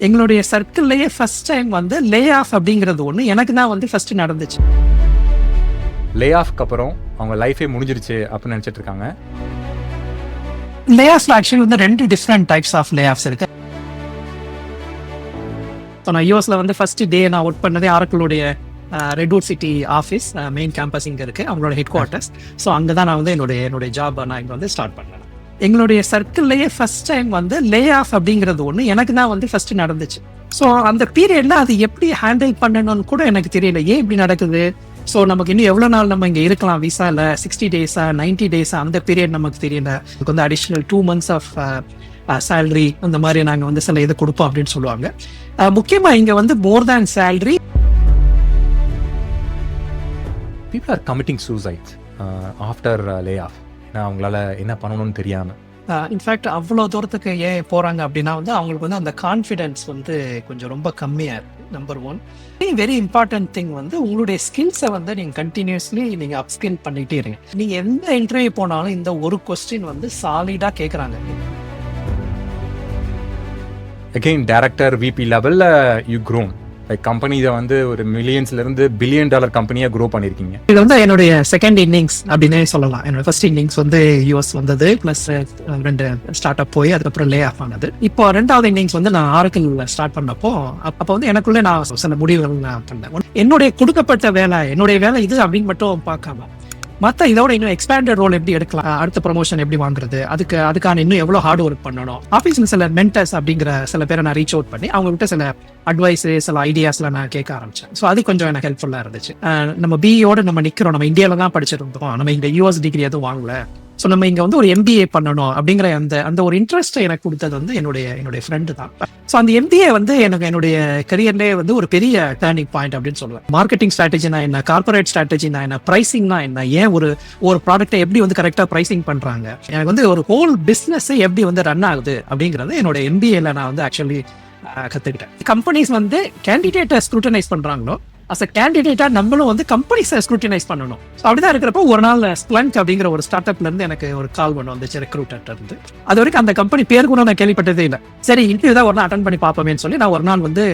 எங்களுடைய சர்க்கிள்லயே first time வந்து lay of அப்படிங்கிறது ஒன்று எனக்கு தான் வந்து ஃபர்ஸ்ட் நடந்துச்சு. லே ஆஃப்க்கு அப்புறம் அவங்க லைஃபே முடிஞ்சிருச்சு அப்படின்னு நினச்சிட்டு இருக்காங்க. லே ஆஃப்ல ஆக்சுவலி வந்து 2 different types of lay offs இருக்கு. ஸோ நான் யூஎஸ்ல வந்து ஃபர்ஸ்ட் டே நான் ஒர்க் பண்ணதே ஆரக்கிளுடைய Redwood City office main campus இங்கே இருக்குது, அவங்களோட ஹெட் குவார்ட்டர்ஸ். ஸோ அங்கே தான் நான் வந்து என்னுடைய ஜாப் நான் இங்கே வந்து ஸ்டார்ட் பண்ணேன். எங்களுடைய சர்க்கிள்லயே ஃபர்ஸ்ட் டைம் வந்து லே ஆஃப் அப்படிங்கிறது ஒன்று எனக்கு தான் வந்து ஃபர்ஸ்ட் நடந்துச்சு. ஸோ அந்த பீரியட்ல அது எப்படி ஹேண்டில் பண்ணணும்னு கூட எனக்கு தெரியல, ஏன் இப்படி நடக்குது. ஸோ நமக்கு இன்னும் எவ்வளோ நாள் நம்ம இங்கே இருக்கலாம் விசாவில், 60 டேஸா 90 டேஸா, அந்த பீரியட் நமக்கு தெரியல. அதுக்கு வந்து அடிஷ்னல் 2 months ஆஃப் சேலரி அந்த மாதிரி நாங்கள் வந்து சில இது கொடுப்போம் அப்படின்னு சொல்லுவாங்க. முக்கியமாக இங்கே வந்து more than salary. People are committing suicide after lay off. ஏன்னா அவங்களால என்ன பண்ணணும்னு தெரியாமல். இன்ஃபேக்ட் அவ்வளோ தூரத்துக்கு ஏன் போகிறாங்க அப்படின்னா வந்து அவங்களுக்கு வந்து அந்த கான்ஃபிடென்ஸ் வந்து கொஞ்சம் ரொம்ப கம்மியாக இருக்குது. நம்பர் 1 வெரி இம்பார்ட்டன்ட் திங் வந்து உங்களுடைய ஸ்கில்ஸை வந்து நீங்கள் கண்டினியூஸ்லி நீங்கள் அப்ஸ்கில் பண்ணிகிட்டே இருங்க. நீங்கள் எந்த இன்டர்வியூ போனாலும் இந்த ஒரு கொஸ்டின் வந்து சாலிடாக கேட்குறாங்க. அகெயின் டைரக்டர் விபி லெவலில் யூ க்ரோன் லைக் கம்பெனியை வந்து ஒரு மில்லியன்ஸ்லேருந்து $1 billion கம்பெனியாக க்ரோ பண்ணியிருக்கீங்க. இது வந்து என்னுடைய செகண்ட் இன்னிங்ஸ் அப்படின்னே சொல்லலாம். என்னோட ஃபர்ஸ்ட் இன்னிங்ஸ் வந்து யூஎஸ் வந்தது, ப்ளஸ் 2 ஸ்டார்ட் அப் போய் அதுக்கப்புறம் லே ஆஃப் ஆனது. இப்போ 2வது இன்னிங்ஸ் வந்து நான் ஆரக்கிள் ஸ்டார்ட் பண்ணப்போ அப்போ வந்து எனக்குள்ளே நான் சில முடிவுகள் நான் பண்ணேன். என்னுடைய கொடுக்கப்பட்ட வேலை இது அப்படின்னு மட்டும் பார்க்காம மற்ற இதோட இன்னும் எக்ஸ்பேண்டட் ரோல் எப்படி எடுக்கலாம், அடுத்த ப்ரமோஷன் எப்படி வாங்குறது, அதுக்கான இன்னும் எவ்வளோ ஹார்ட் ஒர்க் பண்ணணும். ஆஃபீஸில் சில மென்டர்ஸ் அப்படிங்கிற சில பேரை நான் ரீச் அவுட் பண்ணி அவங்ககிட்ட சில அட்வைஸ், சில ஐடியாஸ்லாம் நான் கேட்க ஆரம்பிச்சேன். ஸோ அது கொஞ்சம் எனக்கு ஹெல்ப்ஃபுல்லாக இருந்துச்சு. நம்ம பிஇயோட நம்ம நிற்கிறோம், நம்ம இந்தியாவில் தான் படிச்சிருந்தோம், நம்ம இங்கே யூஎஸ் டிகிரி எதுவும் வாங்கல. ஸோ நம்ம இங்கே வந்து ஒரு MBA பண்ணணும் அப்படிங்கிற அந்த ஒரு இன்ட்ரெஸ்ட்டை எனக்கு கொடுத்தது வந்து என்னுடைய ஃப்ரெண்டு தான். ஸோ அந்த MBA வந்து எனக்கு என்னுடைய கரியர்லேயே வந்து ஒரு பெரிய டேர்னிங் பாயிண்ட் அப்படின்னு சொல்லுவேன். மார்க்கெட்டிங் ஸ்ட்ராட்டஜினா என்ன, கார்பரேட் ஸ்ட்ராட்டஜினா என்ன, ப்ரைசிங்னா என்ன, ஏன் ஒரு ப்ராடக்ட்டை எப்படி வந்து கரெக்டாக ப்ரைசிங் பண்ணுறாங்க, எனக்கு வந்து ஒரு ஹோல் பிஸ்னஸை எப்படி வந்து ரன் ஆகுது அப்படிங்கிறது என்னுடைய MBAல நான் வந்து ஆக்சுவலி கற்றுக்கிட்டேன். கம்பெனிஸ் வந்து கேண்டிடேட்டை ஸ்க்ரூட்டனைஸ் பண்ணுறாங்களோ, அஸ் அ கேண்டிடேட்டா நம்மளும் வந்து கம்பெனிஸை ஸ்க்ரூட்டினைஸ் பண்ணணும். ஸோ அப்படிதான் இருக்கிறப்போ ஒரு நாள் ஸ்ப்ளங்க் அப்படிங்கிற ஒரு ஸ்டார்ட் அப்ல இருந்து எனக்கு ஒரு கால் ஒன்று வந்துச்சு ரெக்ரூட்டர்ட்ட இருந்து. அது வரைக்கும் அந்த கம்பெனி பேர் கூட நான் கேள்விப்பட்டதே இல்லை. சரி இன்டர்வியூ தான் ஒரு நாள் அட்டன் பண்ணி பார்ப்போமேன்னு சொல்லி நான் ஒரு நாள் வந்து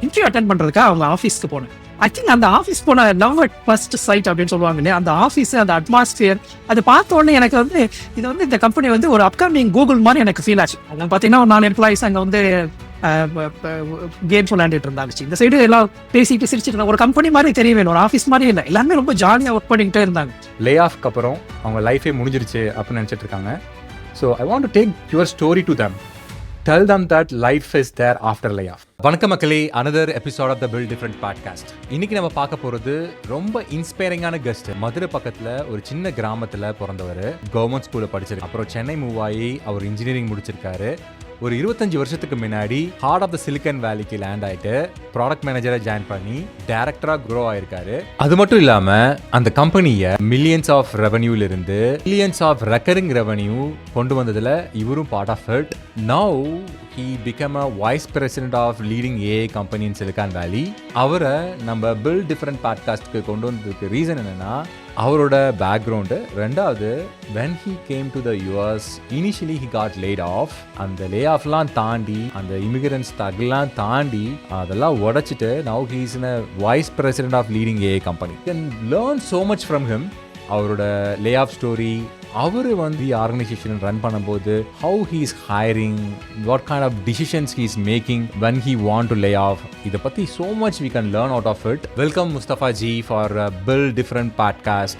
இன்டர்வியூ அட்டன் பண்றதுக்காக அவங்க ஆஃபீஸ்க்கு போனேன். ஐ திங்க் அந்த ஆஃபீஸ் போன லவ் அட் ஃபர்ஸ்ட் சைட் அப்படின்னு சொல்லுவாங்க இல்லையா, அந்த ஆஃபீஸ், அந்த அட்மாஸ்பியர், அது பார்த்த உடனே எனக்கு வந்து இது வந்து இந்த கம்பெனி வந்து ஒரு அப்கமிங் கூகுள் மாதிரி எனக்கு ஃபீல் ஆச்சு. அங்கே பார்த்தீங்கன்னா ஒரு 4 எம்ப்ளாயிஸ் அங்கே வந்து கேம்ஸ் விளையாண்டுட்டு இருந்தாங்க. இந்த சைடு எல்லாம் பேசிட்டு சிரிச்சிட்டு இருந்தாங்க. ஒரு கம்பெனி மாதிரி தெரியவே இல்லை, ஒரு ஆஃபீஸ் மாதிரி இல்லை, எல்லாமே ரொம்ப ஜாலியாக ஒர்க் பண்ணிக்கிட்டே இருந்தாங்க. லே ஆஃப்க்கு அப்புறம் அவங்க லைஃபே முடிஞ்சிருச்சு அப்படின்னு நினச்சிட்டு இருக்காங்க. So I want to take your story to them. Tell them that life is there after lay off. வணக்கம் மக்களே, another episode of the Build Different podcast. இன்னைக்கு நம்ம பார்க்க போகிறது ரொம்ப இன்ஸ்பைரிங்கான கெஸ்ட். மதுரை பக்கத்தில் ஒரு சின்ன கிராமத்தில் பிறந்தவர், கவர்மெண்ட் ஸ்கூலில் படிச்சிருக்காரு, அப்புறம் சென்னை மூவ் ஆகி அவர் இன்ஜினியரிங் முடிச்சிருக்காரு. ஒரு 25 வருஷத்துக்கு முன்னாடி ஹார்ட் ஆஃப் த சிலிக்கன் வேலிக்கு லேண்ட் ஆயிட்டு ப்ராடக்ட் மேனேஜரை ஜாயின் பண்ணி டைரக்டரா க்ரோ ஆயிருக்காரு. அது மட்டும் இல்லாம அந்த கம்பெனியை மில்லியன்ஸ் ஆஃப் ரெவன்யூல இருந்து மில்லியன்ஸ் ஆஃப் ரெக்கரிங் ரெவன்யூ கொண்டு வந்ததுல இவரும் part of it. Now he became a vice president of leading AI company in Silicon Valley. அவரை நம்ம பில்ட் டிஃபரண்ட் பாட்காஸ்ட்க்கு கொண்டு வந்ததுக்கு ரீசன் என்னன்னா அவரோட பேக்ரவுண்டு. ரெண்டாவது, when he came to the US, initially he got laid off. அந்த லே ஆஃப்லாம் தாண்டி, அந்த இமிகிரன்ஸ் தகலாம் தாண்டி அதெல்லாம் உடைச்சிட்டு now he is in a vice president of leading AI company. You can learn so much from him. அவரோட lay off story, அவர் வந்து organisation run பண்ணும்போது how he is hiring, what kind of decisions he is making when he want to lay off, இதை பற்றி so much we can learn out of it. Welcome Mustafa ji for Build Different podcast.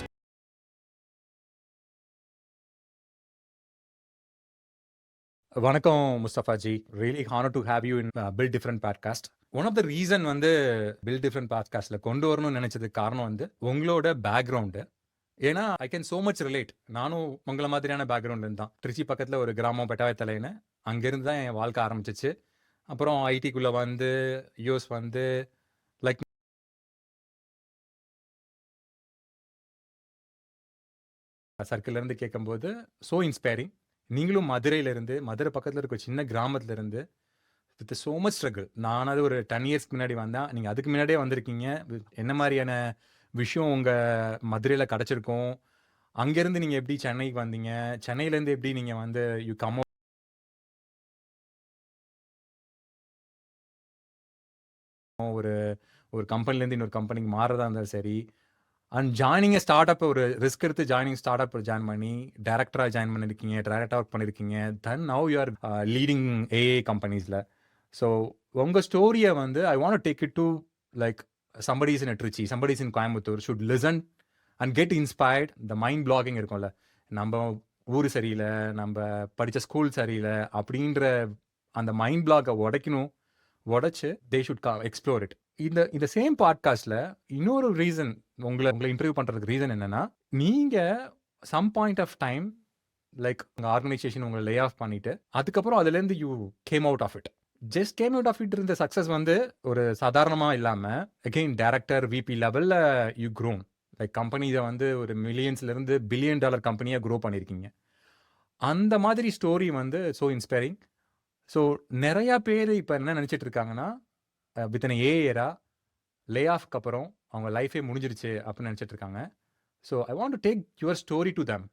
வணக்கம் Mustafa ji, really honor to have you in Build Different podcast. One of the reason வந்து Build Different podcastல கொண்டு வரணும்னு நினைச்சதுக்கு காரணம் வந்து உங்களோட பேக்ரவுண்டு. ஏன்னா I can so much relate. நானும் உங்களை மாதிரியான பேக்ரவுண்ட் தான். திருச்சி பக்கத்தில் ஒரு கிராமம் பெட்டாவத்தலைன்னு, அங்கேருந்து தான் என் வாழ்க்கை ஆரம்பிச்சிச்சு. அப்புறம் ஐடிக்குள்ளே வந்து யூஎஸ் வந்து லைக் சர்க்கிள்லேருந்து கேட்கும்போது ஸோ இன்ஸ்பைரிங். நீங்களும் மதுரை பக்கத்தில் இருக்க சின்ன கிராமத்துலேருந்து வித் ஸோ மச் ஸ்ட்ரகிள். நானாவது ஒரு 10 இயர்ஸ்க்கு முன்னாடி வந்தேன், நீங்கள் அதுக்கு முன்னாடியே வந்திருக்கீங்க. என்ன மாதிரியான விஷயம் உங்கள் மதுரையில் கிடச்சிருக்கோம், அங்கேருந்து நீங்கள் எப்படி சென்னைக்கு வந்தீங்க, சென்னையிலேருந்து எப்படி நீங்கள் வந்து யூ கம் ஒரு ஒரு கம்பெனிலேருந்து இன்னொரு கம்பெனிக்கு மாறுறதா இருந்தாலும் சரி, அண்ட் ஜாயினிங் ஸ்டார்ட் அப் ஒரு ரிஸ்க் எடுத்து ஜாயினிங் ஸ்டார்ட் அப் ஜாயின் பண்ணி டேரக்டராக ஜாயின் பண்ணியிருக்கீங்க, டேரக்டராக ஒர்க் பண்ணியிருக்கீங்க. Then now you are leading AA கம்பெனிஸில். ஸோ உங்கள் ஸ்டோரியை வந்து I want take it to like somebody's in Trichy, somebody's in Coimbatore should listen and get inspired. இந்த மைண்ட் பிளாகிங் இருக்கும்ல, நம்ம ஊர் சரியில்லை, நம்ம படித்த ஸ்கூல் சரியில்லை அப்படின்ற அந்த மைண்ட் பிளாகை உடைச்சு தே ஷுட் எக்ஸ்ப்ளோர் இட். இந்த சேம் பாட்காஸ்ட்ல இன்னொரு ரீசன் உங்களை இன்டர்வியூ பண்றதுக்கு ரீசன் என்னன்னா, நீங்க some point of time like உங்க ஆர்கனைசேஷன் உங்களை லே ஆஃப் பண்ணிட்டு அதுக்கப்புறம் அதுல இருந்து you came out of it. Just came out of it இருந்த சக்சஸ் வந்து ஒரு சாதாரணமா இல்லாம அகெயின் டைரக்டர் விபி லெவல்ல யூ க்ரோன். லைக் கம்பெனியை வந்து ஒரு மில்லியன்ஸ்ல இருந்து $1 billion கம்பெனியா க்ரோ பண்ணியிருக்கீங்க. அந்த மாதிரி ஸ்டோரி வந்து ஸோ இன்ஸ்பைரிங். ஸோ நிறையா பேர் இப்போ என்ன நினச்சிட்டு இருக்காங்கன்னா, வித்தின் ஏரா லே ஆஃப்க்கு அப்புறம் அவங்க லைஃபே முடிஞ்சிருச்சு அப்படின்னு நினச்சிட்டு இருக்காங்க. So I want to take your story to them,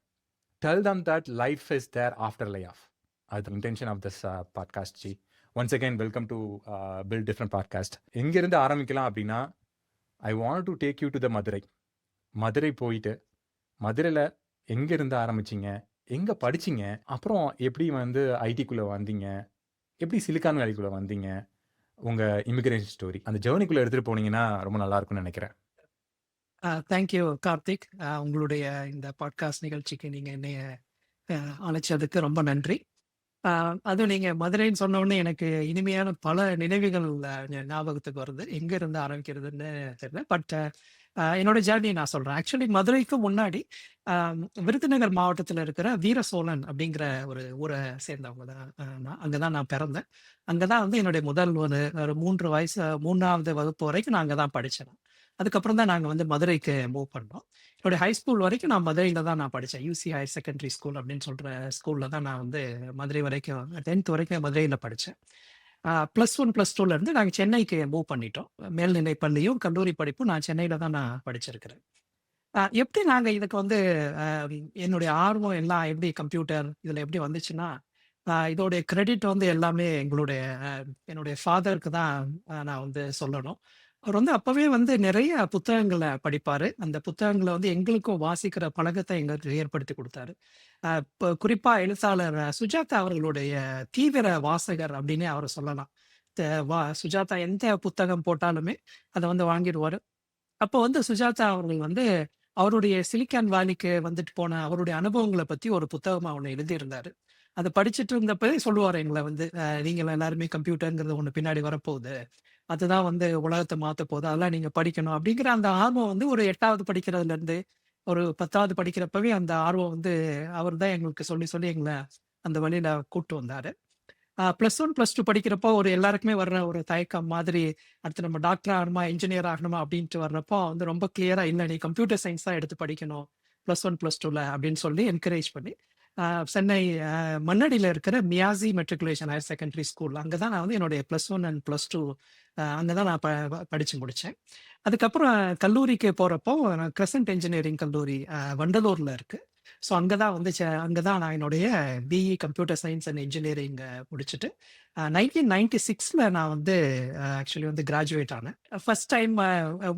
tell them that life is there after lay off. அது intention of this podcast. Ji once again welcome to build different podcast. எங்கேருந்து ஆரம்பிக்கலாம் அப்படின்னா, I want to take you to the Madurai போயிட்டு மதுரையில் எங்கேருந்து ஆரம்பிச்சிங்க, எங்கே படிச்சிங்க, அப்புறம் எப்படி வந்து ஐடிக்குள்ளே வந்தீங்க, எப்படி சிலிக்கான் வேலிக்குள்ளே வந்தீங்க, உங்கள் இமிக்ரேஷன் ஸ்டோரி அந்த ஜேர்னிக்குள்ளே எடுத்துகிட்டு போனீங்கன்னா ரொம்ப நல்லா இருக்கும்னு நினைக்கிறேன். தேங்க்யூ கார்த்திக். உங்களுடைய இந்த பாட்காஸ்ட் நிகழ்ச்சிக்கு நீங்கள் என்னைய அழைச்சதுக்கு ரொம்ப நன்றி. அதுவும் நீங்கள் மதுரைன்னு சொன்ன உடனே எனக்கு இனிமையான பல நினைவுகள் ஞாபகத்துக்கு வருது. எங்கே இருந்து ஆரம்பிக்கிறதுன்னு தெரியல. பட் என்னோட ஜேர்னியை நான் சொல்கிறேன். ஆக்சுவலி மதுரைக்கு முன்னாடி விருதுநகர் மாவட்டத்தில் இருக்கிற வீரசோழன் அப்படிங்கிற ஒரு ஊரை சேர்ந்தவங்க தான் நான். அங்கே தான் நான் பிறந்தேன். அங்கே தான் வந்து என்னுடைய முதல் ஒரு 3வது வகுப்பு வரைக்கும் நான் அங்கே தான் படித்தேன். அதுக்கப்புறம் தான் நாங்கள் வந்து மதுரைக்கு மூவ் பண்ணோம். என்னுடைய ஹை ஸ்கூல் வரைக்கும் நான் மதுரையில் தான் நான் படித்தேன். யூசி ஹையர் செகண்டரி ஸ்கூல் அப்படின்னு சொல்கிற ஸ்கூலில் தான் நான் வந்து மதுரை வரைக்கும் 10th வரைக்கும் மதுரையில் படித்தேன். +1 +2லேருந்து நாங்கள் சென்னைக்கு மூவ் பண்ணிட்டோம். மேல்நிலை பள்ளியும் கல்லூரி படிப்பும் நான் சென்னையில் தான் நான் படிச்சிருக்கிறேன். எப்படி நாங்கள் இதுக்கு வந்து என்னுடைய ஆர்வம் எல்லாம் எப்படி கம்ப்யூட்டர் இதில் எப்படி வந்துச்சுன்னா, இதோடைய கிரெடிட் வந்து எல்லாமே என்னுடைய ஃபாதருக்கு தான் நான் வந்து சொல்லணும். அவர் வந்து அப்பவே வந்து நிறைய புத்தகங்களை படிப்பாரு. அந்த புத்தகங்களை வந்து எங்களுக்கும் வாசிக்கிற பழக்கத்தை எங்களுக்கு ஏற்படுத்தி கொடுத்தாரு. இப்போ குறிப்பா எழுத்தாளர் சுஜாதா அவர்களுடைய தீவிர வாசகர் அப்படின்னே அவரை சொல்லலாம். சுஜாதா எந்த புத்தகம் போட்டாலுமே அதை வந்து வாங்கிடுவாரு. அப்போ வந்து சுஜாதா அவர்கள் வந்து அவருடைய சிலிக்கான் வேலிக்கு வந்துட்டு போன அவருடைய அனுபவங்களை பத்தி ஒரு புத்தகமா ஒன்று எழுதியிருந்தாரு. அதை படிச்சுட்டு இருந்தப்பவே சொல்லுவார் எங்களை வந்து, நீங்கள் எல்லாருமே கம்ப்யூட்டருங்கிறது ஒன்று பின்னாடி வரப்போகுது, அதுதான் வந்து உலகத்தை மாற்ற போகுது, அதெல்லாம் நீங்க படிக்கணும் அப்படிங்கிற அந்த ஆர்வம் வந்து ஒரு 8வது படிக்கிறதுல இருந்து ஒரு 10வது படிக்கிறப்பவே அந்த ஆர்வம் வந்து அவர் தான் எங்களுக்கு சொல்லி சொல்லி எங்களை அந்த வழியில கூப்பிட்டு வந்தாரு. +1 +2 படிக்கிறப்போ ஒரு எல்லாருக்குமே வர்ற ஒரு தயக்கம் மாதிரி, அடுத்து நம்ம டாக்டர் ஆகணுமா இன்ஜினியர் ஆகணுமா அப்படின்ட்டு வர்றப்போ வந்து ரொம்ப கிளியரா இல்லை, நீ கம்ப்யூட்டர் சயின்ஸ் தான் எடுத்து படிக்கணும் +1 +2ல அப்படின்னு சொல்லி என்கரேஜ் பண்ணி சென்னை மண்ணடியில் இருக்கிற மியாசி மெட்ரிகுலேஷன் ஹையர் செகண்டரி ஸ்கூல் அங்கே தான் நான் வந்து என்னுடைய +1 அண்ட் +2 அங்கே தான் நான் படித்து முடித்தேன். அதுக்கப்புறம் கல்லூரிக்கு போகிறப்போ நான் கிரசன்ட் இன்ஜினியரிங் கல்லூரி வண்டலூரில் இருக்குது. ஸோ அங்கே தான் வந்து அங்கே தான் நான் என்னுடைய BE computer science and engineering முடிச்சுட்டு 1996ல் நான் வந்து ஆக்சுவலி வந்து கிராஜுவேட் ஆனேன். ஃபர்ஸ்ட் டைம்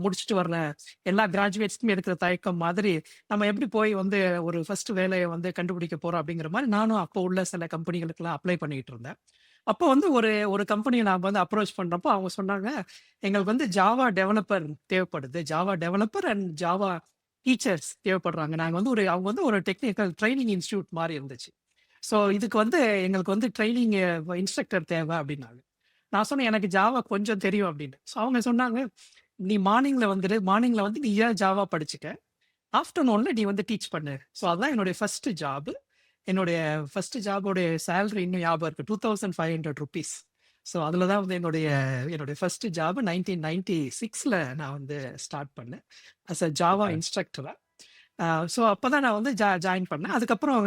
முடிச்சுட்டு வர்ற எல்லா கிராஜுவேட்ஸ்க்குமே இருக்கிற தயக்கம் மாதிரி, நம்ம எப்படி போய் வந்து ஒரு ஃபர்ஸ்ட் வேலையை வந்து கண்டுபிடிக்க போகிறோம் அப்படிங்கிற மாதிரி நானும் அப்போ உள்ள சில கம்பெனிகளுக்கெல்லாம் அப்ளை பண்ணிக்கிட்டு இருந்தேன். அப்போ வந்து ஒரு கம்பெனியை நான் வந்து அப்ரோச் பண்ணுறப்போ அவங்க சொன்னாங்க, எங்களுக்கு வந்து ஜாவா டெவலப்பர் தேவைப்படுது, Java developer and Java teachers தேவைப்படுறாங்க. நாங்கள் வந்து அவங்க வந்து ஒரு டெக்னிக்கல் ட்ரைனிங் இன்ஸ்டியூட் மாதிரி இருந்துச்சு. ஸோ இதுக்கு வந்து எங்களுக்கு வந்து ட்ரைனிங் இன்ஸ்ட்ரக்டர் தேவை அப்படின்னாங்க. நான் சொன்னேன், எனக்கு ஜாவா கொஞ்சம் தெரியும் அப்படின்னு. ஸோ அவங்க சொன்னாங்க, நீ மார்னிங்கில் வந்து நீ ஏன் ஜாவா படிச்சுக்க, ஆஃப்டர்நூனில் நீ வந்து டீச் பண்ணு. ஸோ அதுதான் என்னுடைய ஃபர்ஸ்ட் ஜாப். என்னுடைய ஃபர்ஸ்ட் ஜாபோடைய சேலரி இன்னும் ஞாபகம் இருக்குது, ₹2500. ஸோ அதில் தான் வந்து என்னுடைய ஃபர்ஸ்ட் ஜாப் 1996ல் நான் வந்து ஸ்டார்ட் பண்ணேன் அஸ் அ ஜாவா இன்ஸ்ட்ரக்டராக. ஸோ அப்போ தான் நான் வந்து ஜாயின் பண்ணேன். அதுக்கப்புறம்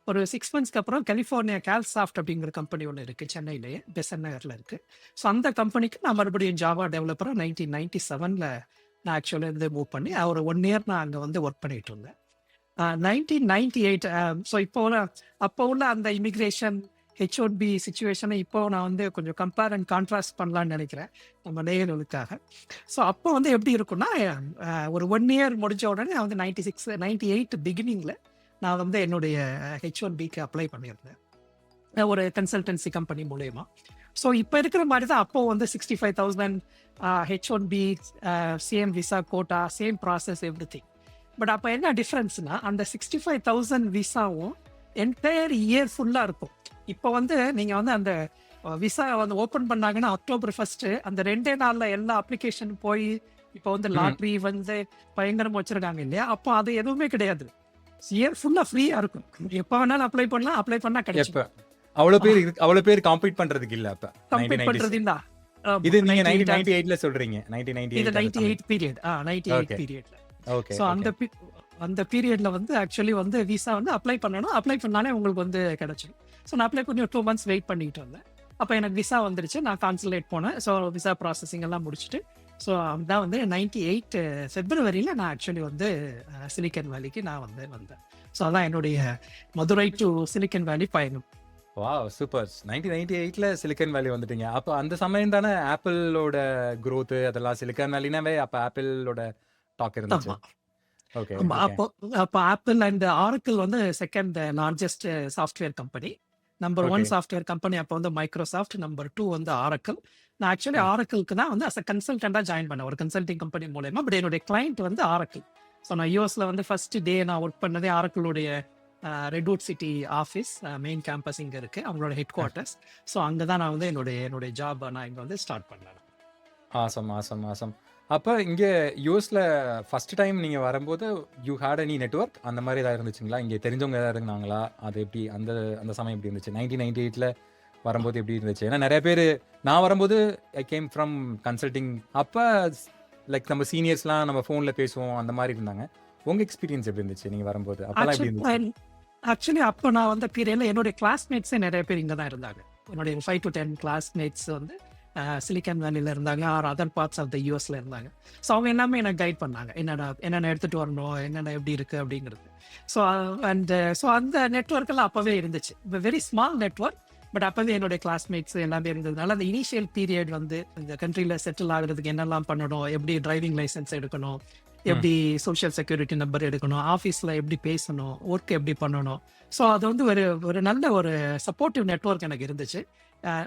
ஒரு 6 monthsக்கு அப்புறம் கலிஃபோர்னியா கால்சாஃப்ட் அப்படிங்கிற கம்பெனி ஒன்று இருக்குது சென்னையிலேயே, பெசன்ட் நகரில் இருக்குது. ஸோ அந்த கம்பெனிக்கு நான் மறுபடியும் ஜாவா டெவலப்பராக 1997ல் நான் ஆக்சுவலாக வந்து மூவ் பண்ணி ஒரு 1 year நான் அங்கே வந்து ஒர்க் பண்ணிட்டு இருந்தேன். 1998 ஸோ அப்போ உள்ள அந்த இமிக்ரேஷன் H1B சுச்சுவேஷனை இப்போ நான் வந்து கொஞ்சம் கம்பேர் அண்ட் கான்ட்ராஸ்ட் பண்ணலான்னு நினைக்கிறேன் நம்ம நேயர்களுக்காக. ஸோ அப்போ வந்து எப்படி இருக்குன்னா ஒரு 1 இயர் முடிஞ்ச உடனே நான் வந்து 98 பிகினிங்கில் நான் வந்து என்னுடைய H1Bக்கு அப்ளை பண்ணியிருந்தேன் ஒரு கன்சல்டன்சி கம்பெனி மூலயமா. ஸோ இப்போ இருக்கிற மாதிரி தான் அப்போ வந்து 65,000 H1B same visa quota same process every thing. But அப்போ என்ன டிஃப்ரென்ஸ்னா அந்த 65,000 விசாவும் என்டையர் இயர் ஃபுல்லாக இருக்கும். இப்போ வந்து நீங்கள் வந்து அந்த விசா வந்து ஓப்பன் பண்ணாங்கன்னா October 1 அந்த 2 நாளில் எல்லா அப்ளிகேஷன் போய் இப்போ வந்து லாட்ரி வந்து பயங்கரமாக வச்சுருக்காங்க இல்லையா, அப்போ அது எதுவுமே கிடையாது. இயர் ஃபுல்லாக ஃப்ரீயாக இருக்கும். எப்போ வேணாலும் அப்ளை பண்ணலாம், அப்ளை பண்ணால் கிடைக்கும். அவ்வளவு பேர் கம்பீட் பண்றதுக்கு இல்ல. அப்ப கம்பீட் பண்றது இல்ல. இது நீங்க 1998ல சொல்றீங்க. 1998 இது 98 பீரியட் 98 பீரியட்ல. ஓகே. சோ அந்த பீரியட்ல வந்து ஆக்சுவலி வந்து விசா வந்து அப்ளை பண்ணனும். அப்ளை பண்ணாலே உங்களுக்கு வந்து கிடைச்சிடும். சோ நான் அப்ளை பண்ணி 2 months வெயிட் பண்ணிட்டு இருந்தேன். அப்ப எனக்கு விசா வந்துருச்சு. நான் கான்சுலேட் போனேன். சோ விசா ப்ராசஸிங் எல்லாம் முடிச்சிட்டு ஸோ அதான் வந்து 98 Februaryல நான் ஆக்சுவலி வந்து சிலிக்கன் வேலிக்கு நான் வந்து வந்தேன். ஸோ அதான் என்னுடைய மதுரை டு சிலிக்கன் வேலி பயணம். Wow, super. 1998ல சிலிக்கன் வேலி வந்துட்டீங்க. அப்போ அந்த சமயம் தானே ஆப்பிளோட growth அதெல்லாம், சிலிக்கன் வேலினாவே அப்போ ஆப்பிளோட டாக் இருந்துச்சு. ஓகே. அப்போ ஆப்பிள் அண்ட் ஆரக்கிள் வந்து second largest software company. Number 1 software company அப்போ வந்து மைக்ரோசாஃப்ட், நம்பர் 2 வந்து ஆரக்கிள். நான் ஆக்சுவலி ஆரக்கிள்க்கு தான் வந்து அஸ் அ கன்சல்டண்டாக ஜாயின் பண்ணேன் ஒரு கன்சல்டிங் கம்பெனி மூலயமா. பட் என்னுடைய கிளைண்ட் வந்து ஆரக்கிள். ஸோ நான் யூஎஸ்ல வந்து ஃபர்ஸ்ட் டே நான் ஒர்க் பண்ணதே ஆரக்கிளுடைய Redwood City office main campus இங்கே இருக்குது, அவங்களோட ஹெட் குவார்ட்டர்ஸ். ஸோ அங்கே தான் நான் வந்து என்னுடைய ஜாப் நான் இங்கே வந்து ஸ்டார்ட் பண்ணேன். ஆசம். அப்போ இங்கே யூஎஸில் ஃபர்ஸ்ட் டைம் நீங்கள் வரும்போது யூ ஹேட் எனி நெட்வொர்க் அந்த மாதிரி ஏதாவது இருந்துச்சுங்களா? இங்கே தெரிஞ்சவங்க ஏதாவது இருந்தாங்களா? அது எப்படி அந்த சமயம் எப்படி இருந்துச்சு? 1998ல வரும்போது எப்படி இருந்துச்சு? ஏன்னா நிறைய பேர், நான் வரும்போது ஐ கேம் ஃப்ரம் கன்சல்டிங். அப்போ லைக் நம்ம சீனியர்ஸ்லாம் நம்ம ஃபோனில் பேசுவோம் அந்த மாதிரி இருந்தாங்க. உங்கள் எக்ஸ்பீரியன்ஸ் எப்படி இருந்துச்சு நீங்கள் வரும்போது? அப்போலாம் எப்படி இருந்துச்சு? ஆக்சுவலி அப்போ நான் வந்த பீரியட்ல என்னுடைய கிளாஸ்மேட்ஸே நிறைய பேர் இங்கே தான் இருந்தாங்க. என்னுடைய 5 to 10 கிளாஸ்மேட்ஸ் வந்து சிலிக்கன் வேலியில் இருந்தாங்க, or other parts of the யூஎஸ்ல இருந்தாங்க. ஸோ அவங்க எல்லாமே எனக்கு கைட் பண்ணாங்க, என்னென்ன எடுத்துகிட்டு வரணும், என்னென்ன எப்படி இருக்குது அப்படிங்கிறது. ஸோ அந்த நெட்ஒர்க்கெல்லாம் அப்போவே இருந்துச்சு. வெரி ஸ்மால் நெட்ஒர்க், பட் அப்போவே என்னுடைய கிளாஸ்மேட்ஸ் எல்லாமே இருந்ததுனால அந்த இனிஷியல் பீரியட் வந்து இந்த கண்ட்ரியில் செட்டில் ஆகுறதுக்கு என்னெல்லாம் பண்ணணும், எப்படி டிரைவிங் லைசன்ஸ் எடுக்கணும், எப்படி சோஷியல் செக்யூரிட்டி நம்பர் எடுக்கணும், ஆஃபீஸில் எப்படி பேசணும், ஒர்க் எப்படி பண்ணணும். ஸோ அது வந்து ஒரு நல்ல ஒரு சப்போர்ட்டிவ் நெட்ஒர்க் எனக்கு இருந்துச்சு.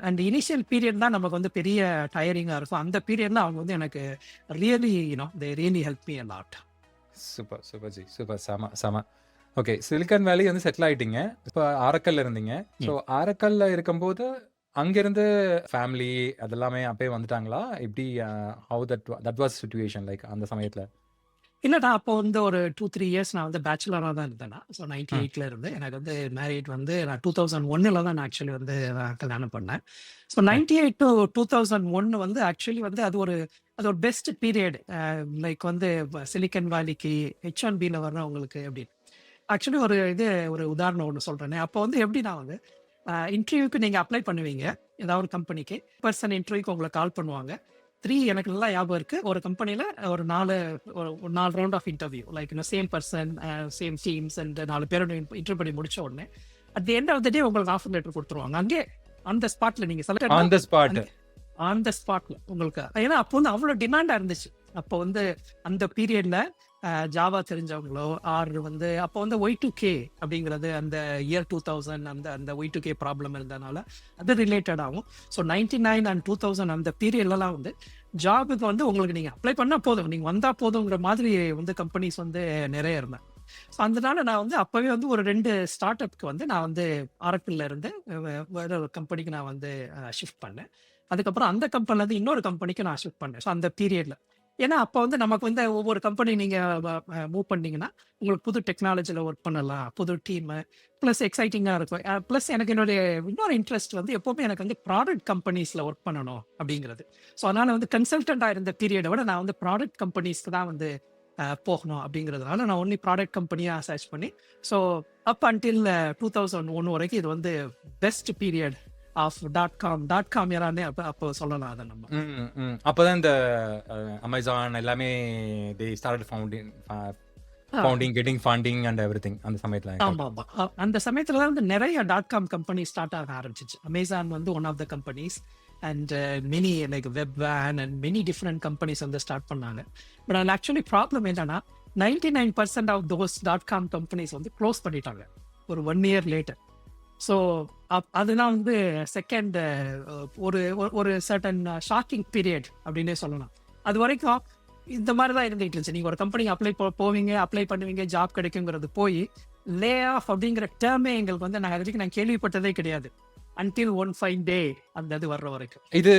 அண்ட் இனிஷியல் பீரியட் தான் நமக்கு வந்து பெரிய டயரிங்காக இருக்கும். அந்த பீரியட்ல அவங்க வந்து எனக்கு really help me a lot. Super G, super. செம. ஓகே, சிலிக்கன் வேலி வந்து செட்டில் ஆயிட்டீங்க. இப்போ ஆரக்கல்ல இருந்தீங்க. ஸோ ஆரக்கல்ல இருக்கும்போது அங்கிருந்து ஃபேமிலி அதெல்லாமே அப்பயே வந்துட்டாங்களா? எப்படி how that was situation like அந்த சமயத்தில்? இல்லைடா, அப்போ வந்து ஒரு 2-3 இயர்ஸ் நான் வந்து பேச்சுலராக தான் இருந்தேன்னா. ஸோ 98ல இருந்து எனக்கு வந்து மேரிட் வந்து நான் 2001 தான் நான் ஆக்சுவலி வந்து கல்யாணம் பண்ணேன். ஸோ 98 to 2001 வந்து ஆக்சுவலி வந்து அது ஒரு பெஸ்ட் பீரியட். லைக் வந்து சிலிக்கன் வேலிக்கு H1Bல வர்றவங்களுக்கு அப்படின்னு ஆக்சுவலி ஒரு உதாரணம் ஒன்று சொல்கிறேனே. அப்போ வந்து எப்படின்னா வந்து இன்டர்வியூக்கு நீங்கள் அப்ளை பண்ணுவீங்க ஏதாவது ஒரு கம்பெனிக்கு. பர்சன் இன்டர்வியூக்கு உங்களை கால் பண்ணுவாங்க. 3 எனக்கு நல்லா ஞாபகம் இருக்கு. ஒரு கம்பெனியில் ஒரு 4 round of interview, like same person same teams and 4 பேரோட இன்டர்வியூ பண்ணி முடிச்ச உடனே at the end of the day உங்களுக்கு ஆஃபர் லெட்டர் கொடுத்துருவாங்க. அங்கே அந்த ஸ்பாட்ல நீங்க செலக்ட் ஆன் த ஸ்பாட்ல உங்களுக்கு. ஏன்னா அப்போ வந்து அவ்வளோ டிமாண்டா இருந்துச்சு. அப்போ வந்து அந்த பீரியட்ல ஜாவா தெரிஞ்சவங்களோ ஆர் வந்து அப்போ வந்து Y2K அப்படிங்கிறது அந்த இயர் 2000 அந்த Y2K ப்ராப்ளம் இருந்ததுனால அது ரிலேட்டடாகவும். ஸோ 99 and 2000 அந்த பீரியட்லலாம் வந்து ஜாபுக்கு வந்து உங்களுக்கு நீங்கள் அப்ளை பண்ணால் போதும், நீங்கள் வந்தால் போதுங்கிற மாதிரி வந்து கம்பெனிஸ் வந்து நிறைய இருந்தேன். ஸோ அதனால நான் வந்து அப்போவே வந்து ஒரு 2 ஸ்டார்ட் அப்க்கு வந்து நான் வந்து ஆரக்கிள்ல இருந்து வேற ஒரு கம்பெனிக்கு நான் வந்து ஷிஃப்ட் பண்ணேன். அதுக்கப்புறம் அந்த கம்பெனிலேருந்து இன்னொரு கம்பெனிக்கு நான் ஷிஃப்ட் பண்ணேன். ஸோ அந்த பீரியட்ல ஏன்னா அப்போ வந்து நமக்கு வந்து ஒவ்வொரு கம்பெனி நீங்கள் மூவ் பண்ணீங்கன்னா உங்களுக்கு புது டெக்னாலஜியில் ஒர்க் பண்ணலாம், புது டீமு, ப்ளஸ் எக்ஸைட்டிங்காக இருக்கும். ப்ளஸ் எனக்கு இன்னொரு இன்ட்ரெஸ்ட் வந்து எப்போவுமே எனக்கு வந்து ப்ராடக்ட் கம்பெனிஸில் ஒர்க் பண்ணணும் அப்படிங்கிறது. ஸோ அதனால் வந்து கன்சல்டண்ட்டாக இருந்த பீரியடை விட நான் வந்து ப்ராடக்ட் கம்பெனிஸ்க்கு தான் வந்து போகணும் அப்படிங்கிறதுனால நான் ஒன்லி ப்ராடக்ட் கம்பெனியாக சர்ச் பண்ணி ஸோ அப் அன்டில் 2001 வரைக்கும் இது வந்து பெஸ்ட் பீரியட் ஆஃப் .com யாரானே அப்போ சொல்லலாம். அதை நம்ம அப்போதான் இந்த அமேசான் எல்லாமே they started founding, getting funding and everything அந்த சமயத்துல. ஆமா ஆமா அந்த சமயத்துல தான் வந்து நிறைய .com கம்பெனி ஸ்டார்ட் ஆக ஆரம்பிச்சிச்சு. அமேசான் வந்து one of the companies and many like Webvan and many different companies வந்து ஸ்டார்ட் பண்ணாங்க. பட் அதில் ஆக்சுவலி ப்ராப்ளம் என்னன்னா 99% ஆஃப் தோஸ் .com கம்பெனிஸ் வந்து க்ளோஸ் பண்ணிட்டாங்க ஒரு 1 year லேட்டர். ஸோ அதுதான் வந்து செகண்ட் ஒரு சர்டன் ஷாக்கிங் பீரியட் அப்படின்னே சொல்லலாம். அது வரைக்கும் இந்த மாதிரி தான் இருந்துகிட்டு இருந்துச்சு. நீங்கள் ஒரு கம்பெனி போவீங்க, அப்ளை பண்ணுவீங்க, ஜாப் கிடைக்குங்கிறது போய் லே ஆஃப் அப்படிங்கிற டேர்மே எங்களுக்கு வந்து நாங்கள் அது வரைக்கும் நான் கேள்விப்பட்டதே கிடையாது. until one fine day அந்த இது வர்ற வரைக்கும். இது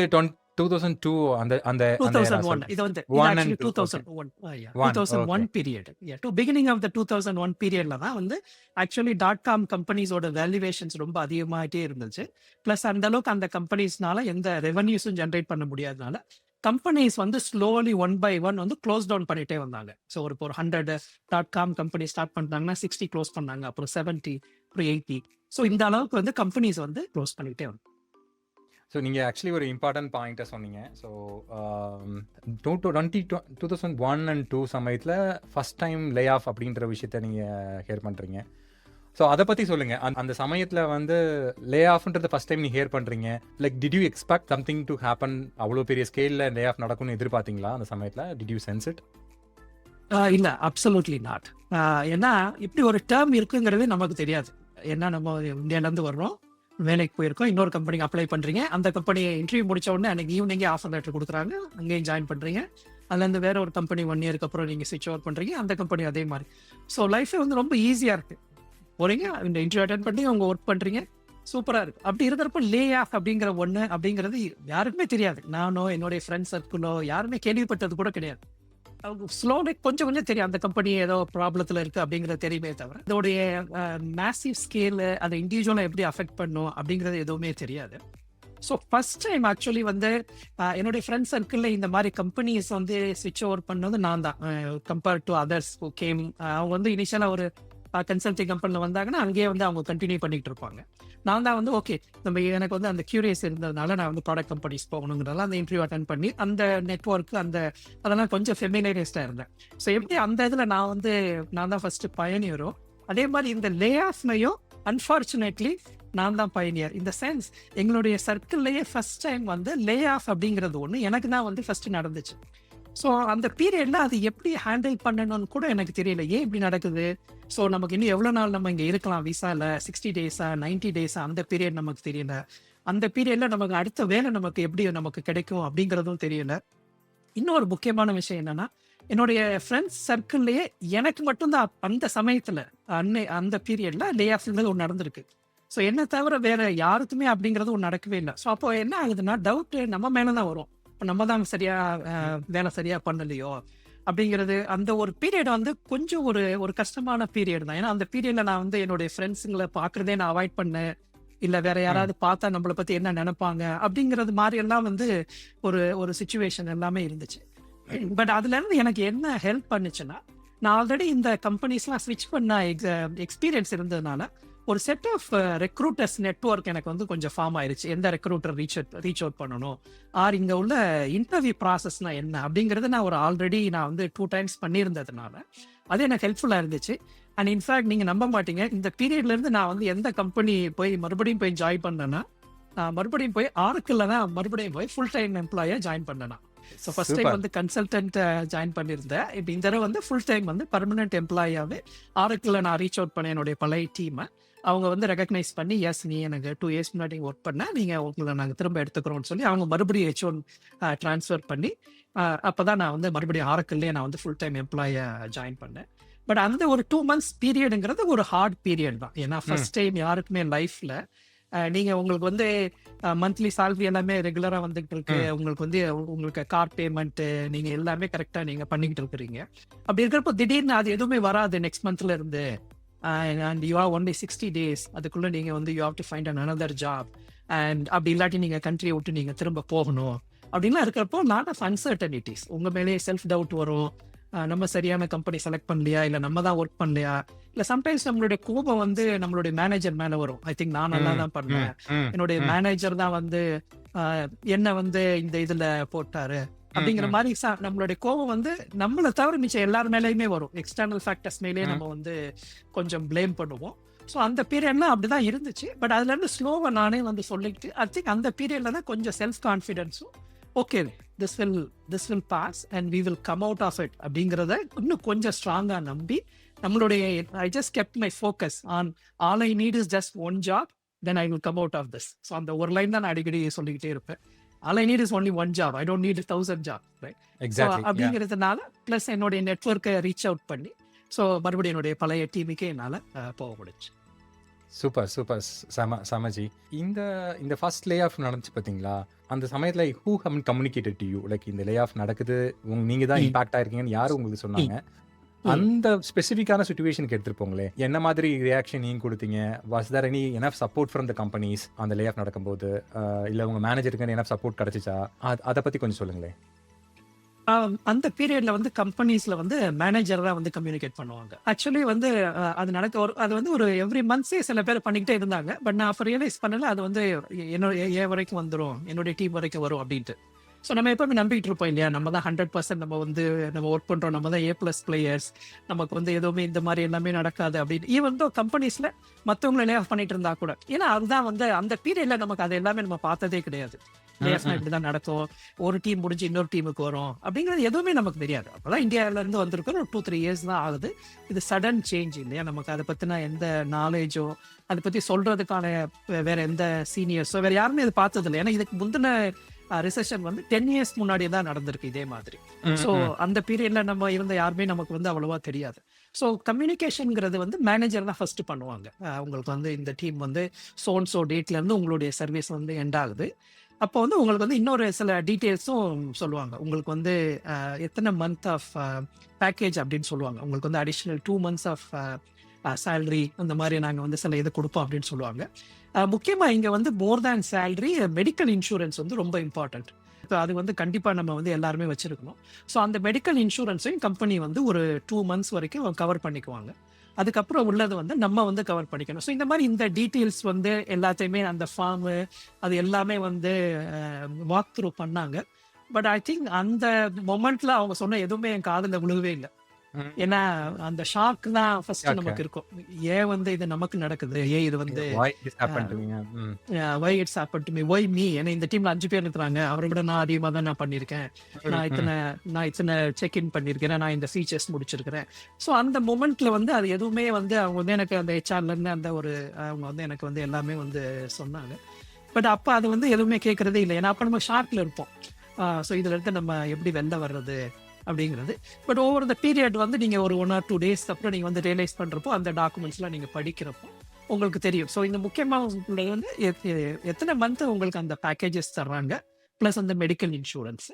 2002 அந்த அந்த 2001 இது வந்து actually 2001 period. To beginning of the 2001 periodல தான் வந்து actually .com கம்பெனிஸோட வேல்யூவேஷன்ஸ் ரொம்ப அதிகமாகிட்டே இருந்துச்சு. ப்ளஸ் அந்த அளவுக்கு அந்த கம்பெனிஸ்னால எந்த ரெவன்யூஸும் ஜென்ரேட் பண்ண முடியாதனால கம்பெனிஸ் வந்து ஸ்லோலி ஒன் பை ஒன் வந்து க்ளோஸ் டவுன் பண்ணிட்டே வந்தாங்க. ஸோ ஒரு 100 .com கம்பெனி ஸ்டார்ட் பண்ணாங்கன்னா 60 க்ளோஸ் பண்ணாங்க, அப்புறம் 70, அப்புறம் 80. ஸோ இந்த அளவுக்கு வந்து கம்பெனிஸ் வந்து க்ளோஸ் பண்ணிக்கிட்டே வந்தாங்க. ஸோ நீங்கள் ஆக்சுவலி ஒரு இம்பார்ட்டன்ட் பாயிண்ட்டை சொன்னீங்க. ஸோ 2001 and 2 சமயத்தில் ஃபஸ்ட் டைம் லே ஆஃப் அப்படின்ற விஷயத்த நீங்கள் ஹேர் பண்ணுறீங்க. ஸோ அதை பற்றி சொல்லுங்கள். அந்த சமயத்தில் வந்து லே ஆஃப்ன்றது ஃபஸ்ட் டைம் நீங்கள் ஹேர் பண்ணுறீங்க. Like did you expect something to happen? அவ்வளோ பெரிய ஸ்கேலில் லே ஆஃப் நடக்கும்னு எதிர்பார்த்தீங்களா அந்த சமயத்தில்? Did you sense it? இல்லை, அப்சல்யூட்லி நாட். ஏன்னா இப்படி ஒரு டேர்ம் இருக்குங்கிறதே நமக்கு தெரியாது. ஏன்னா நம்ம இந்தியாவிலேருந்து வர்றோம், வேலைக்கு போயிருக்கோம், இன்னொரு கம்பெனிக்கு அப்ளை பண்ணுறீங்க, அந்த கம்பெனி இன்டர்வியூ முடிச்ச உடனே அன்றைக்கி ஈவினிங்கே ஆஃபர் லெட்டர் கொடுக்குறாங்க, அங்கேயும் ஜாயின் பண்ணுறீங்க. அதுலேருந்து வேற ஒரு கம்பெனி 1 yearக்கு அப்புறம் நீங்கள் ஸ்விட்ச் ஓவர் பண்ணுறீங்க, அந்த கம்பெனி அதே மாதிரி. ஸோ லைஃபே வந்து ரொம்ப ஈஸியாக இருக்குது. போகிறீங்க, இந்த இன்டர்வியூ அட்டென்ட் பண்ணி அவங்க ஒர்க் பண்ணுறீங்க, சூப்பராக இருக்குது. அப்படி இருக்கிறப்ப லே ஆஃப் அப்படிங்கிற ஒன்று அப்படிங்கிறது யாருக்குமே தெரியாது. நானோ என்னுடைய ஃப்ரெண்ட்ஸ் சர்க்கிளோ யாருமே கேள்விப்பட்டது கூட கிடையாது. ஸ்லோலி கொஞ்சம் கொஞ்சம் தெரியும் அந்த கம்பெனி ஏதோ ப்ராப்ளத்தில் இருக்குது அப்படிங்கிறது தெரியுமே தவிர இதோடைய மேசிவ் ஸ்கேலு அதை இண்டிவிஜுவலாக எப்படி அஃபெக்ட் பண்ணும் அப்படிங்கிறது எதுவுமே தெரியாது. ஸோ ஃபர்ஸ்ட் டைம் ஆக்சுவலி வந்து என்னுடைய ஃப்ரெண்ட்ஸ் சர்க்கிளில் இந்த மாதிரி கம்பெனிஸ் வந்து ஸ்விட்ச் ஓவர் பண்ணது நான் தான். Compared to others who came, அவங்க வந்து இனிஷியலாக ஒரு கன்சல்டிங் கம்பெனியில் வந்தாங்கன்னா அங்கேயே வந்து அவங்க கண்டினியூ பண்ணிட்டு இருப்பாங்க. நான் தான் வந்து ஓகே, நம்ம எனக்கு வந்து அந்த கியூரியஸ் இருந்ததுனால நான் வந்து ப்ராடக்ட் கம்பெனிஸ் போகணுங்கிறதால அந்த இன்டர்வியூ அட்டென்ட் பண்ணி அந்த நெட்ஒர்க் அதெல்லாம் கொஞ்சம் ஃபெமிலியரைஸ்டாக இருந்தேன். ஸோ எப்படி அந்த இதில் நான் தான் ஃபர்ஸ்ட் பயணியரோ, அதே மாதிரி இந்த லே ஆஃப்லையும் அன்ஃபார்ச்சுனேட்லி நான் தான் பயணியர். இந்த சென்ஸ் எங்களுடைய சர்க்கிள்லேயே ஃபர்ஸ்ட் டைம் வந்து லே ஆஃப் அப்படிங்கிறது ஒன்று எனக்கு தான் வந்து ஃபர்ஸ்ட் நடந்துச்சு. ஸோ அந்த பீரியட்ல அது எப்படி ஹேண்டில் பண்ணணும்னு கூட எனக்கு தெரியல. ஏன் இப்படி நடக்குது? ஸோ நமக்கு இன்னும் எவ்வளோ நாள் நம்ம இங்கே இருக்கலாம் விசாவில், 60 days-ஆ 90 days-ஆ, அந்த பீரியட் நமக்கு தெரியல. அந்த பீரியட்ல நமக்கு அடுத்த வேலை நமக்கு எப்படி நமக்கு கிடைக்கும் அப்படிங்கிறதும் தெரியல. இன்னொரு முக்கியமான விஷயம் என்னன்னா, என்னுடைய ஃப்ரெண்ட்ஸ் சர்க்கிள்லேயே எனக்கு மட்டும்தான் அந்த சமயத்தில் அந்த பீரியட்ல லே ஆஃப்ங்கிறது ஒன்று நடந்திருக்கு. ஸோ என்ன தவிர வேற யாருக்குமே அப்படிங்கிறது ஒன்று நடக்கவே இல்லை. ஸோ அப்போ என்ன ஆகுதுன்னா, டவுட்டு நம்ம மேலே தான் வரும். இப்போ நம்ம தான் வேலை சரியா பண்ணலையோ அப்படிங்கிறது. அந்த ஒரு பீரியட் வந்து கொஞ்சம் ஒரு கஷ்டமான பீரியட் தான். ஏன்னா அந்த பீரியட்ல நான் வந்து என்னுடைய ஃப்ரெண்ட்ஸுங்களை பார்க்குறதே நான் அவாய்ட் பண்ணேன். இல்லை வேற யாராவது பார்த்தா நம்மளை பற்றி என்ன நினைப்பாங்க அப்படிங்கிறது மாதிரி எல்லாம் வந்து ஒரு சுச்சுவேஷன் எல்லாமே இருந்துச்சு. பட் அதுலேருந்து எனக்கு என்ன ஹெல்ப் பண்ணுச்சுன்னா, நான் ஆல்ரெடி இந்த கம்பெனிஸ்லாம் ஸ்விட்ச் பண்ண எக்ஸ்பீரியன்ஸ் இருந்ததுனால ஒரு செட் ஆஃப் ரெக்ரூட்டர்ஸ் நெட்வொர்க் எனக்கு வந்து கொஞ்சம் ஃபார்ம் ஆயிருச்சு. எந்த ரெக்ரூட்டர் ரீச் அவுட் பண்ணணும், ஆர் இங்கே உள்ள இன்டர்வியூ ப்ராசஸ்னா என்ன அப்படிங்கிறது நான் ஆல்ரெடி நான் வந்து 2 times பண்ணியிருந்ததுனால அது எனக்கு ஹெல்ப்ஃபுல்லாக இருந்துச்சு. அண்ட் இன்ஃபேக்ட் நீங்கள் நம்ப மாட்டீங்க, இந்த பீரியட்லேருந்து நான் வந்து எந்த கம்பெனி மறுபடியும் போய் ஜாயின் பண்ணேன்னா, மறுபடியும் போய் ஆரக்கிளில் தான் மறுபடியும் போய் ஃபுல் டைம் எம்ப்ளாயாக ஜாயின் பண்ணேன். ஸோ ஃபர்ஸ்ட் டைம் வந்து கன்சல்டன்ட் ஜாயின் பண்ணியிருந்தேன். இப்போ இந்த தடவை வந்து ஃபுல் டைம் வந்து பர்மனெண்ட் எம்ப்ளாயாகவே ஆரக்கிளில் நான் ரீச் அவுட் பண்ணேன். என்னுடைய பழைய டீமை அவங்க வந்து ரெகக்னைஸ் பண்ணி, எஸ் நீ எனக்கு 2 years முன்னாடி ஒர்க் பண்ண, நீங்கள் உங்களை நாங்கள் திரும்ப எடுத்துக்கிறோம்னு சொல்லி அவங்க மறுபடியும் H1 ட்ரான்ஸ்ஃபர் பண்ணி அப்போ தான் நான் வந்து மறுபடியும் ஆரக்கிள்லேயே நான் வந்து ஃபுல் டைம் எம்ப்ளாயாக ஜாயின் பண்ணேன். பட் அந்த ஒரு 2 months பீரியடுங்கிறது ஒரு ஹார்ட் பீரியட் தான். ஏன்னா ஃபர்ஸ்ட் டைம் யாருக்குமே லைஃப்பில் நீங்கள் உங்களுக்கு வந்து மந்த்லி சேலரி எல்லாமே ரெகுலராக வந்துகிட்டு இருக்கு, உங்களுக்கு கார் பேமெண்ட்டு நீங்கள் எல்லாமே கரெக்டாக நீங்கள் பண்ணிக்கிட்டு இருக்கிறீங்க. அப்படி இருக்கிறப்போ திடீர்னு அது எதுவுமே வராது நெக்ஸ்ட் மந்த்ல இருந்து. And you R only 60 days, அதுக்குள்ளே நீங்கள் வந்து you have to find another job. And அப்படி இல்லாட்டி நீங்கள் கண்ட்ரியை விட்டு நீங்கள் திரும்ப போகணும் அப்படின்லாம் இருக்கிறப்போ லாட் ஆஃப் அன்சர்டனிட்டிஸ். உங்கள் மேலே செல்ஃப் டவுட் வரும். நம்ம சரியான கம்பெனி செலக்ட் பண்ணலையா, இல்லை நம்ம தான் ஒர்க் பண்ணலையா, இல்லை சம்டைம்ஸ் நம்மளுடைய கோபம் வந்து நம்மளுடைய மேனேஜர் மேலே வரும். ஐ திங்க் நான் நல்லா தான் பண்ணேன், என்னுடைய மேனேஜர் தான் வந்து என்ன வந்து இந்த இதில் போட்டாரு, அப்படிங்கிற மாதிரி நம்மளுடைய கோவம் வந்து நம்மளை தவிர மிச்சம் எல்லார் மேலேயுமே வரும். எக்ஸ்டர்னல் ஃபேக்டர்ஸ் மேலேயே நம்ம வந்து கொஞ்சம் பிளேம் பண்ணுவோம். ஸோ அந்த பீரியட்லாம் அப்படிதான் இருந்துச்சு. பட் அதுல இருந்து ஸ்லோவா நானே வந்து சொல்லிட்டு ஐ திங்க் அந்த பீரியட்ல தான் கொஞ்சம் செல்ஃப் கான்ஃபிடென்ஸும் okay this will pass and we will come out of it அப்படிங்கிறத இன்னும் கொஞ்சம் ஸ்ட்ராங்கா நம்பி நம்மளுடைய I just kept my focus on all I need is just one job then I will come out of this. So அந்த ஒரு line தான் நான் அடிக்கடி சொல்லிக்கிட்டே இருப்பேன். All I need is only one job. I don't need 1,000 jobs, right? Exactly. So அப்படிங்கிறதுனால plus என்னுடைய நெட்வொர்க்கை ரீச் அவுட் பண்ணி ஸோ மறுபடியும் என்னுடைய பழைய டீமுக்கே என்னால் போக முடிச்சு. சூப்பர் சமஜி. இந்த ஃபர்ஸ்ட் லே ஆஃப் நடந்துச்சு பார்த்தீங்களா, அந்த சமயத்தில் who communicated to you like இந்த லே ஆஃப் நடக்குது நீங்கள் தான் இம்பாக்ட் ஆயிருக்கீங்கன்னு யாரும் உங்களுக்கு சொன்னாங்க? அந்த ஸ்பெசிஃபிக்கான சுச்சுவேஷனுக்கு எடுத்துருப்போங்களே, என்ன மாதிரி ரியாக்ஷன் நீங்க கொடுத்தீங்க? Was there any enough support from the companies அந்த லே ஆஃப் நடக்கும்போது, இல்லை உங்க மேனேஜருக்கு எனஃப் சப்போர்ட் கிடைச்சிச்சா? அதை பத்தி கொஞ்சம் சொல்லுங்களேன். அந்த பீரியட்ல வந்து கம்பெனிஸ்ல வந்து மேனேஜர் தான் வந்து கம்யூனிகேட் பண்ணுவாங்க. ஆக்சுவலி வந்து அது வந்து ஒரு எவ்ரி மந்த்ஸே சில பேர் பண்ணிக்கிட்டே இருந்தாங்க. பட் நான் அப்போ ரியலைஸ் பண்ணல அது வந்து ஏ வரைக்கும் வந்துடும், என்னுடைய டீம் வரைக்கும் வரும் அப்படின்ட்டு. ஸோ நம்ம எப்பவுமே நம்பிக்கிட்டு இருப்போம் இல்லையா, நம்ம தான் 100% நம்ம ஒர்க் பண்றோம், நம்ம தான் A+ பிளேயர்ஸ், நமக்கு வந்து எதுவுமே இந்த மாதிரி எல்லாமே நடக்காது அப்படின்னு. ஈவன் தோ கம்பெனிஸ்ல மற்றவங்களை லே ஆஃப் பண்ணிட்டு இருந்தா கூட, ஏன்னா அதுதான் வந்து அந்த பீரியட்ல நமக்கு அது எல்லாமே நம்ம பார்த்ததே கிடையாது. லேஃப்னா இப்படிதான் நடக்கும், ஒரு டீம் முடிஞ்சு இன்னொரு டீமுக்கு வரும் அப்படிங்கிறது எதுவுமே நமக்கு தெரியாது. அப்போதான் இந்தியாவில இருந்து வந்திருக்கிற ஒரு 2-3 இயர்ஸ் தான் ஆகுது. இது சடன் சேஞ்ச் இல்லையா, நமக்கு அதை பத்தின எந்த நாலேஜோ அதை பத்தி சொல்றதுக்கான வேற எந்த சீனியர்ஸோ வேற யாருமே அதை பார்த்தது இல்லை. ஏன்னா இதுக்கு முந்தின ரிசெஷன் வந்து 10 இயர்ஸ் முன்னாடி தான் நடந்திருக்கு இதே மாதிரி. ஸோ அந்த பீரியட்ல நம்ம இருந்த யாருமே நமக்கு வந்து அவ்வளவா தெரியாது. ஸோ கம்யூனிகேஷன்ங்கிறது வந்து மேனேஜர் தான் ஃபர்ஸ்ட் பண்ணுவாங்க. உங்களுக்கு வந்து இந்த டீம் வந்து சோ டேட்ல இருந்து உங்களுடைய சர்வீஸ் வந்து எண்ட் ஆகுது. அப்போ வந்து உங்களுக்கு வந்து இன்னொரு சில டீட்டெயில்ஸும் சொல்லுவாங்க. உங்களுக்கு வந்து எத்தனை மந்த் ஆஃப் பேக்கேஜ் அப்படின்னு சொல்லுவாங்க. உங்களுக்கு வந்து அடிஷ்னல் 2 months ஆஃப் சேலரி அந்த மாதிரி நாங்கள் வந்து சில இது கொடுப்போம் அப்படின்னு சொல்லுவாங்க. முக்கியமாக இங்கே வந்து more than salary medical insurance வந்து ரொம்ப இம்பார்ட்டன்ட். ஸோ அது வந்து கண்டிப்பாக நம்ம வந்து எல்லாருமே வச்சிருக்கணும். ஸோ அந்த மெடிக்கல் இன்சூரன்ஸையும் கம்பெனி வந்து ஒரு 2 months வரைக்கும் கவர் பண்ணிக்குவாங்க. அதுக்கப்புறம் உள்ளது வந்து நம்ம வந்து கவர் பண்ணிக்கணும். ஸோ இந்த மாதிரி இந்த டீட்டெயில்ஸ் வந்து எல்லாத்தையுமே அந்த ஃபார்மு அது எல்லாமே வந்து வாக் த்ரூ பண்ணாங்க. பட் ஐ திங்க் அந்த மொமெண்ட்ல அவங்க சொன்ன எதுவுமே என் காதுல விழுகவே இல்லை. ஏன்னா அந்த ஷாக் தான் ஃபர்ஸ்ட் நமக்கு இருக்கும். ஏன் வந்து இது நமக்கு நடக்குது, ஏன் இது வந்து why it's happened to me, why me? ஏன்னா இந்த டீம்ல 5 பேர் இருக்கிறாங்க, அவரை விட நான் அதிகமாக தான் நான் பண்ணியிருக்கேன், நான் இத்தனை செக் இன் பண்ணியிருக்கிறேன், நான் இந்த ஃபீச்சர்ஸ் முடிச்சிருக்கிறேன். ஸோ அந்த மொமெண்ட்ல வந்து அது எதுவுமே வந்து அவங்க வந்து எனக்கு அந்த HR இருந்து அந்த ஒரு அவங்க வந்து எனக்கு வந்து எல்லாமே வந்து சொன்னாங்க. பட் அப்போ அது வந்து எதுவுமே கேட்கறதே இல்லை. ஏன்னா அப்போ நம்ம ஷாக்ல இருப்போம். ஸோ இதுல இருந்து நம்ம எப்படி வெளில வர்றது அப்படிங்கிறது. பட் ஓவர் த பீரியட் வந்து நீங்க ஒரு 1 or 2 days அப்புறம் நீங்க வந்து ரியலைஸ் பண்றப்போ அந்த டாக்குமெண்ட்ஸ்லாம் நீங்க படிக்கிறப்போ உங்களுக்கு தெரியும். ஸோ இந்த முக்கியமாக வந்து எத்தனை மந்த் உங்களுக்கு அந்த பேக்கேஜஸ் தர்றாங்க, பிளஸ் அந்த மெடிக்கல் இன்சூரன்ஸ்.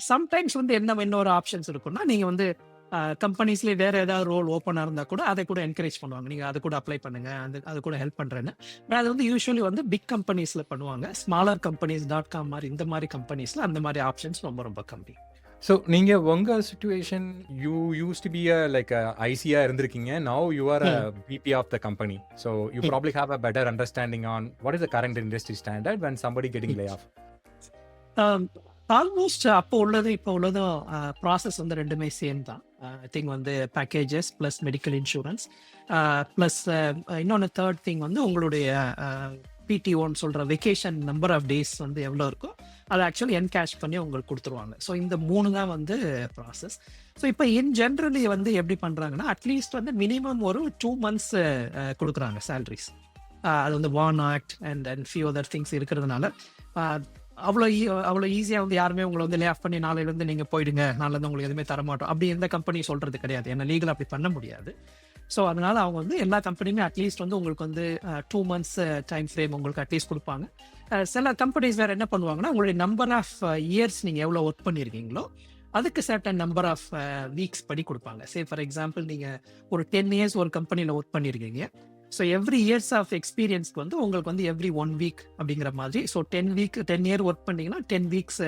சம்டைம்ஸ் வந்து இன்னொரு ஆப்ஷன்ஸ் இருக்குன்னா நீங்க வந்து கம்பெனிஸ்லேயே வேற ஏதாவது ரோல் ஓப்பனாக இருந்தால் கூட அதை கூட என்கரேஜ் பண்ணுவாங்க, நீங்க அதை கூட அப்ளை பண்ணுங்க, அது கூட ஹெல்ப் பண்றேன்னு. பட் அது வந்து யூஸ்வலி வந்து பிக் கம்பெனிஸ்ல பண்ணுவாங்க. ஸ்மாலர் கம்பெனிஸ் .com மாதிரி இந்த மாதிரி கம்பெனிஸ்ல அந்த மாதிரி ஆப்ஷன்ஸ் ரொம்ப ரொம்ப கம்மி. ஸோ நீங்கள் உங்கள் situation you used to be like ஐசியாக இருந்திருக்கீங்க. Now you are a VP of the company. So you probably have a better understanding on what is the current industry standard when somebody getting lay off. Almost அப்போ உள்ளது இப்போ உள்ளதும் process வந்து ரெண்டுமே same தான். I think வந்து packages plus medical insurance plus இன்னொன்று third thing வந்து உங்களுடைய PTOன்னு சொல்கிற வெக்கேஷன் நம்பர் ஆஃப் டேஸ் வந்து எவ்வளோ இருக்கோ அதை ஆக்சுவலி என்கேஷ் பண்ணி உங்களுக்கு கொடுத்துருவாங்க. ஸோ இந்த 3 தான் வந்து ப்ராசஸ். ஸோ இப்போ இன் ஜென்ரலி வந்து எப்படி பண்ணுறாங்கன்னா அட்லீஸ்ட் வந்து மினிமம் ஒரு 2 months கொடுக்குறாங்க சேலரிஸ். அது வந்து வான் Act and few other things இருக்கிறதுனால அவ்வளோ ஈஸியாக வந்து யாருமே உங்களை வந்து லே ஆஃப் பண்ணி நாளையிலேருந்து நீங்கள் போயிடுங்க, நாளிலேருந்து உங்களுக்கு எதுவுமே தரமாட்டோம் அப்படி எந்த கம்பெனி சொல்கிறது கிடையாது. ஏன்னா லீகல் அப்படி பண்ண முடியாது. ஸோ அதனால அவங்க வந்து எல்லா கம்பெனியுமே அட்லீஸ்ட் வந்து உங்களுக்கு வந்து 2 months டைம் ஃப்ரேம் உங்களுக்கு அட்லீஸ்ட் கொடுப்பாங்க. சில கம்பெனிஸ் வேறு என்ன பண்ணுவாங்கன்னா உங்களுடைய நம்பர் ஆஃப் இயர்ஸ் நீங்கள் எவ்வளோ ஒர்க் பண்ணியிருக்கீங்களோ அதுக்கு சர்டன் நம்பர் ஆஃப் வீக்ஸ் படி கொடுப்பாங்க. சே ஃபார் எக்ஸாம்பிள் நீங்கள் ஒரு 10 years ஒரு கம்பெனியில் ஒர்க் பண்ணியிருக்கீங்க. ஸோ எவ்ரி இயர்ஸ் ஆஃப் எக்ஸ்பீரியன்ஸ்க்கு வந்து உங்களுக்கு வந்து எவ்ரி 1 week அப்படிங்கிற மாதிரி. ஸோ 10 year ஒர்க் பண்ணிங்கன்னா 10 weeks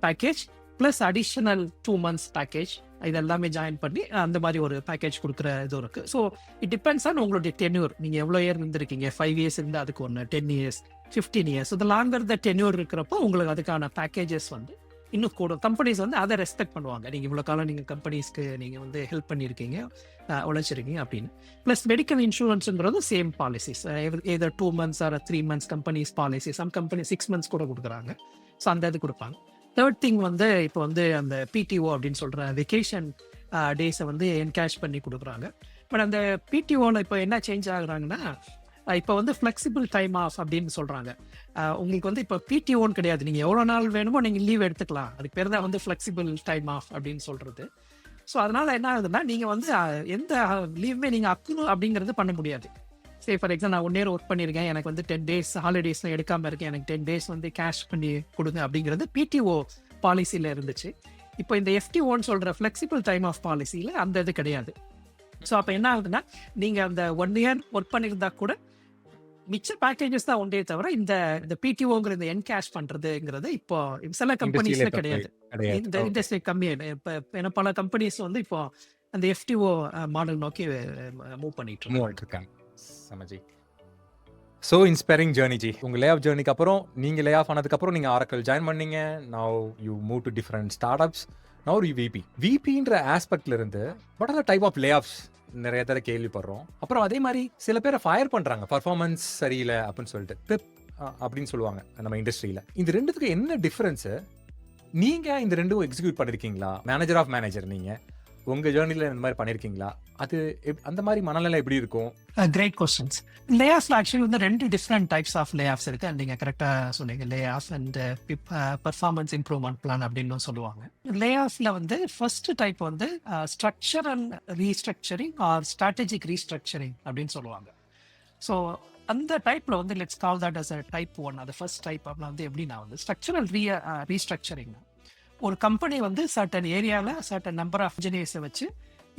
package plus additional 2 months package இது எல்லாமே ஜாயின் பண்ணி அந்த மாதிரி ஒரு பேக்கேஜ் கொடுக்குற இது இருக்குது. ஸோ இட் டிபெண்ட்ஸ் ஆன் உங்களுடைய டென்யூர். நீங்கள் எவ்வளோ இயர் இருந்திருக்கீங்க, 5 years இருந்தால் அதுக்கு ஒன்று, 10 years, 15 years. ஸோ லாங்கர் த டென்யூர் இருக்கிறப்போ உங்களுக்கு அதுக்கான பேக்கேஜஸ் வந்து இன்னும் கூடும். கம்பெனிஸ் வந்து அதை ரெஸ்பெக்ட் பண்ணுவாங்க. நீங்கள் இவ்வளோ காலம் நீங்கள் கம்பெனிஸ்க்கு நீங்கள் வந்து ஹெல்ப் பண்ணியிருக்கீங்க, உழைச்சிருக்கீங்க அப்படின்னு. ப்ளஸ் மெடிக்கல் இன்சூரன்ஸுங்கிறது same policies, either 2 months or 3 months companies policy. Some company 6 months கூட கொடுக்குறாங்க. ஸோ அந்த இது கொடுப்பாங்க. தேர்ட் திங் வந்து இப்போ வந்து அந்த பிடிஓ அப்படின்னு சொல்கிற வெக்கேஷன் டேஸை வந்து என்கேஷ் பண்ணி கொடுக்குறாங்க. பட் அந்த பிடிஓவில் இப்போ என்ன சேஞ்ச் ஆகுறாங்கன்னா, இப்போ வந்து ஃப்ளெக்சிபிள் டைம் ஆஃப் அப்படின்னு சொல்கிறாங்க. உங்களுக்கு வந்து இப்போ பிடிஓன்னு கிடையாது, நீங்கள் எவ்வளோ நாள் வேணுமோ நீங்கள் லீவ் எடுத்துக்கலாம். அதுக்கு பேர் தான் வந்து ஃப்ளெக்சிபிள் டைம் ஆஃப் அப்படின்னு சொல்கிறது. ஸோ அதனால் என்ன ஆகுதுன்னா, நீங்கள் வந்து எந்த லீவுமே நீங்கள் அக்ரூ அப்படிங்கிறது பண்ண முடியாது. சரி, ஃபார் எக்ஸாம்பிள் நான் 1 year ஒர்க் பண்ணியிருக்கேன், எனக்கு வந்து 10 days ஹாலிடேஸ்லாம் எடுக்காமல் இருக்கேன், எனக்கு 10 days வந்து கேஷ் பண்ணி கொடுங்க அப்படிங்கிறது பிடிஓ பாலிசியில் இருந்துச்சு. இப்போ இந்த எஃப்டிஓன்னு சொல்கிற ஃப்ளெக்சிபிள் டைம் ஆஃப் பாலிசியில் அந்த இது கிடையாது. ஸோ அப்போ என்ன ஆகுதுன்னா, நீங்கள் அந்த 1 year ஒர்க் பண்ணியிருந்தா கூட மிச்ச பேக்கேஜஸ் தான் உண்டே தவிர இந்த பிடிஓங்கிற இந்த என்கேஷ் பண்ணுறதுங்கிறது இப்போ சில கம்பெனிஸ்ல கிடையாது. இந்த இண்டஸ்ட்ரி கம்மியாக இப்போ ஏன்னா பல கம்பெனிஸ் வந்து இப்போ அந்த எஃப்டிஓ மாடல் நோக்கி மூவ் பண்ணிட்டு இருக்காங்க. சமஜி, ஸோ இன்ஸ்பைரிங் ஜேர்னி ஜி. உங்கள் லே ஆஃப் ஜேர்னிக்கு அப்புறம், நீங்கள் லே ஆஃப் ஆனதுக்கப்புறம் நீங்கள் ஆரக்கிள் ஜாயின் பண்ணீங்க. Now you move to different start ups. Now you விபின்ற ஆஸ்பெக்ட்ல இருந்து what are the type of lay offs நிறைய தடவை கேள்விப்படுறோம். அப்புறம் அதே மாதிரி சில பேரை ஃபயர் பண்ணுறாங்க, பர்ஃபார்மன்ஸ் சரியில்லை அப்படின்னு சொல்லிட்டு, பெப் அப்படின்னு சொல்லுவாங்க நம்ம இண்டஸ்ட்ரியில். இந்த ரெண்டுத்துக்கு என்ன டிஃப்ரென்ஸு? நீங்கள் இந்த ரெண்டும் எக்ஸிக்யூட் பண்ணியிருக்கீங்களா? மேனேஜர் ஆஃப் மேனேஜர் நீங்கள் உங்கள் ஜேர்னியில் இந்த மாதிரி பண்ணியிருக்கீங்களா? அது அந்த மாதிரி மனநிலை எப்படி இருக்கும்? Great questions. லே ஆஃப்ல ஆக்சுவலி வந்து 2 different types of lay offs இருக்கு. நீங்கள் கரெக்டாக சொன்னீங்க, lay off and performance improvement plan அப்படின்னு சொல்லுவாங்க. லே ஆஃப்ல வந்து ஃபர்ஸ்ட் டைப் வந்து structural restructuring or strategic restructuring அப்படின்னு சொல்லுவாங்க. ஸோ அந்த டைப்ல வந்து let's call that as a type 1. அது ஃபர்ஸ்ட் டைப். அப்படின்னா வந்து எப்படின்னா வந்து ஸ்ட்ரக்சரல் ரீஸ்ட்ரக்சரிங். ஒரு கம்பெனி வந்து சர்டன் ஏரியாவில் சர்டன் நம்பர் ஆஃப் இன்ஜினியர்ஸை வச்சு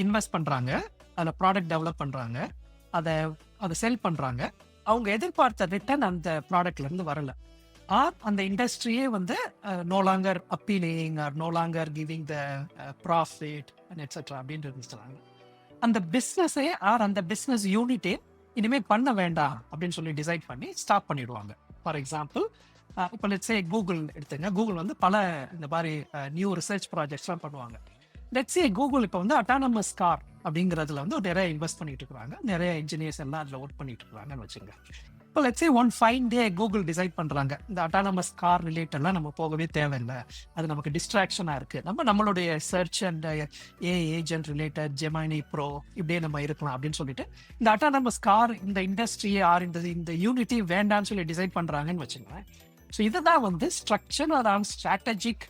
இன்வெஸ்ட் பண்ணுறாங்க, அதில் ப்ராடக்ட் டெவலப் பண்ணுறாங்க, அதை செல் பண்ணுறாங்க. அவங்க எதிர்பார்த்த ரிட்டர்ன் அந்த ப்ராடக்ட்லேருந்து வரலை, ஆர் அந்த இண்டஸ்ட்ரியே வந்து no longer appealing or no longer giving the profit and etcetera அப்படின்னு இருந்துச்சுறாங்க. அந்த பிஸ்னஸே ஆர் அந்த பிஸ்னஸ் யூனிட்டே இனிமேல் பண்ண வேண்டாம் அப்படின்னு சொல்லி டிசைட் பண்ணி ஸ்டாப் பண்ணிடுவாங்க. ஃபார் எக்ஸாம்பிள், இப்போ லெட்ஸே கூகுள் எடுத்துங்க. கூகுள் வந்து பல இந்த மாதிரி நியூ ரிசர்ச் ப்ராஜெக்ட்ஸ்லாம் பண்ணுவாங்க. லெட்ஸே கூகுள் இப்போ வந்து அட்டானமஸ் கார் அப்படிங்கிறதுல வந்து நிறைய இன்வெஸ்ட் பண்ணிட்டு இருக்காங்க, நிறைய இன்ஜினியர்ஸ் எல்லாம் அதில் ஒர்க் பண்ணிட்டு இருக்காங்கன்னு வச்சுங்க. இப்போ let's say one fine day Google decide பண்ணுறாங்க, இந்த அட்டானமஸ் கார் ரிலேட்டட்லாம் நம்ம போகவே தேவையில்லை, அது நமக்கு டிஸ்ட்ராக்ஷனாக இருக்குது, நம்மளுடைய search and agent related Gemini pro இப்படியே நம்ம இருக்கலாம் அப்படின்னு சொல்லிட்டு இந்த அட்டானமஸ் கார் இந்த இண்டஸ்ட்ரியே ஆர் இந்த யூனிட்டி வேண்டான்னு சொல்லி டிசைட் பண்ணுறாங்கன்னு வச்சுங்களேன். ஸோ இதுதான் வந்து structure or strategic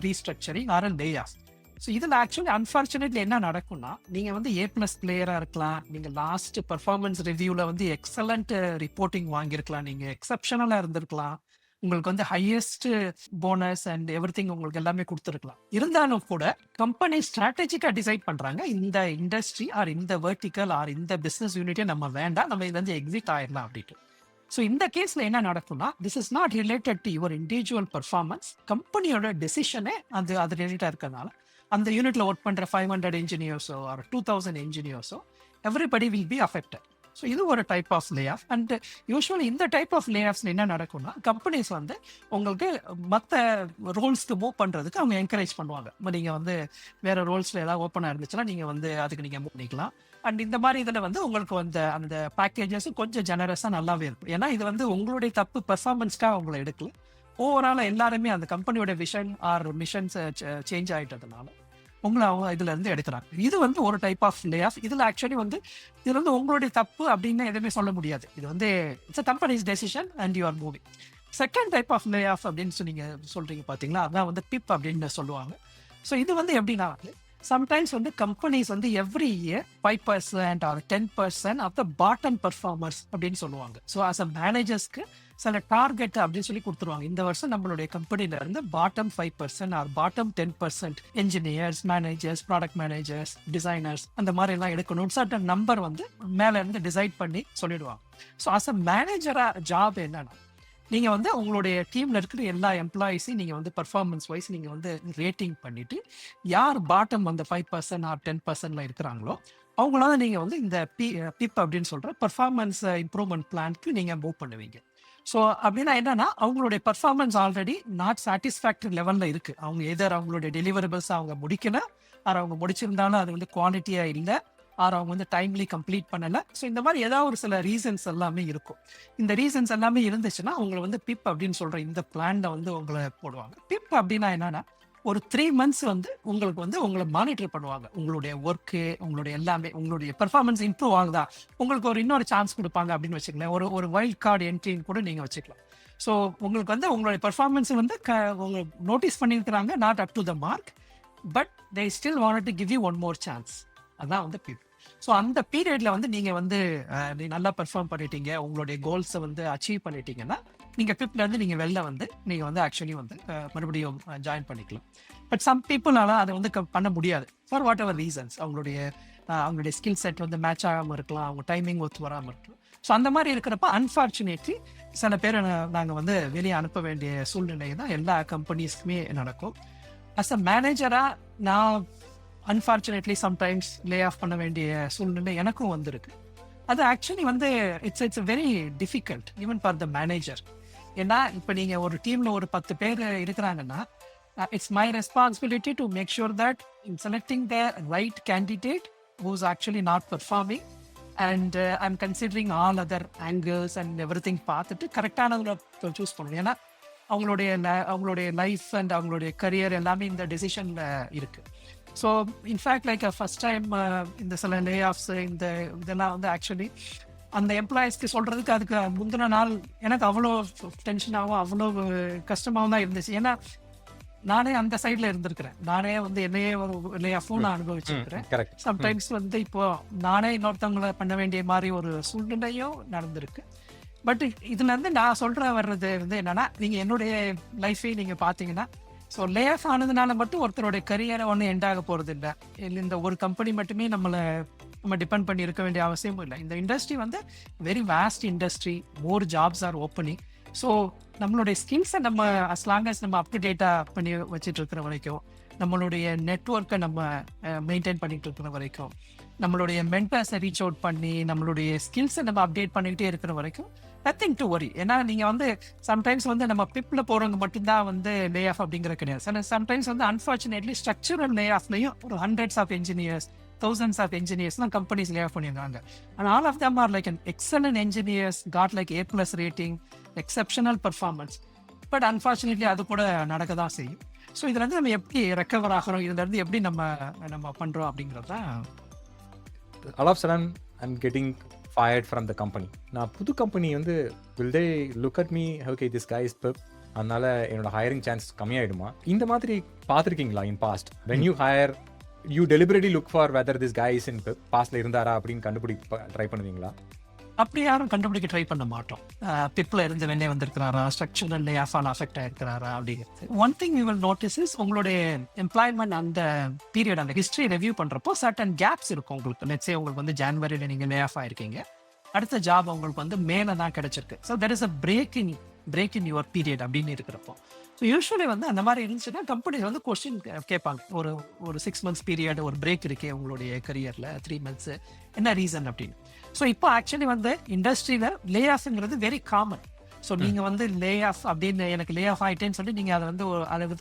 restructuring or lay off. So இதில் ஆக்சுவலி அன்ஃபார்ச்சுனேட்லி என்ன நடக்கும்னா, நீங்கள் வந்து A+ பிளேயராக இருக்கலாம், நீங்கள் லாஸ்ட் பர்ஃபார்மன்ஸ் ரிவ்யூவில் வந்து எக்ஸலண்ட் ரிப்போர்ட்டிங் வாங்கியிருக்கலாம், நீங்கள் எக்ஸப்ஷனலாக இருந்திருக்கலாம், உங்களுக்கு வந்து ஹையஸ்ட் போனஸ் அண்ட் எவ்ரிதிங் உங்களுக்கு எல்லாமே கொடுத்துருக்கலாம். இருந்தாலும் கூட கம்பெனி ஸ்ட்ராட்டஜிக்காக டிசைட் பண்ணுறாங்க, இந்த இண்டஸ்ட்ரி ஆர் இந்த வெர்டிக்கல் ஆர் இந்த பிஸ்னஸ் யூனிட்டே நம்ம வேண்டாம், நம்ம இதுலேருந்து எக்ஸிட் ஆயிடலாம் அப்படின்ட்டு. ஸோ இந்த கேஸில் என்ன நடக்கும்னா, this is not related to your individual performance, கம்பெனியோட டெசிஷனே அது ரிலேட்டாக இருக்கிறதுனால அந்த யூனிட்ல ஒர்க் பண்ணுற 500 இன்ஜினியர்ஸோ ஆர் 2000 இன்ஜினியர்ஸோ everybody will be affected. So இது ஒரு type of lay off. And usually இந்த டைப் ஆஃப் லே ஆஃப்ஸ் என்ன நடக்கும்னா, கம்பெனிஸ் வந்து உங்களுக்கு மற்ற ரோல்ஸ்க்கு மூவ் பண்ணுறதுக்கு அவங்க என்கரேஜ் பண்ணுவாங்க. நீங்கள் வந்து வேறு ரோல்ஸில் ஏதாவது ஓப்பனாக இருந்துச்சுன்னா நீங்கள் வந்து அதுக்கு நீங்கள் மூவ் பண்ணிக்கலாம். அண்ட் இந்த மாதிரி இதில் வந்து உங்களுக்கு அந்த பேக்கேஜஸும் கொஞ்சம் ஜெனரஸாக நல்லாவே இருக்கும். ஏன்னா இது வந்து உங்களுடைய தப்பு பெர்ஃபார்மன்ஸ்க்காக அவங்கள எடுக்கல, ஓவரால் எல்லாருமே அந்த கம்பெனியோட விஷன் ஆர் மிஷன்ஸ் சேஞ்ச் ஆகிட்டதுனால உங்களை அவங்க இதுல இருந்து எடுக்கிறாங்க. இது வந்து ஒரு டைப் ஆஃப் லே ஆஃப். இதுல ஆக்சுவலி வந்து இது வந்து உங்களுடைய தப்பு அப்படின்னு எதுவுமே சொல்ல முடியாது. இது வந்து it's a companies decision and you are moving. Second type of lay off அப்படின்னு நீங்க சொல்றீங்க பாத்தீங்களா, அதான் வந்து பிப் அப்படின்னு சொல்லுவாங்க. ஸோ இது வந்து எப்படின்னா வந்து சம்டைம்ஸ் வந்து கம்பெனிஸ் வந்து every year 5% or 10% of the bottom performers அப்படின்னு சொல்லுவாங்க. ஸோ ஆஸ் அ மேனேஜர்ஸ்க்கு சில டார்கெட் அப்படின்னு சொல்லி கொடுத்துருவாங்க. இந்த வருஷம் நம்மளுடைய கம்பெனில இருந்து bottom 5% or bottom 10% engineers, managers, product managers, designers அந்த மாதிரி எல்லாம் எடுக்கணும். சர்டன் நம்பர் வந்து மேல இருந்து டிசைட் பண்ணி சொல்லிடுவாங்க. ஸோ ஆஸ் அ மேனேஜரா ஜாப் என்னன்னா, நீங்க வந்து உங்களுடைய டீம்ல இருக்கிற எல்லா எம்ப்ளாயிஸையும் நீங்க வந்து பர்ஃபார்மன்ஸ் வைஸ் நீங்க வந்து ரேட்டிங் பண்ணிட்டு யார் பாட்டம் அந்த 5% ஆர் 10%ல இருக்கிறாங்களோ அவங்களால நீங்க வந்து இந்த பிப் அப்படின்னு சொல்ற பர்ஃபார்மன்ஸ் இம்ப்ரூவ்மெண்ட் பிளான்க்கு நீங்க மூவ் பண்ணுவீங்க. ஸோ அப்படின்னா என்னன்னா அவங்களுடைய பர்ஃபார்மன்ஸ் ஆல்ரெடி நாட் சாட்டிஸ்ஃபேக்டரி லெவலில் இருக்குது. அவங்க எதர் அவங்களுடைய டெலிவரபிள்ஸ் அவங்க முடிக்கல, ஆர் அவங்க முடிச்சிருந்தாலும் அது வந்து குவாலிட்டியாக இல்லை, ஆர் அவங்க வந்து டைம்லி கம்ப்ளீட் பண்ணலை. ஸோ இந்த மாதிரி ஏதாவது ஒரு சில ரீசன்ஸ் எல்லாமே இருக்கும். இந்த ரீசன்ஸ் எல்லாமே இருந்துச்சுன்னா அவங்களை வந்து பிப் அப்படின்னு சொல்கிற இந்த பிளானில் வந்து உங்களை போடுவாங்க. பிப் அப்படின்னா என்னன்னா ஒரு 3 months வந்து உங்களுக்கு வந்து உங்களை மானிட்டர் பண்ணுவாங்க. உங்களுடைய ஒர்க்கு, உங்களுடைய எல்லாமே, உங்களுடைய பெர்ஃபார்மன்ஸ் இம்ப்ரூவ் ஆகுதா, உங்களுக்கு ஒரு இன்னொரு சான்ஸ் கொடுப்பாங்க அப்படின்னு வச்சுக்கலாம். ஒரு வைல்ட் கார்டு என்ட்ரின்னு கூட நீங்கள் வச்சுக்கலாம். ஸோ உங்களுக்கு வந்து உங்களுடைய பெர்ஃபார்மன்ஸ் வந்து உங்க நோட்டீஸ் பண்ணியிருக்கிறாங்க, not up to the mark, but they still want to give you one more chance. அதான் வந்து பிப். ஸோ அந்த பீரியடில் வந்து நீங்கள் வந்து நல்லா பெர்ஃபார்ம் பண்ணிட்டீங்க, உங்களுடைய கோல்ஸை வந்து அச்சீவ் பண்ணிட்டீங்கன்னா நீங்கள் பிப்லேருந்து நீங்கள் வெளில வந்து நீங்கள் வந்து ஆக்சுவலி வந்து மறுபடியும் ஜாயின் பண்ணிக்கலாம். பட் சம் பீப்புளால் அதை வந்து பண்ண முடியாது ஃபார் வாட் எவர் ரீசன்ஸ். அவங்களுடைய ஸ்கில் செட் வந்து மேட்ச் ஆகாமல் இருக்கலாம், அவங்க டைமிங் ஒத்து வராமல் இருக்கலாம். ஸோ அந்த மாதிரி இருக்கிறப்ப அன்ஃபார்ச்சுனேட்லி சில பேரை நாங்கள் வந்து வெளியே அனுப்ப வேண்டிய சூழ்நிலை தான் எல்லா கம்பெனிஸ்க்குமே நடக்கும். அஸ் அ மேனேஜராக நான் அன்ஃபார்ச்சுனேட்லி சம்டைம்ஸ் லே ஆஃப் பண்ண வேண்டிய சூழ்நிலை எனக்கும் வந்திருக்கு. அது ஆக்சுவலி வந்து it's very difficult even for the manager. ஏன்னா இப்போ நீங்கள் ஒரு டீமில் ஒரு 10 பேர் இருக்கிறாங்கன்னா it's my responsibility to make sure that in selecting the right candidate who's actually not performing and I am considering all other angles and every thing பார்த்துட்டு கரெக்டானதில் சூஸ் பண்ணணும். ஏன்னா அவங்களுடைய லைஃப் அண்ட் அவங்களுடைய கரியர் எல்லாமே இந்த டெசிஷனில் இருக்குது. So in fact like first time இந்த சில லே ஆஃப்ஸ் இதெல்லாம் வந்து ஆக்சுவலி அந்த எம்ப்ளாயிஸ்க்கு சொல்கிறதுக்கு அதுக்கு முந்தின நாள் எனக்கு அவ்வளோ டென்ஷனாகவும் அவ்வளோ கஷ்டமாகவும் தான் இருந்துச்சு. ஏன்னா நானே அந்த சைடில் இருந்திருக்கிறேன், நானே வந்து என்னையே ஒரு லே ஆஃபும் நான் அனுபவிச்சிருக்கிறேன். சம்டைம்ஸ் வந்து இப்போ நானே இன்னொருத்தவங்களை பண்ண வேண்டிய மாதிரி ஒரு சூழ்நிலையும் நடந்திருக்கு. பட் இதுலேருந்து நான் வர்றது வந்து என்னென்னா, நீங்கள் என்னுடைய லைஃபே நீங்கள் பார்த்தீங்கன்னா, ஸோ லே ஆஃப் ஆனதுனால மட்டும் ஒருத்தருடைய கரியரை ஒன்றும் எண்ட் ஆக போகிறது இல்லை. இந்த ஒரு கம்பெனி மட்டுமே நம்ம டிபெண்ட் பண்ணி இருக்க வேண்டிய அவசியமும் இல்லை. இந்த இண்டஸ்ட்ரி வந்து very vast industry, more jobs are opening. So நம்மளுடைய ஸ்கில்ஸை நம்ம அஸ் லாங் அஸ் நம்ம அப் டு டேட்டாக பண்ணி வச்சுட்டு இருக்கிற வரைக்கும், நம்மளுடைய நெட்ஒர்க்கை நம்ம மெயின்டைன் பண்ணிட்டு இருக்கிற வரைக்கும், நம்மளுடைய மென்டர்ஸை ரீச் அவுட் பண்ணி நம்மளுடைய ஸ்கில்ஸை நம்ம அப்டேட் பண்ணிக்கிட்டே இருக்கிற வரைக்கும் நத்திங் டு வரி. ஏன்னா நீங்கள் வந்து சம்டைம்ஸ் வந்து நம்ம பிப்பில் போகிறவங்க மட்டும்தான் வந்து லே ஆஃப் அப்படிங்கிற கிடையாது. சம்டைம்ஸ் வந்து அன்ஃபார்ச்சுனேட்லி ஸ்ட்ரக்சரல் லே ஆஃப்லையும் ஒரு hundreds of engineers, thousands of engineers தான் கம்பெனிஸ் லே ஆஃப் பண்ணியிருக்காங்க. And all of them are like an excellent engineers, got like A+ rating, exceptional performance. But unfortunately அது கூட நடக்க தான் செய்யும். ஸோ இதுலேருந்து நம்ம எப்படி ரெக்கவர் ஆகிறோம், இதுலேருந்து எப்படி நம்ம பண்ணுறோம் அப்படிங்கிறது தான். All of sudden I'm getting fired from the company. நான் புது கம்பெனி வந்து will they look at me, okay this guy is pip, அதனால என்னோட ஹையரிங் சான்ஸ் கம்மியாயிடுமா? இந்த மாதிரி பார்த்துருக்கீங்களா in past? when you hire you deliberately look for whether this guy is in pip, பாஸ்ட்ல இருந்தாரா அப்படின்னு கண்டுபிடிக்க ட்ரை பண்ணுவீங்களா? அப்படி யாரும் கண்டுபிடிக்க ட்ரை பண்ண மாட்டோம். பிப்பில் இருந்து வெளியே வந்திருக்கிறாரா, ஸ்ட்ரக்சரல் லே ஆஃப் அஃபெக்ட் ஆயிருக்கிறாரா அப்படிங்கிறது. One thing you will notice is உங்களுடைய எம்ப்ளாய்மெண்ட் அந்த பீரியட் அந்த ஹிஸ்ட்ரி ரிவ்யூ பண்ணுறப்போ சர்டன் கேப்ஸ் இருக்கும் உங்களுக்கு. லெட்ஸே உங்களுக்கு வந்து ஜான்வரியில் நீங்கள் லே ஆஃப் ஆயிருக்கீங்க, அடுத்த ஜாப் உங்களுக்கு வந்து மேலே தான் கிடைச்சிருக்கு. So there is a break in your period அப்படின்னு இருக்கிறப்போ. ஸோ யூஸ்வலி வந்து அந்த மாதிரி இருந்துச்சுன்னா கம்பெனிஸ் வந்து கொஸ்டின் கேட்பாங்க. ஒரு 6 months பீரியட் ஒரு பிரேக் இருக்கே உங்களுடைய கரியரில், 3 months, என்ன ரீசன் அப்படின்னு. ஸோ இப்போ ஆக்சுவலி வந்து இண்டஸ்ட்ரியில் லே ஆஃப்ங்கிறது வெரி காமன். ஸோ நீங்கள் வந்து லே ஆஃப் அப்படின்னு எனக்கு லே ஆஃப் ஆகிட்டேன்னு சொல்லி நீங்கள் அதை வந்து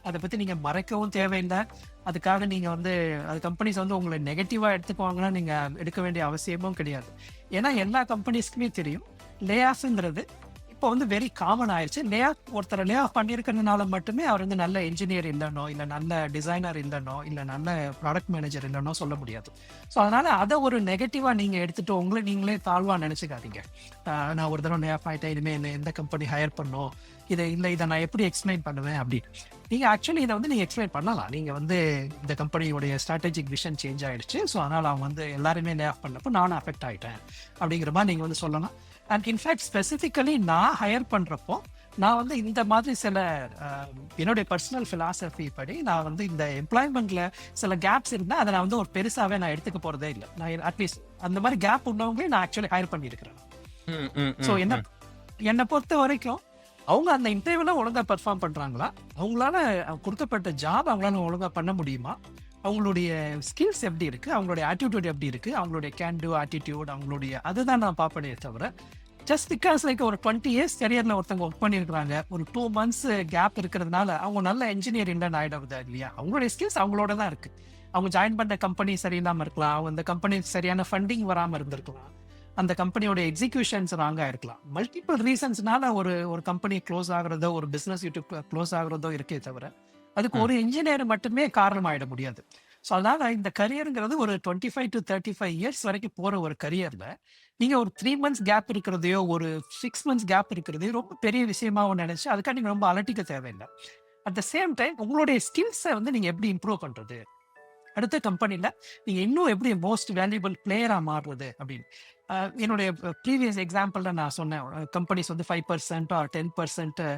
அதை பற்றி நீங்கள் மறைக்கவும் தேவையில்லை. அதுக்காக நீங்கள் வந்து அது கம்பெனிஸ் வந்து உங்களை நெகட்டிவாக எடுத்துக்குவாங்கன்னா நீங்கள் எடுக்க வேண்டிய அவசியமும் கிடையாது. ஏன்னா எல்லா கம்பெனிஸ்க்குமே தெரியும் லே ஆஃப்ங்கிறது இப்போ வந்து வெரி காமன் ஆயிடுச்சு. ஒருத்தர் லே ஆஃப் பண்ணியிருக்கிறதுனால மட்டுமே அவர் வந்து நல்ல என்ஜினியர் இல்லைனோ, இல்லை நல்ல டிசைனர் இல்லைனோ, இல்லை நல்ல ப்ராடக்ட் மேனேஜர் இல்லைனோ சொல்ல முடியாது. ஸோ அதனால் அதை ஒரு நெகட்டிவாக நீங்கள் எடுத்துகிட்டு உங்களை நீங்களே தாழ்வாக நினச்சிக்காதீங்க. நான் ஒரு தடவை லே ஆஃப் ஆகிட்டேன், இனிமேல் என்ன எந்த கம்பெனி ஹையர் பண்ணணும், இதை நான் எப்படி எக்ஸ்பிளைன் பண்ணுவேன் அப்படின்னு. நீங்கள் ஆக்சுவலி இதை வந்து நீங்கள் எக்ஸ்பிளைன் பண்ணலாம். நீங்கள் வந்து இந்த கம்பெனியோடைய ஸ்ட்ராட்டஜிக் விஷன் சேஞ்ச் ஆகிடுச்சு, ஸோ அதனால் அவங்க வந்து எல்லாருமே லே ஆஃப் பண்ணப்போ நானும் அஃபெக்ட் ஆகிட்டேன் அப்படிங்கிற மாதிரி நீங்கள் வந்து சொல்லலாம். அண்ட் இன்ஃபேக்ட் ஸ்பெசிஃபிக்கலி நான் ஹையர் பண்ணுறப்போ நான் வந்து இந்த மாதிரி சில என்னுடைய பர்சனல் ஃபிலாசபி படி நான் வந்து இந்த எம்ப்ளாய்மெண்ட்டில் சில கேப்ஸ் இருந்தால் அதை நான் வந்து ஒரு பெருசாகவே நான் எடுத்துக்க போகிறதே இல்லை. நான் அட்லீஸ்ட் அந்த மாதிரி கேப் உள்ளவங்களே நான் ஆக்சுவலி ஹையர் பண்ணியிருக்கிறேன். ஸோ என்னை பொறுத்த வரைக்கும் அவங்க அந்த இன்டர்வியூவில் ஒழுங்காக பெர்ஃபார்ம் பண்ணுறாங்களா, அவங்களால கொடுக்கப்பட்ட ஜாப் அவங்களால ஒழுங்காக பண்ண முடியுமா, அவங்களுடைய ஸ்கில்ஸ் எப்படி இருக்குது, அவங்களுடைய ஆட்டிடியூட் எப்படி இருக்குது, அவங்களுடைய கேன் டூ ஆட்டிடியூட், அவங்களுடைய அதுதான் நான் பார்ப்பனே தவிர ஜஸ்ட் பிகாஸ் லைக் ஒரு 20 இயர்ஸ் கரியரில் ஒருத்தவங்க ஒர்க் பண்ணியிருக்காங்க, ஒரு 2 months கேப் இருக்கிறதுனால அவங்க நல்ல என்ஜினியர் இண்டன் ஆகிடுது இல்லையா? அவங்களுடைய ஸ்கில்ஸ் அவங்களோட தான் இருக்கு. அவங்க ஜாயின் பண்ண கம்பெனி சரியில்லாமல் இருக்கலாம், அவங்க அந்த கம்பெனிக்கு சரியான ஃபண்டிங் வராமல் இருந்திருக்கலாம், அந்த கம்பெனியோட எக்ஸிக்யூஷன்ஸ் ராங்காக இருக்கலாம். மல்டிபிள் ரீசன்ஸ்னால ஒரு கம்பெனி க்ளோஸ் ஆகுறதோ ஒரு பிஸ்னஸ் யூடியூப் க்ளோஸ் ஆகுறதோ இருக்கே தவிர அதுக்கு ஒரு இன்ஜினியர் மட்டுமே காரணமாயிட முடியாது. ஸோ அதனால இந்த கரியருங்கிறது ஒரு 25 to 35 இயர்ஸ் வரைக்கும் போகிற ஒரு கரியரில் நீங்கள் ஒரு 3 months கேப் இருக்கிறதையோ ஒரு 6 months கேப் இருக்கிறதையோ ரொம்ப பெரிய விஷயமாவும் நினச்சி அதுக்காக நீங்கள் ரொம்ப அலட்டிக்க தேவையில்லை. அட் த சேம் டைம் உங்களுடைய ஸ்கில்ஸை வந்து நீங்கள் எப்படி இம்ப்ரூவ் பண்ணுறது, அடுத்த கம்பெனியில் நீங்கள் இன்னும் எப்படி மோஸ்ட் வேல்யூபிள் பிளேயராக மாறுறது அப்படின்னு. என்னுடைய ப்ரீவியஸ் எக்ஸாம்பிளில் நான் சொன்னேன், கம்பெனிஸ் வந்து 5% or 10%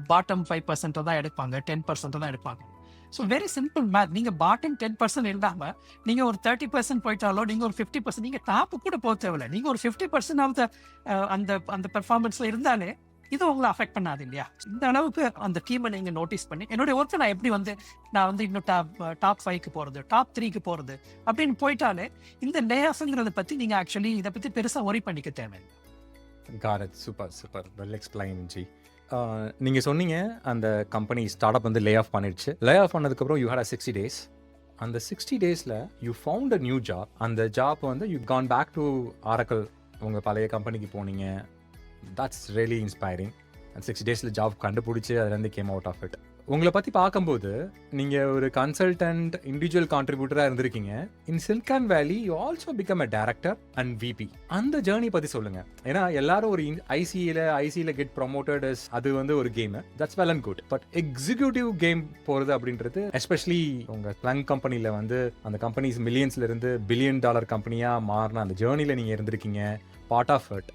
பாட்டம் 5% தான் எடுப்பாங்க, 10% தான் எடுப்பாங்க. So very simple math. நீங்கள் பாட்டம் 10% இல்லாமல் நீங்கள் ஒரு 30% போயிட்டாலோ நீங்கள் ஒரு 50%, நீங்கள் டாப்பு கூட போக தேவையில்லை, நீங்கள் ஒரு 50% ஆஃப் த அந்த பெர்ஃபார்மன்ஸில் இருந்தாலே இது உங்களை அஃபெக்ட் பண்ணாது இல்லையா? இந்த அளவுக்கு அந்த டீமை நீங்கள் நோட்டீஸ் பண்ணி என்னுடைய ஒர்க்கை நான் எப்படி வந்து நான் வந்து இன்னும் டாப் 5க்கு போகிறது, டாப் 3க்கு போகிறது அப்படின்னு போயிட்டாலே இந்த லே ஆஃப்ங்கிறத பற்றி நீங்கள் ஆக்சுவலி இதை பற்றி பெருசாக ஒரி பண்ணிக்க தேவையில்லை. Got it. Super super, well explain G. நீங்கள் சொன்னீங்க அந்த கம்பெனி ஸ்டார்ட் அப் வந்து லே ஆஃப் பண்ணிடுச்சு. லே ஆஃப் பண்ணதுக்கப்புறம் யூ ஹேட் 60 days. அந்த 60 daysல you found a new job. அந்த ஜாப் வந்து you gone back to Oracle, உங்கள் பழைய கம்பெனிக்கு போனீங்க. That's really inspiring. அந்த 60 daysல ஜாப் கண்டுபிடிச்சி அதுலேருந்து கேம் அவுட் ஆஃப் இட். உங்களை பற்றி பார்க்கும்போது நீங்கள் ஒரு கன்சல்டன்ட் இண்டிவிஜுவல் கான்ட்ரிபியூட்டராக இருந்திருக்கீங்க. In Silicon Valley you also become a director and VP. அந்த ஜேர்னி பற்றி சொல்லுங்கள். ஏன்னா எல்லாரும் ஒரு ஐசியில் கெட் ப்ரொமோட்டட், அது வந்து ஒரு game, that's well and good. But executive game போகிறது அப்படின்றது, எஸ்பெஷலி உங்கள் ஸ்ப்ளங் கம்பெனியில் வந்து அந்த கம்பெனிஸ் மில்லியன்ஸ்லேருந்து $1 billion கம்பெனியாக மாறின அந்த ஜேர்னியில் நீங்கள் இருந்திருக்கீங்க. பார்ட் ஆஃப் இட்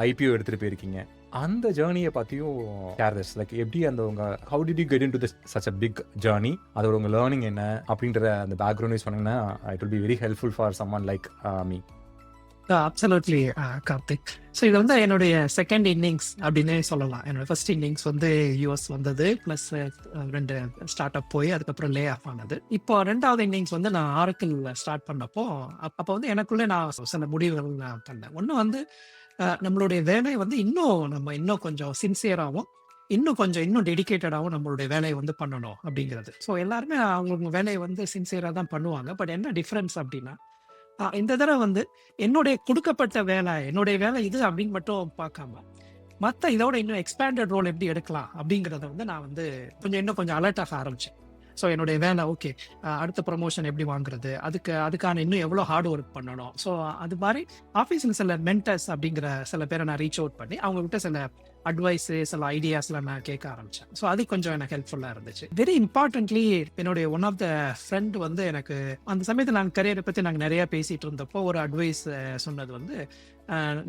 ஐபிஓ எடுத்துகிட்டு போயிருக்கீங்க. அந்த ஜேர்னியை பற்றியும் ஷேர் திஸ், லைக் எப்படி அந்த உங்கள் how did you get in to this such a big journey, அதோட உங்கள் லேர்னிங் என்ன அப்படின்ற அந்த பேக்ரவுண்ட் சொன்னீங்கன்னா it will be very helpful for someone like me. Absolutely Karthik. So இது வந்து என்னுடைய செகண்ட் இன்னிங்ஸ் அப்படின்னே சொல்லலாம். என்னோட ஃபர்ஸ்ட் இன்னிங்ஸ் வந்து யூஎஸ் வந்தது, ப்ளஸ் 2 ஸ்டார்ட் அப் போய் அதுக்கப்புறம் லே ஆஃப் ஆனது. இப்போ 2வது இன்னிங்ஸ் வந்து நான் ஆரக்கிள் ஸ்டார்ட் பண்ணப்போ அப்போ வந்து எனக்குள்ளே நான் சில முடிவுகள் நான் பண்ணேன். ஒன்று வந்து நம்மளுடைய வேலை வந்து இன்னும் கொஞ்சம் சின்சியராகவும் இன்னும் டெடிகேட்டடாகவும் நம்மளுடைய வேலையை வந்து பண்ணணும் அப்படிங்கிறது. ஸோ எல்லாருமே அவங்க வேலையை வந்து சின்சியராக தான் பண்ணுவாங்க. பட் என்ன டிஃப்ரென்ஸ் அப்படின்னா, இந்த தடவை வந்து கொடுக்கப்பட்ட என்னுடைய வேலை இது அப்படின்னு மட்டும் பார்க்காம மற்ற இதோட இன்னும் எக்ஸ்பேண்டட் ரோல் எப்படி எடுக்கலாம் அப்படிங்கிறத வந்து நான் வந்து இன்னும் கொஞ்சம் அலர்ட் ஆக ஆரம்பித்தேன். ஸோ என்னுடைய வேலை ஓகே, அடுத்த ப்ரமோஷன் எப்படி வாங்குறது, அதுக்கான இன்னும் எவ்வளோ ஹார்ட் ஒர்க் பண்ணணும். ஸோ அது மாதிரி ஆஃபீஸில் சில மென்டர்ஸ் அப்படிங்கிற சில பேரை நான் ரீச் அவுட் பண்ணி அவங்ககிட்ட சில அட்வைஸு சில ஐடியாஸ்லாம் நான் கேட்க ஆரம்பித்தேன். ஸோ அது கொஞ்சம் எனக்கு ஹெல்ப்ஃபுல்லாக இருந்துச்சு. வெரி இம்பார்ட்டன்ட்லி என்னுடைய ஒன் ஆஃப் த ஃப்ரெண்ட் வந்து எனக்கு அந்த சமயத்தில் நாங்கள் கரியரை பற்றி நாங்கள் நிறையா பேசிகிட்டு இருந்தப்போ ஒரு அட்வைஸ் சொன்னது வந்து,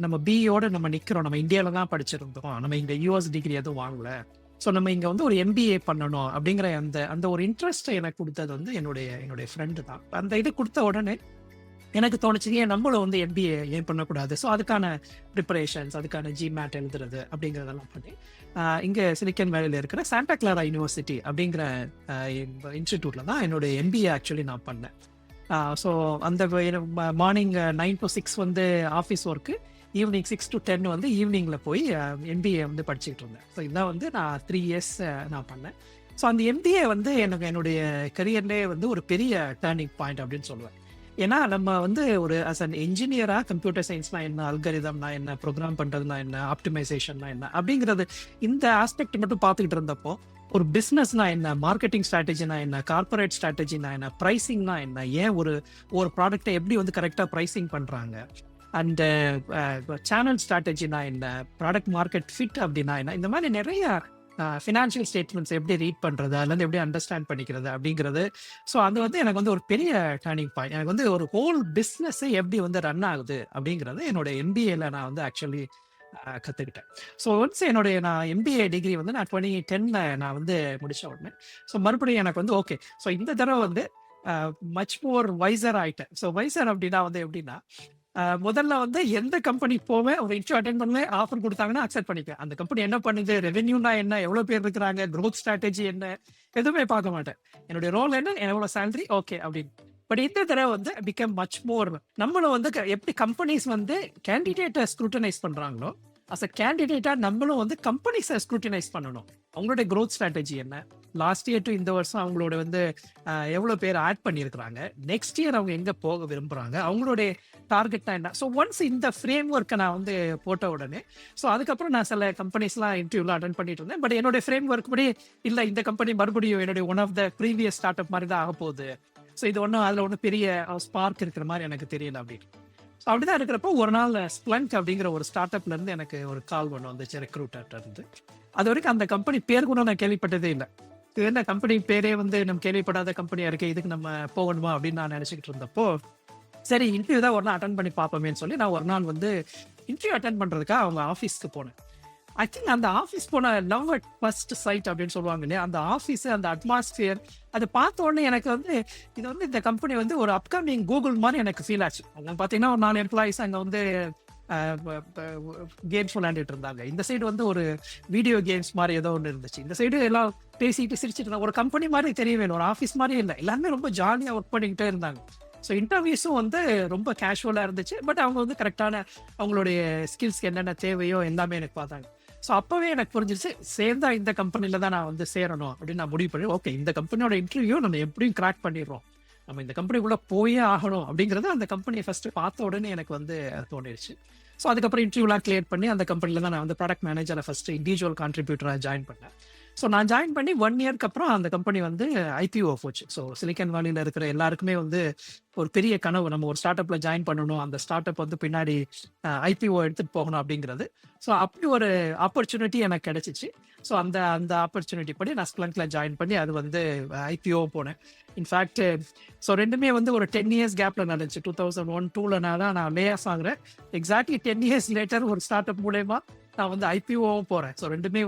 நம்ம பிஇயோட நம்ம நிற்கிறோம், நம்ம இந்தியாவில் தான் படிச்சிருந்தோம், நம்ம இங்கே யூஎஸ் டிகிரி எதுவும் வாங்கலை, ஸோ நம்ம இங்கே வந்து ஒரு எம்பிஏ பண்ணணும் அப்படிங்கிற அந்த ஒரு இன்ட்ரெஸ்ட்டை எனக்கு கொடுத்தது வந்து என்னுடைய ஃப்ரெண்டு தான். அந்த இது கொடுத்த உடனே எனக்கு தோணுச்சு, ஏன் நம்மளும் வந்து எம்பிஏ ஏன் பண்ணக்கூடாது. ஸோ அதுக்கான ப்ரிப்பரேஷன்ஸ், அதுக்கான ஜிமேட் எழுதுறது அப்படிங்கிறதெல்லாம் பண்ணி இங்கே சிலிக்கன் வேலியில் இருக்கிற சாண்டா கிளாரா யூனிவர்சிட்டி அப்படிங்கிற இன்ஸ்டிடியூட்டில் தான் என்னுடைய எம்பிஏ ஆக்சுவலி நான் பண்ணேன். ஸோ அந்த மார்னிங் 9 to 6 வந்து ஆஃபீஸ் ஒர்க்கு, ஈவினிங் 6 to 10 வந்து ஈவினிங்கில் போய் எம்பிஏ வந்து படிச்சுக்கிட்டு இருந்தேன். ஸோ இதான் வந்து நான் 3 years நான் பண்ணேன். ஸோ அந்த எம்பிஏ வந்து என்னுடைய கரியர்லேயே வந்து ஒரு பெரிய டேர்னிங் பாயிண்ட் அப்படின்னு சொல்லுவேன். ஏன்னா நம்ம வந்து ஒரு அஸ் அன் என்ஜினியராக கம்ப்யூட்டர் சயின்ஸ்னா என்ன, அல்கரிதம்னா என்ன, ப்ரோக்ராம் பண்ணுறதுனா என்ன, ஆப்டிமைசேஷன்னா என்ன அப்படிங்கிறது இந்த ஆஸ்பெக்ட் மட்டும் பார்த்துக்கிட்டு இருந்தப்போ, ஒரு பிஸ்னஸ்னா என்ன, மார்க்கெட்டிங் ஸ்ட்ராட்டஜினா என்ன, கார்பரேட் ஸ்ட்ராட்டஜினா என்ன, ப்ரைஸிங்னா என்ன, ஏன் ஒரு ப்ராடக்டை எப்படி வந்து கரெக்டாக ப்ரைஸிங் பண்ணுறாங்க, அண்ட் சேனல் ஸ்ட்ராட்டஜினா என்ன, ப்ராடக்ட் மார்க்கெட் ஃபிட் அப்படின்னா என்ன, இந்த மாதிரி நிறைய ஃபினான்ஷியல் ஸ்டேட்மெண்ட்ஸ் எப்படி ரீட் பண்ணுறது, அதுலேருந்து எப்படி அண்டர்ஸ்டாண்ட் பண்ணிக்கிறது அப்படிங்கிறது. ஸோ அது வந்து எனக்கு வந்து ஒரு பெரிய டர்னிங் பாயிண்ட். எனக்கு வந்து ஒரு ஹோல் பிஸ்னஸே எப்படி வந்து ரன் ஆகுது அப்படிங்கிறது என்னோட எம்பிஏல நான் வந்து ஆக்சுவலி கற்றுக்கிட்டேன். ஸோ ஒன்ஸ் நான் எம்பிஏ டிகிரி வந்து நான் 2010 நான் வந்து முடித்த உடனே ஸோ மறுபடியும் எனக்கு வந்து ஓகே, ஸோ இந்த தடவை வந்து மச் மோர் வைசர் ஆகிட்டேன். ஸோ வைசர் அப்படின்னா வந்து எப்படின்னா, முதல்ல வந்து எந்த கம்பெனி போவேன், ஒரு இன்டர்வியூ அட்டென்ட் பண்ணுவேன், ஆஃபர் கொடுத்தாங்கன்னா அக்செப்ட் பண்ணிப்பேன். அந்த கம்பெனி என்ன பண்ணுது, ரெவென்யூனா என்ன, எவ்வளோ பேர் இருக்கிறாங்க, க்ரோத் ஸ்ட்ராட்டஜி என்ன, எதுவுமே பார்க்க மாட்டேன். என்னுடைய ரோல் என்ன, எவ்வளோ சேலரி, ஓகே அப்படின்னு. பட் இந்த தடவை வந்து பிகம் மச் மோர். நம்மளும் வந்து எப்படி கம்பெனிஸ் வந்து கேண்டிடேட்டை ஸ்க்ரூட்டனைஸ் பண்றாங்களோ, அஸ் அ கேண்டிடேட்டா நம்மளும் வந்து கம்பெனிஸை ஸ்க்ரூட்டனைஸ் பண்ணணும். அவங்களுடைய க்ரோத் ஸ்ட்ராட்டஜி என்ன, லாஸ்ட் இயர் டு இந்த வருஷம் அவங்களோட வந்து எவ்வளோ பேர் ஆட் பண்ணியிருக்கிறாங்க, நெக்ஸ்ட் இயர் அவங்க எங்கே போக விரும்புகிறாங்க, அவங்களுடைய டார்கெட்னா என்ன. ஸோ ஒன்ஸ் இந்த ஃப்ரேம் ஒர்க்கை நான் வந்து போட்ட உடனே, ஸோ அதுக்கப்புறம் நான் சில கம்பெனிஸ்லாம் இன்டர்வியூலாம் அட்டன் பண்ணிட்டு இருந்தேன். பட் என்னோட ஃப்ரேம் ஒர்க் படி இல்லை, இந்த கம்பெனி மறுபடியும் என்னுடைய one of the previous start up மாதிரி தான் ஆக போகுது. ஸோ இது ஒன்றும் அதில் ஒன்றும் பெரிய ஸ்பார்க் இருக்கிற மாதிரி எனக்கு தெரியல அப்படின்னு. ஸோ அப்படிதான் இருக்கிறப்போ ஒரு நாள் ஸ்ப்ளங்க் அப்படிங்கிற ஒரு ஸ்டார்ட் அப்ல இருந்து எனக்கு ஒரு கால் ஒன்று வந்துச்சு, ரெக்ரூட்டர்ட்ட இருந்து. அது வரைக்கும் அந்த கம்பெனி பேர் கூட நான் கேள்விப்பட்டதே இல்லை. இது என்ன கம்பெனி பேரே வந்து நம்ம கேள்விப்படாத கம்பெனியா இருக்கு, இதுக்கு நம்ம போகணுமா அப்படின்னு நான் நினைச்சுக்கிட்டு இருந்தப்போ, சரி இன்டர்வியூ தான் ஒரு நாள் அட்டன் பண்ணி பார்ப்போமேன்னு சொல்லி நான் ஒரு நாள் வந்து இன்டர்வியூ அட்டன் பண்றதுக்காக அவங்க ஆஃபீஸ்க்கு போனேன். ஐ திங்க் அந்த ஆஃபீஸ் போன லவ் அட் ஃபர்ஸ்ட் சைட் அப்படின்னு சொல்லுவாங்க இல்லையா, அந்த ஆஃபீஸ், அந்த அட்மாஸ்பியர், அதை பார்த்த உடனே எனக்கு வந்து இது வந்து இந்த கம்பெனி வந்து ஒரு அப்கமிங் கூகுள் மாதிரி எனக்கு ஃபீல் ஆச்சு. அங்கே பார்த்தீங்கன்னா ஒரு 4 எம்ப்ளாயிஸ் அங்கே வந்து கேம்ஸ் விளையாண்டுட்டு இருந்தாங்க. இந்த சைடு வந்து ஒரு வீடியோ கேம்ஸ் மாதிரி ஏதோ ஒன்று இருந்துச்சு. இந்த சைடு எல்லாம் பேசிட்டு சிரிச்சிட்டு இருந்தாங்க. ஒரு கம்பெனி மாதிரி தெரியவே இல்லை, ஒரு ஆஃபீஸ் மாதிரியே இல்லை. எல்லாருமே ரொம்ப ஜாலியாக ஒர்க் பண்ணிக்கிட்டே இருந்தாங்க. ஸோ இன்டர்வியூஸும் வந்து ரொம்ப கேஷுவலாக இருந்துச்சு. பட் அவங்க வந்து கரெக்டான அவங்களுடைய ஸ்கில்ஸ்க்கு என்னென்ன தேவையோ எல்லாமே எனக்கு பார்த்தாங்க. ஸோ அப்போவே எனக்கு புரிஞ்சிருச்சு, சேர்ந்தா இந்த கம்பெனியில் தான் நான் வந்து சேரணும் அப்படின்னு நான் முடிவு பண்ணி, ஓகே இந்த கம்பெனியோட இன்டர்வியூ நம்ம எப்படியும் கிராக் பண்ணிடுறோம், நம்ம இந்த கம்பெனிக்குள்ளே போயே ஆகணும் அப்படிங்கிறது அந்த கம்பெனியை ஃபஸ்ட்டு பார்த்த உடனே எனக்கு வந்து தோணிடுச்சு. ஸோ அதுக்கப்புறம் இன்டர்வியூலாம் கிளியர் பண்ணி அந்த கம்பெனியில் தான் நான் வந்து ப்ராடக்ட் மேனேஜரை ஃபஸ்ட்டு இண்டிவிஜுவல் கான்ட்ரிபியூட்டராக ஜாயின் பண்ணேன். ஸோ நான் ஜாயின் பண்ணி 1 இயர்க்கு அப்புறம் அந்த கம்பெனி வந்து ஐபிஓ போச்சு. ஸோ சிலிக்கன் வேலியில் இருக்கிற எல்லாருக்குமே வந்து ஒரு பெரிய கனவு, நம்ம ஒரு ஸ்டார்ட் அப்பில் ஜாயின் பண்ணணும், அந்த ஸ்டார்ட் அப் வந்து பின்னாடி ஐபிஓ எடுத்துகிட்டு போகணும் அப்படிங்கிறது. ஸோ அப்படி ஒரு ஆப்பர்ச்சுனிட்டி எனக்கு கிடைச்சிச்சு. ஸோ அந்த அந்த ஆப்பர்ச்சுனிட்டி படி நான் ஸ்ப்ளங்க்ல ஜாயின் பண்ணி அது வந்து ஐபிஓ போனேன். இன்ஃபேக்ட் ஸோ ரெண்டுமே வந்து ஒரு 10 இயர்ஸ் கேப்பில் நடந்துச்சு. 2001-2 நான் லே ஆஃப் ஆகுறேன். எக்ஸாக்ட்லி 10 இயர்ஸ் லேட்டர் ஒரு ஸ்டார்ட் அப் மூலயமா நான் வந்து ஐபிஓவும் போறேன். ஸோ ரெண்டுமே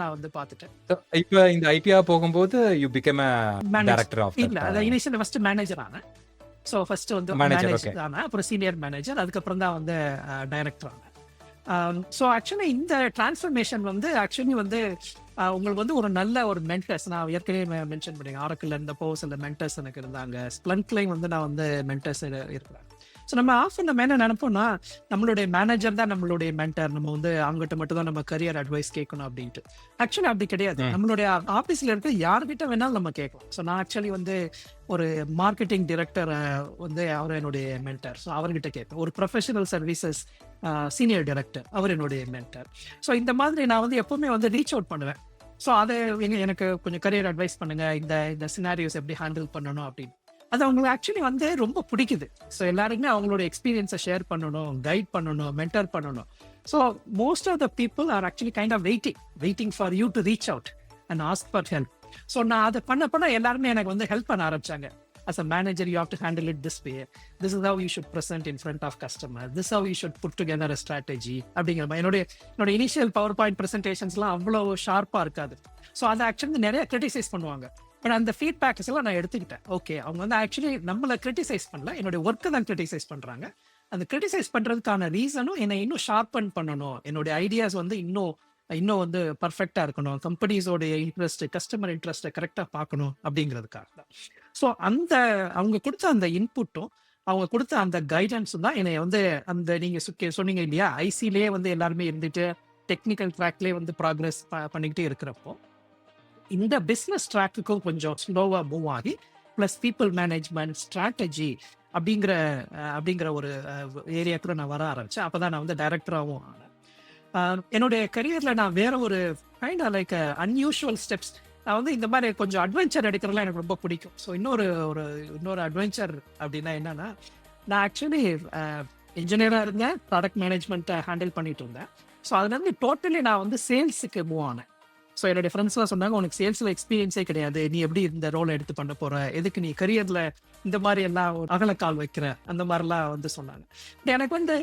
நான் வந்து பார்த்துட்டேன். இப்போ இந்த ஐபிஓ போகும்போது you become a director of இல்ல, அத இனிஷியல் ஃபர்ஸ்ட் மேனேஜர் ஆனேன். ஸோ ஃபர்ஸ்ட் வந்து மேனேஜர் ஆனேன், அப்புறம் சீனியர் மேனேஜர், அதுக்கப்புறம் தான் வந்து டைரக்டர் ஆனேன். ஸோ ஆக்சுவலி இந்த டிரான்ஸ்ஃபர்மேஷன் வந்து ஆக்சுவலி வந்து உங்களுக்கு வந்து ஒரு நல்ல ஒரு மென்டர்ஸ், நான் ஏற்கனவே மென்ஷன் பண்ணேன், ஆரக்கில் இருந்தப்போ சில மென்டர்ஸ் எனக்கு இருந்தாங்க, ஸ்ப்ளங்க்லையும் வந்து நான் வந்து மென்டர்ஸ் இருக்கிறேன். ஸோ நம்ம ஆஃப் நம்ம என்ன நினைப்போம்னா, நம்மளுடைய மேனேஜர் தான் நம்மளுடைய மென்டர், நம்ம வந்து அவங்ககிட்ட மட்டும் தான் நம்ம கரியர் அட்வைஸ் கேட்கணும் அப்படின்ட்டு. ஆக்சுவலி அப்படி கிடையாது. நம்மளுடைய ஆஃபீஸில் இருக்க யார்கிட்ட வேணாலும் நம்ம கேட்கலாம். ஸோ நான் ஆக்சுவலி வந்து ஒரு மார்க்கெட்டிங் டிரெக்டர் வந்து அவர் என்னுடைய மென்டர். ஸோ அவர்கிட்ட கேட்பேன். ஒரு ப்ரொஃபஷனல் சர்வீசஸ் சீனியர் டைரக்டர், அவர் என்னுடைய மென்டர். ஸோ இந்த மாதிரி நான் வந்து எப்பவுமே வந்து ரீச் அவுட் பண்ணுவேன். ஸோ அதை எனக்கு கொஞ்சம் கரியர் அட்வைஸ் பண்ணுங்க, இந்த சினாரியோஸ் எப்படி ஹேண்டில் பண்ணணும் அப்படின்னு. அது அவங்களுக்கு ஆக்சுவலி வந்து ரொம்ப பிடிக்குது. ஸோ எல்லாருக்குமே அவங்களோட எக்ஸ்பீரியன்ஸை ஷேர் பண்ணணும், கைட் பண்ணணும், மென்டர் பண்ணணும். So most of the people are actually kind of waiting for you to reach out and ask for help. So நான் அதை பண்ண எல்லாருமே எனக்கு வந்து ஹெல்ப் பண்ண ஆரம்பிச்சாங்க. As a manager, you have to handle it this way. This is how you should present in front of customer. This is how you should put together a strategy. அப்படிங்கிற மாதிரி என்னோட இனிஷியல் பவர் பாயிண்ட் ப்ரெசன்டேஷன்ஸ்லாம் அவ்வளோ ஷார்ப்பாக இருக்காது. So அதை actually நிறைய criticise பண்ணுவாங்க. But அந்த ஃபீட்பேக்ஸ் எல்லாம் நான் எடுத்துக்கிட்டேன். ஓகே, அவங்க வந்து ஆக்சுவலி நம்மளை கிரிட்டிசைஸ் பண்ணல, என்னுடைய ஒர்க்கை தான் கிரிட்டிசைஸ் பண்ணுறாங்க. அந்த கிரிட்டிசைஸ் பண்ணுறதுக்கான ரீசனும் என்னை இன்னும் ஷார்பன் பண்ணணும், என்னுடைய ஐடியாஸ் வந்து இன்னும் வந்து பர்ஃபெக்டாக இருக்கணும், கம்பெனிஸோடைய இன்ட்ரெஸ்ட், கஸ்டமர் இன்ட்ரெஸ்ட்டை கரெக்டாக பார்க்கணும் அப்படிங்கிறதுக்காக தான். ஸோ அவங்க கொடுத்த அந்த இன்புட்டும் அவங்க கொடுத்த அந்த கைடன்ஸும் தான் என்னை வந்து அந்த நீங்கள் சொன்னீங்க இல்லையா, ஐசிலேயே வந்து எல்லாருமே இருந்துட்டு டெக்னிக்கல் ட்ராக்லேயே வந்து ப்ராக்ரஸ் பண்ணிக்கிட்டே இருக்கிறப்போ இந்த பிஸ்னஸ் ட்ராக்குக்கும் கொஞ்சம் ஸ்லோவாக மூவ் ஆகி ப்ளஸ் பீப்புள் மேனேஜ்மெண்ட் ஸ்ட்ராட்டஜி அப்படிங்கிற ஒரு ஏரியாக்குள்ள நான் வர ஆரம்பித்தேன். அப்போ தான் நான் வந்து டைரக்டராகவும் ஆனேன். என்னுடைய கரியரில் நான் வேற ஒரு kind of like unusual steps, நான் வந்து இந்த மாதிரி கொஞ்சம் அட்வென்ச்சர் எடுக்கிறதுலாம் எனக்கு ரொம்ப பிடிக்கும். ஸோ இன்னொரு அட்வென்ச்சர் அப்படின்னா என்னன்னா, நான் ஆக்சுவலி இன்ஜினியராக இருந்தேன், ப்ராடக்ட் மேனேஜ்மெண்ட்டை ஹேண்டில் பண்ணிட்டு இருந்தேன். ஸோ அதுலேருந்து டோட்டலி நான் வந்து சேல்ஸுக்கு மூவ் ஆனேன். ஸோ என்னுடைய ஃப்ரெண்ட்ஸ்லாம் சொன்னாங்க, உனக்கு சேல்ஸில் எக்ஸ்பீரியன்ஸே கிடையாது, நீ எப்படி இந்த ரோலை எடுத்து பண்ண போகிற, எதுக்கு நீ கரியரில் இந்த மாதிரி எல்லாம் ஒரு அகலக்கால் வைக்கிற, அந்த மாதிரிலாம் வந்து சொன்னாங்க. எனக்கு வந்து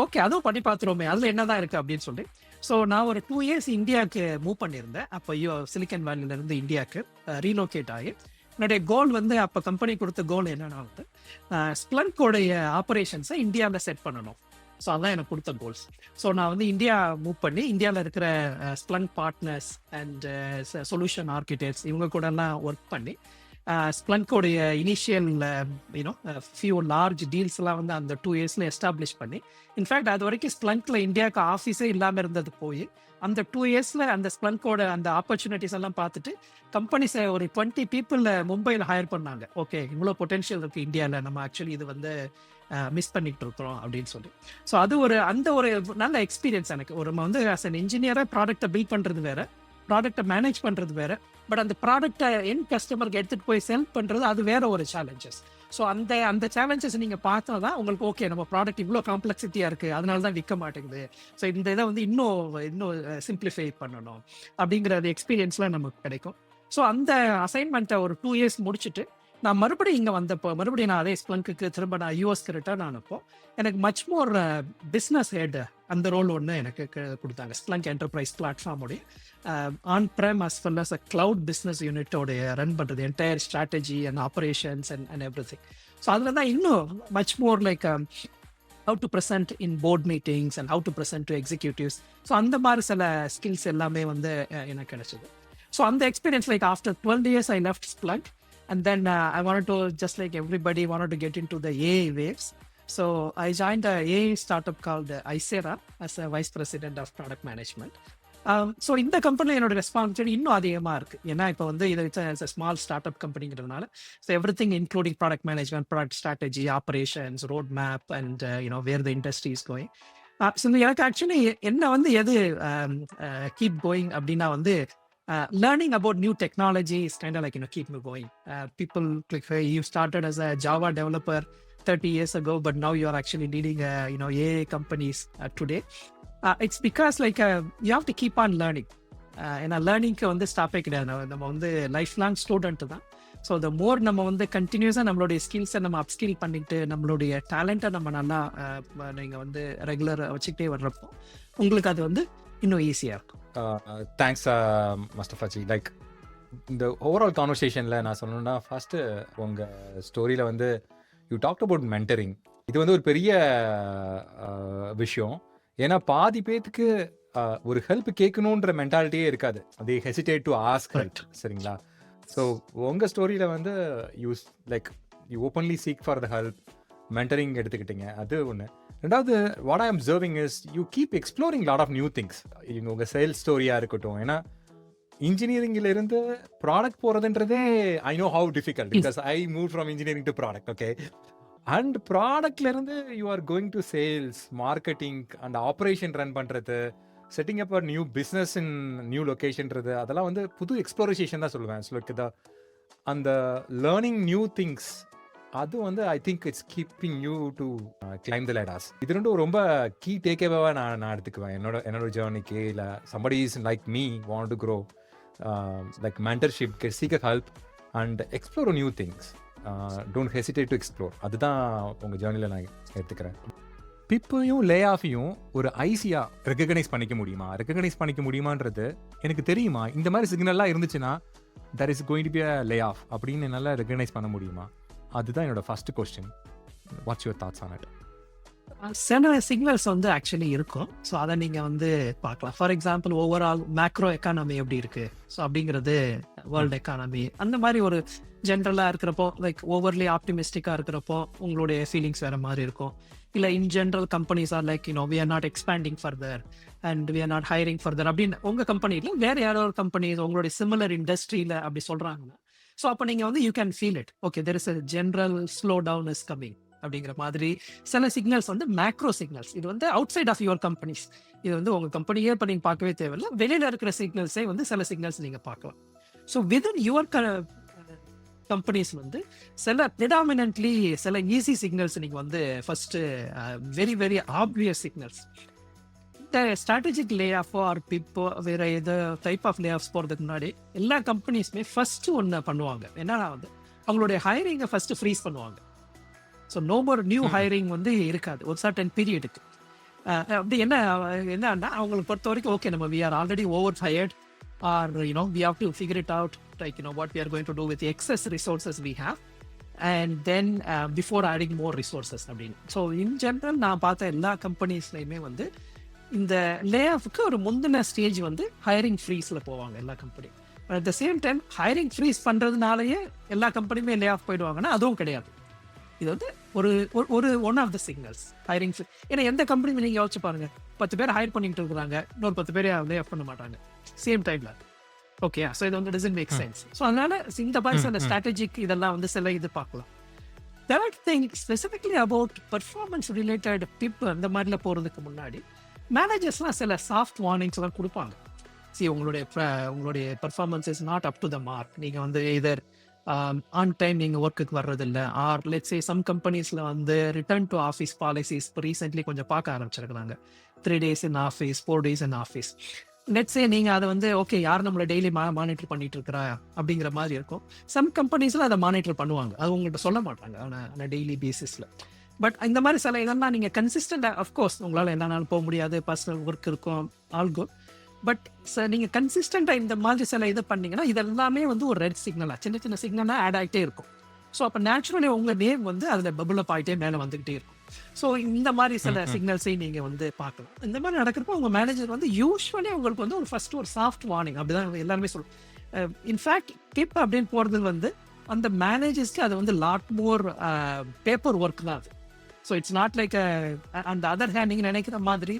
ஓகே, அதுவும் பண்ணி பார்த்துருவோமே, அதில் என்ன தான் இருக்குது அப்படின்னு சொல்லி. ஸோ நான் ஒரு 2 இயர்ஸ் இந்தியாவுக்கு மூவ் பண்ணியிருந்தேன். அப்போ சிலிக்கன் வேலியிலேருந்து இந்தியாவுக்கு ரீலோகேட் ஆகி என்னுடைய கோல் வந்து, அப்போ கம்பெனி கொடுத்த கோல் என்னன்னா வந்து ஸ்ப்ளங்கோடைய ஆப்ரேஷன்ஸை இந்தியாவில் செட் பண்ணணும். ஸோ அதான் எனக்கு கொடுத்த கோல்ஸ். ஸோ நான் வந்து இந்தியா மூவ் பண்ணி இந்தியாவில் இருக்கிற Splunk partners and solution architects இவங்க கூடலாம் ஒர்க் பண்ணி ஸ்ப்ளங்கோடைய இனிஷியல் யூனோ ஃபியூ லார்ஜ் டீல்ஸ்லாம் வந்து அந்த 2 இயர்ஸில் எஸ்டாப்ளிஷ் பண்ணி, இன்ஃபேக்ட் அது வரைக்கும் ஸ்ப்ளங்க்ல இந்தியாவுக்கு ஆஃபீஸே இல்லாமல் இருந்தது போய் அந்த 2 இயர்ஸில் அந்த ஸ்ப்ளங்கோட அந்த ஆப்பர்ச்சுனிட்டிஸ் எல்லாம் பார்த்துட்டு கம்பெனிஸை ஒரு 20 பீப்புள் மும்பையில் ஹையர் பண்ணாங்க. ஓகே, இவ்வளோ பொட்டென்ஷியல் இருக்குது இந்தியாவில், நம்ம ஆக்சுவலி இது வந்து மிஸ் பண்ணிட்டு இருக்கிறோம் அப்படின்னு சொல்லி. ஸோ அது அந்த ஒரு நல்ல எக்ஸ்பீரியன்ஸ் எனக்கு. ஒரு நம்ம வந்து ஆஸ் அன் இன்ஜினியராக ப்ராடக்ட்டை பில்ட் பண்ணுறது வேற, ப்ராடக்ட்டை மேனேஜ் பண்ணுறது வேற, பட் அந்த ப்ராடக்ட்டை என் கஸ்டமருக்கு எடுத்துகிட்டு போய் செல் பண்ணுறது அது வேற ஒரு சேலஞ்சஸ். ஸோ அந்த சேலஞ்சஸ் நீங்கள் பார்த்தா தான் உங்களுக்கு ஓகே, நம்ம ப்ராடக்ட் இவ்வளோ காம்ப்ளெக்சிட்டியாக இருக்குது, அதனால தான் விற்க மாட்டேங்குது, ஸோ இந்த இதை வந்து இன்னும் சிம்பிளிஃபை பண்ணணும் அப்படிங்கிற எக்ஸ்பீரியன்ஸ்லாம் நமக்கு கிடைக்கும். ஸோ அந்த அசைன்மெண்ட்டை ஒரு 2 இயர்ஸ் முடிச்சுட்டு நான் மறுபடியும் இங்கே வந்தப்போ மறுபடியும் நான் அதே ஸ்ப்ளங்க்கு திரும்ப நான் யூஎஸ்க்கு ரிட்டர்ன் ஆனப்போ எனக்கு மச் மோர் பிஸ்னஸ் ஹெட் அந்த ரோல் ஒன்று எனக்கு கொடுத்தாங்க. ஸ்ப்ளங்க் என்டர்பிரைஸ் பிளாட்ஃபார்முடைய on prem as well as a cloud business யூனிட்டோடைய ரன் பண்ணுறது, entire strategy and operations and every thing. So அதில் தான் இன்னும் much more like how to present in board meetings and how to present to executives. So அந்த மாதிரி சில skills எல்லாமே வந்து எனக்கு கிடைச்சது. ஸோ அந்த experience like after 12 years I left Splunk. And then I wanted to, just like everybody, wanted to get into the AI waves. So I joined a AI startup called Icera as a vice president of product management. So இந்த கம்பெனியில் என்னோட responsibility இன்னும் அதிகமாக இருக்குது. ஏன்னா இப்போ வந்து இது it's a small start up கம்பெனிங்கிறதுனால so everything including product management, product strategy, operations, road map and you know where the industry is going. So எனக்கு ஆக்சுவலி என்ன வந்து எது கீப் கோயிங் அப்படின்னா வந்து learning about new technology is kind of like, keep me going. People like, hey, you started as a Java developer 30 years ago, but now you are actually leading AI companies today. It's because like you have to keep on learning. ஏன்னா லேர்னிங்க்கு வந்து ஸ்டாப்பே கிடையாது. நம்ம வந்து life long student தான். So the மோர் நம்ம வந்து கண்டினியூஸாக நம்மளுடைய ஸ்கில்ஸை நம்ம அப்ஸ்கில் பண்ணிட்டு நம்மளுடைய டேலண்ட்டை நம்ம நல்லா நீங்கள் வந்து ரெகுலர் வச்சுக்கிட்டே வர்றப்போ உங்களுக்கு அது வந்து இன்னும் ஈஸியாக இருக்கும். தேங்க்ஸ் மஸ்டஃபாஜி. லைக் இந்த ஓவரால் கான்வர்சேஷனில் நான் சொல்லணும்னா ஃபஸ்ட்டு உங்கள் ஸ்டோரியில் வந்து யூ டாக்ட் அபவுட் மென்டரிங். இது வந்து ஒரு பெரிய விஷயம். ஏன்னா பாதி பேத்துக்கு ஒரு ஹெல்ப் கேட்கணுன்ற மென்டாலிட்டியே இருக்காது. அது ஹெசிடேட் டு ஆஸ்க் ஹெல்ப். சரிங்களா? ஸோ உங்கள் ஸ்டோரியில் வந்து you openly seek for the help, mentoring எடுத்துக்கிட்டீங்க. அது ஒன்று. ரெண்டாவது, what I am observing is you keep exploring lot of new things. உங்கள் சேல்ஸ் ஸ்டோரியாக இருக்கட்டும். ஏன்னா இன்ஜினியரிங்கில் இருந்து ப்ராடக்ட் போகிறதுன்றதே I know how difficult because I move from engineering to product. Okay, and ப்ராடக்ட்லேருந்து you are going to sales, marketing and operation run பண்ணுறது, setting up a new business in new லொக்கேஷன்றது, அதெல்லாம் வந்து புது எக்ஸ்ப்ளோரேஷன் தான் சொல்லுவேன். So அந்த learning new things அது வந்து I think it's keeping you to claim the ladders. இது ரெண்டும் ரொம்ப கீ டேக்அவேவாக நான் எடுத்துக்குவேன் என்னோட ஜேர்னிக்கு. இல்லை somebody is like me want to grow, like mentorship, seek a help and explore new things. Don't hesitate to explore. அதுதான் உங்கள் ஜேர்னியில் நான் எடுத்துக்கிறேன். பிப்பையும் லே ஆஃபையும் ஒரு ஐசியாக ரெகக்னைஸ் பண்ணிக்க முடியுமான்றது எனக்கு தெரியுமா? இந்த மாதிரி சிக்னல்லாம் இருந்துச்சுன்னா that is going to be a Leh off அப்படின்னு என்னால் ரெகக்னைஸ் பண்ண முடியுமா? அதுதான் என்னோட first question. What's your thoughts on it? சில சிக்னல்ஸ் வந்து ஆக்சுவலி இருக்கும். ஸோ அதை நீங்கள் வந்து பார்க்கலாம். For example, overall macro economy எப்படி இருக்கு, ஸோ அப்படிங்கிறது வேர்ல்டு எக்கானமி அந்த மாதிரி ஒரு ஜென்ரலாக இருக்கிறப்போ, லைக் ஓவர்லி ஆப்டிமிஸ்டிக்காக இருக்கிறப்போ உங்களுடைய ஃபீலிங்ஸ் வேற மாதிரி இருக்கும். இல்லை in general companies are like we are not expanding further and we are not hiring further அப்படின்னு உங்கள் கம்பெனியில் வேற யாரோ ஒரு கம்பெனிஸ் உங்களுடைய சிமிலர் இண்டஸ்ட்ரியில் அப்படி சொல்கிறாங்கன்னா, ஸோ அப்போ நீங்கள் வந்து you can feel it. Okay, there is a general slow down is coming அப்படிங்கிற மாதிரி சில சிக்னல்ஸ் வந்து மேக்ரோ சிக்னல்ஸ். இது வந்து outside of your companies. இது வந்து உங்கள் கம்பெனியே இப்போ நீங்கள் பார்க்கவே தேவையில்லை, வெளியில் இருக்கிற சிக்னல்ஸே வந்து சில சிக்னல்ஸ் நீங்கள் பார்க்கலாம். ஸோ வித்தின் யுவர் கம்பெனிஸ் வந்து சில ப்ரிடாமினன்ட்லி சில ஈஸி சிக்னல்ஸ் நீங்கள் வந்து first very very obvious signals. இந்த ஸ்ட்ராட்டஜிக் லே ஆஃபோ ஆர் பிப்போ வேற எது டைப் ஆஃப் லே ஆஃப்ஸ் போகிறதுக்கு முன்னாடி எல்லா கம்பெனிஸுமே ஃபர்ஸ்ட் ஒன்று பண்ணுவாங்க. என்னன்னா வந்து அவங்களுடைய ஹைரிங்கை ஃபர்ஸ்ட் ஃப்ரீஸ் பண்ணுவாங்க. So no more new hiring வந்து இருக்காது ஒரு சர்டன் பீரியடுக்கு. அப்படி என்னன்னா அவங்களுக்கு பொறுத்த வரைக்கும் ஓகே, நம்ம we are already over hired or we have to figure it out, like what we are going to do with the excess resources we have, and then before adding more resources அப்படின்னு. So in general நான் பார்த்த எல்லா கம்பெனிஸ்லையுமே வந்து இந்த லே ஆஃப்க்கு ஒரு முந்தின stage வந்து hiring ஃப்ரீஸில் போவாங்க எல்லா company. At the same time hiring freeze பண்ணுறதுனாலயே எல்லா கம்பெனியுமே லே ஆஃப் போயிடுவாங்கன்னா அதுவும் கிடையாது. இது வந்து ஒரு ஒரு one of the signals hiring. ஏன்னா எந்த கம்பெனி நீங்கள் யோசிச்சு பாருங்க, 10 பேர் ஹையர் பண்ணிட்டு இருக்கிறாங்க, இன்னொரு 10 பேர் லே ஆஃப் பண்ண மாட்டாங்க சேம் டைம்ல. ஓகே, ஸோ இது வந்து டசன்ட் மேக் சென்ஸ். ஸோ அதனால இந்த மாதிரி சில ஸ்ட்ராட்டஜிக் இதெல்லாம் வந்து சில இது பார்க்கலாம். Third thing specifically about performance related dip அந்த மாதிரில போகிறதுக்கு முன்னாடி மேனேஜர்ஸ்லாம் சில சாஃப்ட் வார்னிங்ஸ்லாம் கொடுப்பாங்க. உங்களுடைய performance is not up to the mark, நீங்கள் வந்து இதர் ஆன் டைம் நீங்கள் ஒர்க்குக்கு வர்றதில்லை, ஆர் லெட்ஸ் சே சம் கம்பெனிஸில் வந்து ரிட்டர்ன் டு ஆஃபீஸ் பாலிசிஸ் இப்போ ரீசென்ட்லி கொஞ்சம் பார்க்க ஆரம்பிச்சிருக்கிறாங்க. 3 days in office, 4 days in office. Let's say நீங்கள் அதை வந்து ஓகே யார் நம்மளை டெய்லி மானிட்டர் பண்ணிட்டு இருக்கிறா அப்படிங்கிற மாதிரி இருக்கும். சம் கம்பெனிஸில் அதை மானிட்டர் பண்ணுவாங்க, அது உங்கள்கிட்ட சொல்ல மாட்டாங்க ஆனால் டெய்லி பேசிஸில். பட் இந்த மாதிரி சில இதெல்லாம் நீங்கள் கன்சிஸ்டண்டாக, அஃப்கோர்ஸ் உங்களால் என்ன நாளும் போக முடியாது, பர்சனல் ஒர்க் இருக்கும், ஆல் குட். பட் நீங்கள் கன்சிஸ்டண்டாக இந்த மாதிரி சில இது பண்ணீங்கன்னா இதெல்லாமே வந்து ஒரு ரெட் சிக்னலாக சின்ன சின்ன சிக்னலாக ஆட் ஆகிட்டே இருக்கும். ஸோ அப்போ நேச்சுரலி உங்கள் நேம் வந்து அதில் பபுள் அப் ஆகிட்டே மேலே வந்துக்கிட்டே இருக்கும். ஸோ இந்த மாதிரி சில சிக்னல்ஸையும் நீங்கள் வந்து பார்க்கலாம். இந்த மாதிரி நடக்கிறப்போ உங்கள் மேனேஜர் வந்து யூஸ்வலி உங்களுக்கு வந்து ஒரு சாஃப்ட் வார்னிங் அப்படிதான் எல்லாருமே சொல்லுவோம். இன்ஃபேக்ட் டிப் அப்படின்னு போகிறது வந்து அந்த மேனேஜர்ஸ்க்கு அது வந்து லாட் மோர் பேப்பர் ஒர்க் தான் அது. ஸோ இட்ஸ் நாட் லைக் அந்த அதர் ஹேண்ட் நீங்கள் நினைக்கிற மாதிரி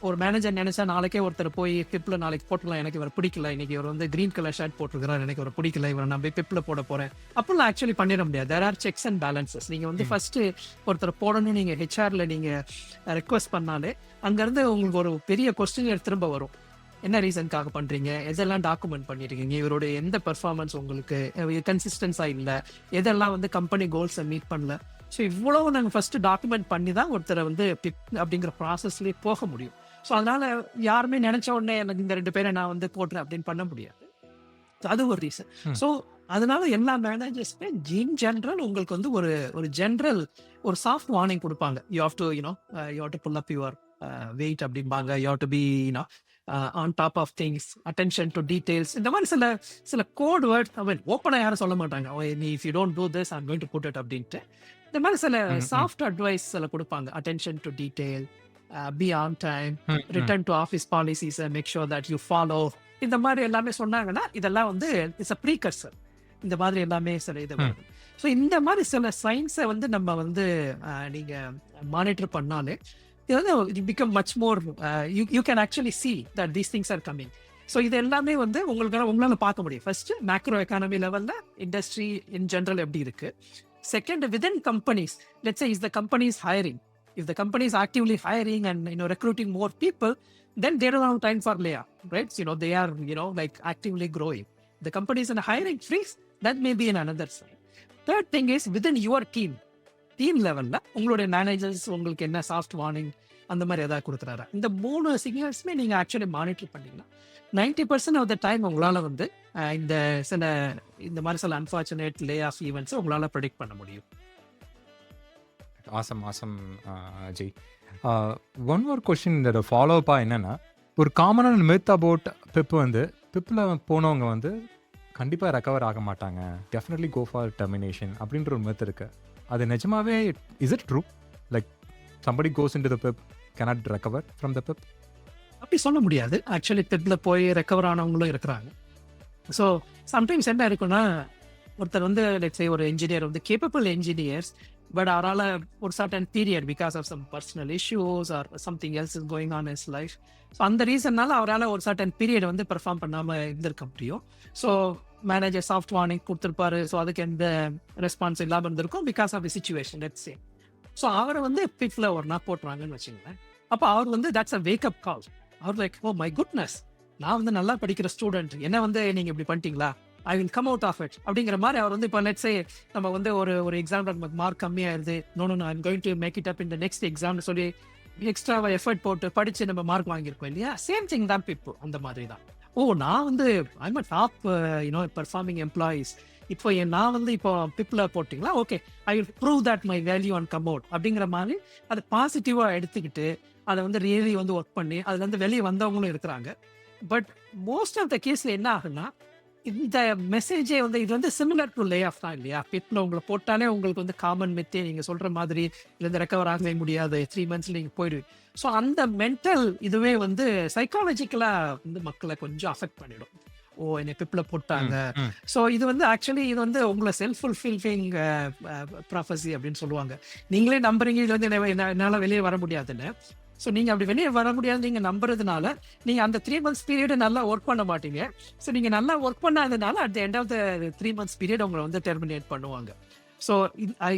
ஒரு மேனேஜர் நினைச்சா நாளைக்கே ஒருத்தர் போய் பிப்பில் நாளைக்கு போட்டுக்கலாம், எனக்கு இவர் பிடிக்கல, இன்னைக்கு இவர் வந்து கிரீன் கலர் ஷர்ட் போட்டிருக்கிறார், எனக்கு இவர் பிடிக்கல, இவரை நான் போய் பிப்பில் போட போகிறேன் அப்படிலாம் ஆக்சுவலி பண்ணிட முடியாது. There are checks and balances. நீங்கள் வந்து ஃபர்ஸ்ட்டு ஒருத்தர் போடணும் நீங்கள் ஹெச்ஆரில் நீங்கள் ரெக்வஸ்ட் பண்ணாலே அங்கேருந்து உங்களுக்கு ஒரு பெரிய கொஸ்டின் திரும்ப வரும். என்ன ரீசனுக்காக பண்ணுறீங்க, எதெல்லாம் டாக்குமெண்ட் பண்ணியிருக்கீங்க, இவருடைய எந்த பெர்ஃபார்மன்ஸ் உங்களுக்கு கன்சிஸ்டன்ஸாக இல்லை, எதெல்லாம் வந்து கம்பெனி கோல்ஸை மீட் பண்ணல. ஸோ இவ்வளவு நாங்கள் ஃபர்ஸ்ட் டாக்குமெண்ட் பண்ணி தான் ஒருத்தரை வந்து பிக் அப்படிங்கிற ப்ராசஸ்லேயே போக முடியும். ஸோ அதனால யாருமே நினைச்ச உடனே எனக்கு இந்த 2 பேரை நான் வந்து போடுறேன் அப்படின்னு பண்ண முடியாது. அது ஒரு ரீசன். ஸோ அதனால எல்லா மேனேஜர்ஸுமே இன் ஜென்ரல் உங்களுக்கு வந்து ஒரு ஜென்ரல் ஒரு சாஃப்ட் வார்னிங் கொடுப்பாங்க. You have to pull up your weight அப்படிம்பாங்க. You have to be on top of things, attention to details, இந்த மாதிரி சில கோட் வேர்ட் ஓப்பனாக யாரும் சொல்ல மாட்டாங்க. நீ if you don't do this I'm going to put it அப்படின்ட்டு. இந்த மாதிரி சில சாஃப்ட் அட்வைஸ் சில கொடுப்பாங்க. Attention to detail, be on time, return to office policies, make sure that you follow, இந்த மாதிரி எல்லாமே சொன்னாங்கன்னா இதெல்லாம் வந்து இட்ஸ் அ ப்ரீகர்சர். இந்த மாதிரி எல்லாமே சில இது வருது. ஸோ இந்த மாதிரி சில சயின்ஸை வந்து நம்ம வந்து நீங்கள் மானிட்டர் பண்ணாலே it become much more you can actually see that these things are coming. So இது எல்லாமே வந்து உங்களால பார்க்க முடியும். ஃபர்ஸ்ட் மேக்ரோ எக்கானமி லெவல்ல இண்டஸ்ட்ரி இன் ஜெனரல் எப்படி இருக்கு. Second, within companies, let's say is the company is hiring, if the company is actively hiring and recruiting more people, then they don't have time for layoff, right? They are like actively growing. The company is in a hiring freeze, that may be in another sign. Third thing is within your team லெவல்ல உங்களுடைய managers உங்களுக்கு என்ன soft warning அந்த மாதிரி ஏதாவது கொடுக்குறாரா. இந்த 3 சிக்னல்ஸுமே நீங்க actually monitor பண்ணீங்கன்னா 90% ஆஃப் த டைம் உங்களால வந்து இந்த மாதிரி சில அன்ஃபார்ச்சுனேட் லே ஆஃப் ஈவெண்ட்ஸ் உங்களால ப்ரெடிக்ட் பண்ண முடியும். Awesome G. One more question இந்த ஃபாலோ அப்பா என்னன்னா, ஒரு காமனான மித் அபவுட் பிப்பில் போனவங்க வந்து கண்டிப்பாக ரெக்கவர் ஆக மாட்டாங்க, டெஃபினெட்லி கோ ஃபார் டெர்மினேஷன் அப்படின்ற ஒரு மித் இருக்கு. அது நிஜமாவே is it true? Like somebody goes into the PIP cannot recover from the PIP? அப்படி சொல்ல முடியாது. ஆக்சுவலி பிப்பில் போய் ரெக்கவர் ஆனவங்களும் இருக்கிறாங்க. ஸோ சம்டைம்ஸ் என்ன இருக்குன்னா, ஒருத்தர் வந்து லெட்ஸ் சே ஒரு இன்ஜினியர் வந்து கேப்பபிள் இன்ஜினியர்ஸ், பட் அவரால் ஒரு certain period because of some personal issues or something else is going on is life, so அந்த ரீசன்னால அவரால் ஒரு சர்டன் பீரியட் வந்து பெர்ஃபார்ம் பண்ணாமல் இருந்திருக்க முடியும். ஸோ மேனேஜர் சாஃப்ட் வார்னிங் கொடுத்துருப்பாரு. ஸோ அதுக்கு எந்த ரெஸ்பான்ஸ் இல்லாமல் இருந்திருக்கும் because of the situation, let's say. So அவரை வந்து பிக்ல ஒரு நாள் போட்டுறாங்கன்னு வச்சுங்களேன். அப்போ அவர் வந்து தட்ஸ் அ வேக்கப் கால். அவர் லைக், ஓ மை குட்னஸ், நான் வந்து நல்லா படிக்கிற ஸ்டூடெண்ட், என்ன வந்து நீங்க இப்படி பண்ணிட்டீங்களா, I will come out of it அப்படிங்கிற மாதிரி அவர் வந்து இப்போ லெட்ஸ் சே நம்ம வந்து ஒரு எக்ஸாம்பிள் நமக்கு மார்க் கம்மியாயிருது, no I am going to make it up in the next எக்ஸாம்னு சொல்லி எக்ஸ்ட்ராவா எஃபர்ட் போட்டு படிச்சு நம்ம மார்க் வாங்கியிருக்கோம் இல்லையா. சேம் திங் தான் இப்போ அந்த மாதிரி தான். ஓ நான் வந்து I'm a top performing employees, இப்போ நான் வந்து இப்போ பிப்பில் போட்டிங்களா, okay I will prove that my value and come out அப்படிங்கிற மாதிரி அதை பாசிட்டிவாக எடுத்துக்கிட்டு அதை வந்து ரியலி வந்து ஒர்க் பண்ணி அதுல இருந்து வெளியே வந்தவங்களும் இருக்கிறாங்க. பட் மோஸ்ட் ஆஃப் த கேஸில் என்ன ஆகுன்னா, இந்த மெசேஜே வந்து இது வந்து சிமிலர் டு லே ஆஃப் தான் இல்லையா. பிப்பில் உங்களை போட்டாலே உங்களுக்கு வந்து காமன் மெத்தே நீங்கள் சொல்கிற மாதிரி இதுலேருந்து ரெக்கவர் ஆகவே முடியாது, 3 months நீங்கள் போயிடுவீங்க. ஸோ அந்த மென்டல் இதுவே வந்து சைக்காலஜிக்கலாக வந்து மக்களை கொஞ்சம் அஃபெக்ட் பண்ணிடும். ஓ என்னை பிப்ல போட்டாங்க. ம். ஸோ இது வந்து ஆக்சுவலி இது வந்து உங்களை செல்ஃப் ஃபுல்ஃபில்லிங் ப்ராஃபஸி அப்படின்னு சொல்லுவாங்க. நீங்களே நம்புறீங்க இது வந்து என்னால் வெளியே வர முடியாதுன்னு. ஸோ நீங்கள் அப்படி வெளியே வர முடியாது நீங்கள் நம்புறதுனால நீங்கள் அந்த 3 months பீரியட் நல்லா ஒர்க் பண்ண மாட்டீங்க. ஸோ நீங்கள் நல்லா ஒர்க் பண்ணாததுனால at the end of the 3 months period உங்களை வந்து டெர்மினேட் பண்ணுவாங்க. ஸோ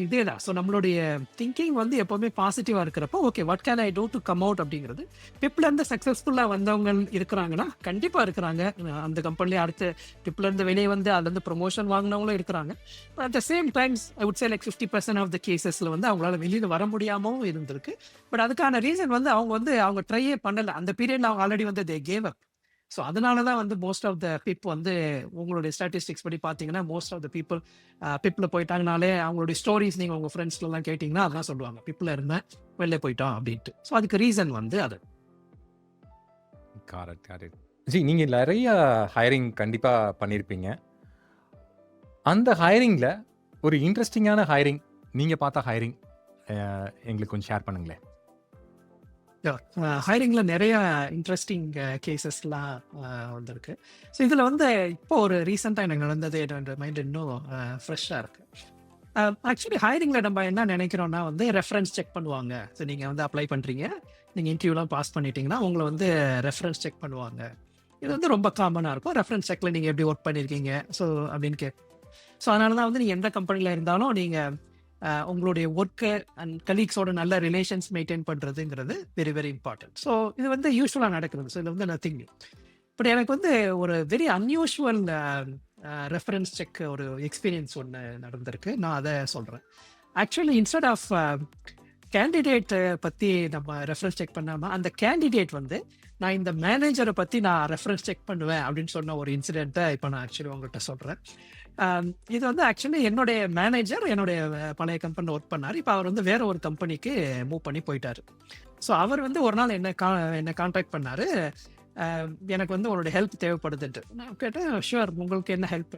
இதே தான். ஸோ நம்மளுடைய திங்கிங் வந்து எப்போவுமே பாசிட்டிவாக இருக்கிறப்போ okay what can I do to come out அப்படிங்கிறது. பிப்லேருந்து சக்ஸஸ்ஃபுல்லாக வந்தவங்க இருக்கிறாங்கன்னா கண்டிப்பாக இருக்கிறாங்க. அந்த கம்பெனிலே அடுத்து பிப்லேருந்து வெளியே வந்து அதுலேருந்து ப்ரொமோஷன் வாங்கினவங்களும் இருக்கிறாங்க. At the same times I would say like 50% of the கேசஸில் வந்து அவங்களால வெளியில் வர முடியாமலும் இருந்திருக்கு. பட் அதுக்கான ரீசன் வந்து அவங்க ட்ரையே பண்ணலை. அந்த பீரியடில் அவங்க ஆல்ரெடி வந்து தே கேவ் அப். ஸோ அதனால தான் வந்து மோஸ்ட் ஆஃப் த பிப் வந்து உங்களுடைய ஸ்டாட்டிஸ்டிக்ஸ் படி பார்த்தீங்கன்னா மோஸ்ட் ஆஃப் த பீப்புள் பிப்பில் போயிட்டாங்கனாலே அவங்களுடைய ஸ்டோரிஸ் நீங்கள் உங்கள் ஃப்ரெண்ட்ஸ்லாம் கேட்டிங்கன்னா அதெல்லாம் சொல்லுவாங்க பிப்பில் இருந்தேன் வெளில போயிட்டோம் அப்படின்ட்டு. ஸோ அதுக்கு ரீசன் வந்து அது. கரெக்ட். ஜி நீங்கள் நிறைய ஹையரிங் கண்டிப்பாக பண்ணியிருப்பீங்க. அந்த ஹையரிங்கில் ஒரு இன்ட்ரெஸ்டிங்கான ஹையரிங் நீங்கள் பார்த்த ஹையரிங் எங்களுக்கு கொஞ்சம் ஷேர் பண்ணுங்களேன். ஹைரிங்கில் நிறைய இன்ட்ரெஸ்டிங் கேசஸ்லாம் வந்திருக்கு. ஸோ இதில் வந்து இப்போ ஒரு ரீசெண்டாக எனக்கு நடந்தது என்னோட மைண்ட் இன்னும் ஃப்ரெஷ்ஷாக இருக்குது. ஆக்சுவலி ஹைரிங்கில் நம்ம என்ன நினைக்கிறோன்னா வந்து ரெஃபரன்ஸ் செக் பண்ணுவாங்க. ஸோ நீங்கள் வந்து அப்ளை பண்ணுறீங்க, நீங்கள் இன்டர்வியூலாம் பாஸ் பண்ணிட்டீங்கன்னா உங்களை வந்து ரெஃபரன்ஸ் செக் பண்ணுவாங்க. இது வந்து ரொம்ப காமனாக இருக்கும். ரெஃபரன்ஸ் செக்கில் நீங்கள் எப்படி ஒர்க் பண்ணியிருக்கீங்க ஸோ அப்படின்னு ஸோ அதனால தான் வந்து நீங்கள் எந்த கம்பெனியில் இருந்தாலும் நீங்கள் உங்களுடைய ஒர்க்கு அண்ட் கலீக்ஸோட நல்ல ரிலேஷன்ஸ் மெயின்டைன் பண்ணுறதுங்கிறது வெரி வெரி இம்பார்ட்டன்ட். ஸோ இது வந்து யூஸ்வலாக நடக்கிறது. ஸோ இதில் வந்து நத்திங் நியூ. பட் எனக்கு வந்து ஒரு வெரி அன்யூஷுவல் ரெஃபரன்ஸ் செக் ஒரு எக்ஸ்பீரியன்ஸ் ஒன்று நடந்திருக்கு. நான் அதை சொல்கிறேன். ஆக்சுவலி இன்ஸ்டெட் ஆஃப் கேண்டிடேட்டை பற்றி நம்ம ரெஃபரன்ஸ் செக் பண்ணாமல் அந்த கேண்டிடேட் வந்து நான் இந்த மேனேஜரை பற்றி நான் ரெஃபரன்ஸ் செக் பண்ணுவேன் அப்படின்னு சொன்ன ஒரு இன்சிடெண்ட்டை இப்போ நான் ஆக்சுவலி உங்கள்கிட்ட சொல்கிறேன். இது வந்து ஆக்சுவலி என்னுடைய மேனேஜர் என்னுடைய பழைய கம்பெனியில் ஒர்க் பண்ணார். இப்போ அவர் வந்து வேற ஒரு கம்பெனிக்கு மூவ் பண்ணி போயிட்டார். ஸோ அவர் வந்து ஒரு நாள் என்னை கான்டாக்ட் பண்ணார். எனக்கு வந்து உங்களோட ஹெல்ப் தேவைப்படுதுன்ட்டு. நான் கேட்டேன் ஷுவர் உங்களுக்கு என்ன ஹெல்ப்.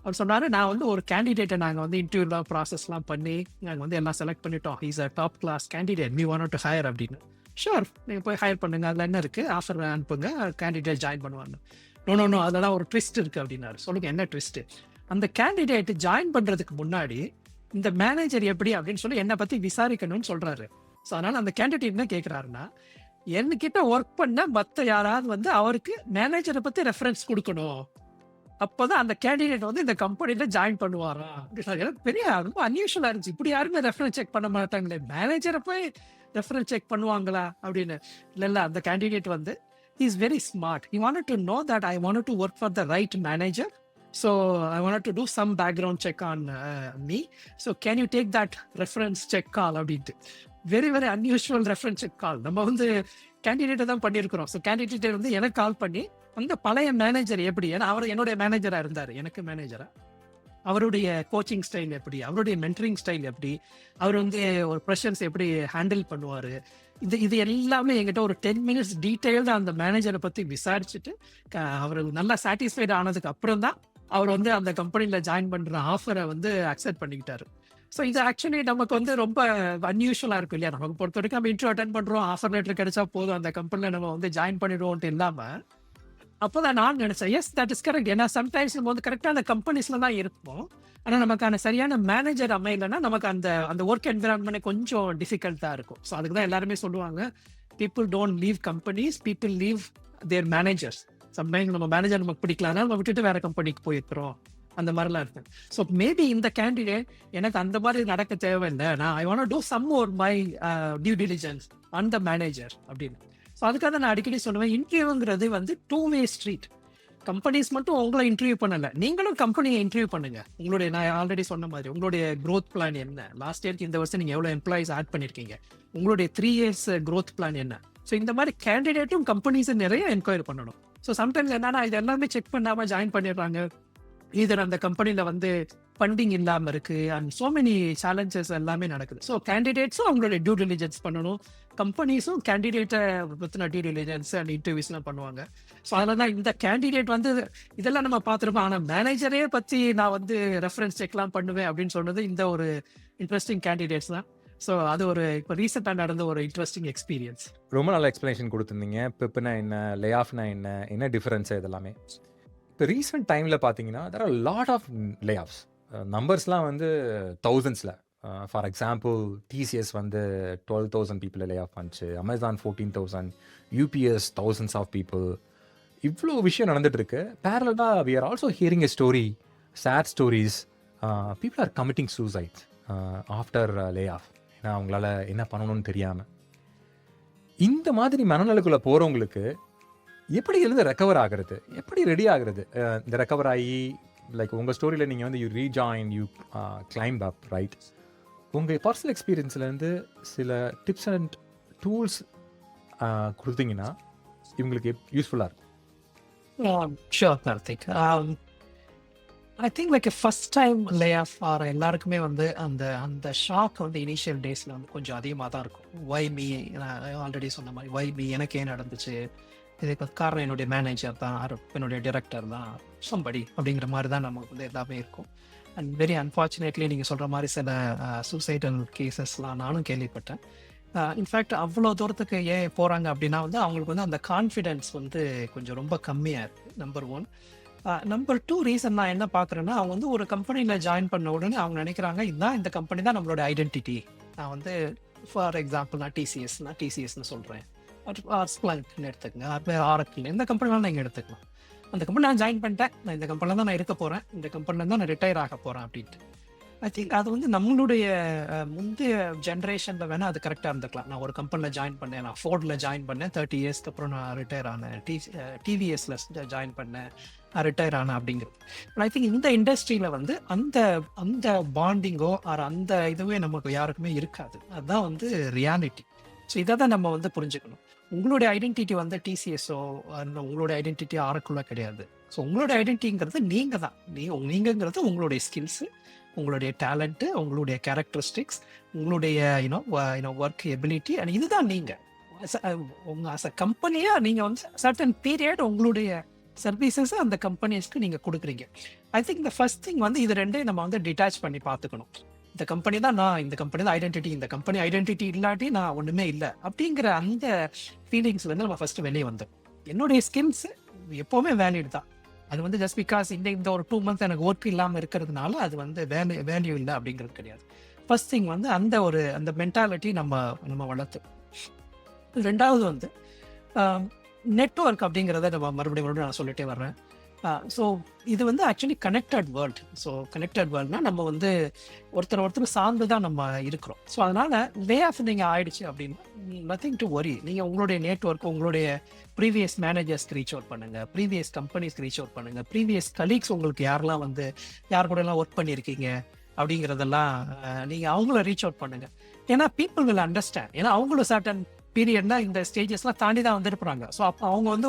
அவர் சொன்னார் நான் வந்து ஒரு கேண்டிடேட்டை நாங்கள் வந்து இன்டர்வியூலாம் ப்ராசஸ்லாம் பண்ணி நாங்கள் வந்து எல்லாம் செலக்ட் பண்ணிட்டோம். Is a top class candidate we want to hire அப்படின்னு. ஷுவர் நீங்கள் போய் ஹையர் பண்ணுங்கள், அதில் என்ன இருக்குது ஆஃபர் அனுப்புங்க, கேண்டிடேட் ஜாயின் பண்ணுவாங்க. நோ அதெல்லாம் ஒரு ட்விஸ்ட் இருக்குது அப்படின்னாரு. சொல்லுங்கள் என்ன ட்விஸ்ட்டு. அந்த கேண்டிடேட் ஜாயின் பண்ணுறதுக்கு முன்னாடி இந்த மேனேஜர் எப்படி அப்படின்னு சொல்லி என்னை பற்றி விசாரிக்கணும்னு சொல்கிறாரு. ஸோ அதனால் அந்த கேண்டிடேட் என்ன கேட்குறாருன்னா என்கிட்ட ஒர்க் பண்ண மற்ற யாராவது வந்து அவருக்கு மேனேஜரை பற்றி ரெஃபரன்ஸ் கொடுக்கணும், அப்போதான் அந்த கேண்டிடேட் வந்து இந்த கம்பெனியில் ஜாயின் பண்ணுவாரா அப்படின்னு. எனக்கு பெரிய ரொம்ப அன்யூஷுவலாக இருந்துச்சு. இப்படி யாருமே ரெஃபரன்ஸ் செக் பண்ண மாட்டாங்களே, மேனேஜரை போய் ரெஃபரன்ஸ் செக் பண்ணுவாங்களா அப்படின்னு. இல்லை அந்த கேண்டிடேட் வந்து he is very smart. He wanted to know that I wanted to work for the right manager. So I wanted to do some background check on me. So can you take that reference check call அப்படின்ட்டு. Very very unusual reference check call. நம்ம வந்து கேண்டிடேட்டை தான் பண்ணியிருக்கிறோம். So candidate வந்து எனக்கு கால் பண்ணி அந்த பழைய மேனேஜர் எப்படி, ஏன்னா அவர் என்னுடைய மேனேஜராக இருந்தார், எனக்கு மேனேஜராக, அவருடைய கோச்சிங் ஸ்டைல் எப்படி, அவருடைய மென்டரிங் ஸ்டைல் எப்படி, அவர் வந்து ஒரு ப்ரெஷர்ஸ் எப்படி ஹேண்டில் பண்ணுவார், இது எல்லாமே என்கிட்ட ஒரு 10 minutes டீட்டெயில்டாக அந்த மேனேஜரை பற்றி விசாரிச்சுட்டு அவர் நல்லா சாட்டிஸ்ஃபைட் ஆனதுக்கு அப்புறம் தான் அவர் வந்து அந்த கம்பெனியில் ஜாயின் பண்ணுற ஆஃபரை வந்து அக்செப்ட் பண்ணிக்கிட்டாரு. ஸோ இது ஆக்சுவலி நமக்கு வந்து ரொம்ப அன்யூஷுவலாக இருக்கும் இல்லையா. நமக்கு பொறுத்த வரைக்கும் நம்ம இன்டர்வியூ அட்டென்ட் பண்ணுறோம், ஆஃபர் லெட்டர் கிடைச்சா போதும், அந்த கம்பெனியில் நம்ம வந்து ஜாயின் பண்ணிடுவோம்ட்டு இல்லாமல் அப்போ தான் நான் நினச்சேன் எஸ் தட் இஸ் கரெக்ட். ஏன்னா சம்டைம்ஸ் நம்ம வந்து கரெக்டான கம்பெனிஸில் தான் இருப்போம், ஆனால் நமக்கான சரியான மேனேஜர் அமையலைன்னா நமக்கு அந்த ஒர்க் என்விரான்மெண்ட் கொஞ்சம் டிஃபிகல்ட்டாக இருக்கும். ஸோ அதுக்கு தான் எல்லாருமே சொல்லுவாங்க people don't leave companies, people leave their managers. Sometimes நம்ம மேனேஜர் நமக்கு பிடிக்கலன்னா நம்ம விட்டுட்டு வேற கம்பெனிக்கு போயிருக்கிறோம், அந்த மாதிரிலாம் இருக்கு. ஸோ மேபி இந்த கேண்டிடேட் எனக்கு அந்த மாதிரி நடக்க தேவையில்லை, நான் I want to some more my due diligence on the manager அப்படின்னு. ஸோ அதுக்காக நான் அடிக்கடி சொல்லுவேன் இன்டர்வியூங்கிறது வந்து 2-way ஸ்ட்ரீட். கம்பெனிஸ் மட்டும் உங்களை இன்டர்வியூ பண்ணலை, நீங்களும் கம்பெனியை இன்டர்வியூ பண்ணுங்க. உங்களுடைய நான் ஆல்ரெடி சொன்ன மாதிரி உங்களுடைய க்ரோத் பிளான் என்ன, லாஸ்ட் இயர்க்கு இந்த வருஷம் நீங்கள் எவ்வளோ எம்ப்ளாயிஸ் ஆட் பண்ணியிருக்கீங்க, உங்களுடைய 3 years க்ரோத் பிளான் என்ன. ஸோ இந்த மாதிரி கேண்டிடேட்டும் கம்பெனிஸை நிறைய என்கொயரி பண்ணணும். ஸோ சம்டைம்ஸ் என்னன்னா இது எல்லாமே செக் பண்ணாமல் ஜாயின் பண்ணிடுறாங்க. இதர் அந்த கம்பெனியில் வந்து ஃபண்டிங் இல்லாமல் இருக்குது அண்ட் சோ மெனி சேலஞ்சஸ் எல்லாமே நடக்குது. ஸோ கேண்டிடேட்ஸும் அவங்களுடைய டியூ டிலிஜென்ஸ் பண்ணணும், கம்பெனிஸும் கேண்டிடேட்டை பற்றின டியூ டிலிஜென்ஸ் அண்ட் இன்டர்வியூஸ்லாம் பண்ணுவாங்க. ஸோ அதில் தான் இந்த கேண்டிடேட் வந்து இதெல்லாம் நம்ம பார்த்துருப்போம், ஆனால் மேனேஜரே பற்றி நான் வந்து ரெஃபரன்ஸ் செக்லாம் பண்ணுவேன் அப்படின்னு சொன்னது இந்த ஒரு இன்ட்ரெஸ்டிங் கேண்டிடேட்ஸ் தான். ஸோ அது ஒரு இப்போ ரீசெண்டாக நடந்த ஒரு இன்ட்ரெஸ்டிங் எக்ஸ்பீரியன்ஸ். ரொம்ப நல்ல எக்ஸ்பிளனேஷன் கொடுத்துருந்தீங்க. பிப்னா என்ன, லே ஆஃப்னா என்ன டிஃபரன்ஸ் இதெல்லாமே. இப்போ ரீசெண்ட் டைமில் பார்த்தீங்கன்னா there are a lot of layoffs. நம்பர்ஸ்லாம் வந்து தௌசண்ட்ஸில். ஃபார் எக்ஸாம்பிள் டிசிஎஸ் வந்து 12,000 பீப்புளை லே ஆஃப் பண்ணிச்சு, Amazon 14,000, UPS thousands of people. இவ்வளோ விஷயம் நடந்துட்டு இருக்கு. பேரலாக we are also hearing a story, sad stories. People are committing suicide after layoff. ஏன்னா அவங்களால என்ன பண்ணணும்னு தெரியாமல். இந்த மாதிரி மனநலக்குள்ளே போகிறவங்களுக்கு எப்படி இருந்து ரெக்கவர் ஆகிறது, எப்படி ரெடி ஆகிறது? இந்த ரெக்கவர் ஆகி லைக் உங்கள் ஸ்டோரியில் நீங்கள் வந்து you rejoin, you climb up, right? உங்கள் பர்சனல் எக்ஸ்பீரியன்ஸ்லேருந்து சில டிப்ஸ் அண்ட் டூல்ஸ் கொடுத்தீங்கன்னா இவங்களுக்கு யூஸ்ஃபுல்லாக இருக்கும். Sure Karthik. I think like first time lay off ஆகிற எல்லாருக்குமே வந்து அந்த அந்த ஷாக் வந்து இனிஷியல் டேஸில் வந்து கொஞ்சம் அதிகமாக தான் இருக்கும். வை மீ, நான் ஆல்ரெடி சொன்ன மாதிரி வை மீ, எனக்கு ஏன் நடந்துச்சு, இதுக்கு காரணம் என்னுடைய மேனேஜர் தான், என்னுடைய டிரெக்டர் தான், சம்படி அப்படிங்கிற மாதிரி தான் நமக்கு வந்து எல்லாமே இருக்கும். அண்ட் வெரி அன்ஃபார்ச்சுனேட்லி நீங்கள் சொல்கிற மாதிரி சில சூசைடல் கேசஸ்லாம் நானும் கேள்விப்பட்டேன். இன்ஃபேக்ட் அவ்வளோ தூரத்துக்கு ஏன் போகிறாங்க அப்படின்னா வந்து அவங்களுக்கு வந்து அந்த கான்ஃபிடென்ஸ் வந்து கொஞ்சம் ரொம்ப கம்மியாக இருக்குது, number one. Number two reason நான் என்ன பார்க்குறேன்னா, அவங்க வந்து ஒரு கம்பெனியில் ஜாயின் பண்ண உடனே அவங்க நினைக்கிறாங்க இதுதான், இந்த கம்பெனி தான் நம்மளோட ஐடென்டிட்டி. நான் வந்து ஃபார் எக்ஸாம்பிள் நான் டிசிஎஸ்னு சொல்கிறேன், ஸ்ப்ளங்க்னு எடுத்துக்கங்க, ஆரக்கிள், இந்த கம்பெனிலாம் நீங்கள் எடுத்துக்கலாம். அந்த கம்பெனி நான் ஜாயின் பண்ணிட்டேன், நான் இந்த கம்பெனியில் தான் நான் இருக்க போகிறேன், இந்த கம்பெனியில் தான் நான் ரிட்டையர் ஆக போகிறேன் அப்படின்ட்டு. ஐ திங்க் அது வந்து நம்மளுடைய முந்தைய ஜென்ரேஷனில் வேணால் அது கரெக்டாக இருந்துக்கலாம். நான் ஒரு கம்பெனியில் ஜாயின் பண்ணேன், நான் ஃபோர்டில் ஜாயின் பண்ணேன், 30 இயர்ஸ்க்கு அப்புறம் நான் ரிட்டையர் ஆனேன், டிவிஎஸ்ல ஜாயின் பண்ணேன், ரிட்டையர் ஆனேன் அப்படிங்கிறது. ஐ திங்க் இந்த இண்டஸ்ட்ரியில் வந்து அந்த அந்த பாண்டிங்கோ ஆர் அந்த இதுவே நமக்கு யாருக்குமே இருக்காது. அதுதான் வந்து ரியாலிட்டி. ஸோ இதை தான் நம்ம வந்து புரிஞ்சுக்கணும். உங்களுடைய ஐடென்டிட்டி வந்து டிசிஎஸோ உங்களுடைய ஐடென்டிட்டி ஆருக்குள்ள கிடையாது. ஸோ உங்களுடைய ஐடென்டிட்டிங்கிறது நீங்கள் தான். நீங்கிறது உங்களுடைய ஸ்கில்ஸு, உங்களுடைய டேலண்ட்டு, உங்களுடைய கேரக்டரிஸ்டிக்ஸ், உங்களுடைய ஒர்க் எபிலிட்டி, அண்ட் இதுதான் நீங்கள். உங்கள் அஸ் அ கம்பெனியாக நீங்கள் வந்து சர்டன் பீரியட் உங்களுடைய சர்வீசஸ் அந்த கம்பெனிஸ்க்கு நீங்கள் கொடுக்குறீங்க. ஐ திங்க் இந்த ஃபர்ஸ்ட் திங் வந்து இது ரெண்டையும் நம்ம வந்து டிட்டாச் பண்ணி பார்த்துக்கணும். இந்த கம்பெனி தான் நான், இந்த கம்பெனி தான் ஐடென்டிட்டி, இந்த கம்பெனி ஐடென்டிட்டி இல்லாட்டி நான் ஒன்றுமே இல்லை அப்படிங்கிற அந்த ஃபீலிங்ஸ்லேருந்து நம்ம ஃபர்ஸ்ட் வெளியே வந்தோம். என்னுடைய ஸ்கில்ஸ் எப்போவுமே வேல்யூடு தான். அது வந்து ஜஸ்ட் பிகாஸ் இந்த ஒரு 2 months எனக்கு ஒர்க் இல்லாமல் இருக்கிறதுனால அது வந்து வேல்யூ இல்லை அப்படிங்கிறது கிடையாது. ஃபர்ஸ்ட் திங் வந்து அந்த மென்டாலிட்டி நம்ம வளர்த்து. ரெண்டாவது வந்து நெட்வொர்க் அப்படிங்கிறத நம்ம மறுபடியும் நான் சொல்லிட்டே வர்றேன். ஸோ இது வந்து actually connected world. So connected வேர்ல்ட்னா நம்ம வந்து ஒருத்தர் சார்ந்து தான் நம்ம இருக்கிறோம். ஸோ அதனால் லே ஆஃப் நீங்கள் ஆயிடுச்சு அப்படின்னா நத்திங் டு ஒரி. நீங்கள் உங்களுடைய நெட்வொர்க், உங்களுடைய ப்ரீவியஸ் மேனேஜர்ஸ்க்கு ரீச் அவுட் பண்ணுங்கள், ப்ரீவியஸ் கம்பெனிஸ்க்கு ரீச் அவுட் பண்ணுங்கள், ப்ரீவியஸ் கலீக்ஸ் உங்களுக்கு யாரெல்லாம் வந்து யார் கூட எல்லாம் ஒர்க் பண்ணியிருக்கீங்க அப்படிங்கிறதெல்லாம் நீங்கள் அவங்கள ரீச் அவுட் பண்ணுங்கள். ஏன்னா பீப்புள் வில் அண்டர்ஸ்டாண்ட். ஏன்னா அவங்களும் சர்டன் பீரியட்னா இந்த ஸ்டேஜஸ்லாம் தாண்டி தான் வந்துருப்பாங்க. ஸோ அப்போ அவங்க வந்து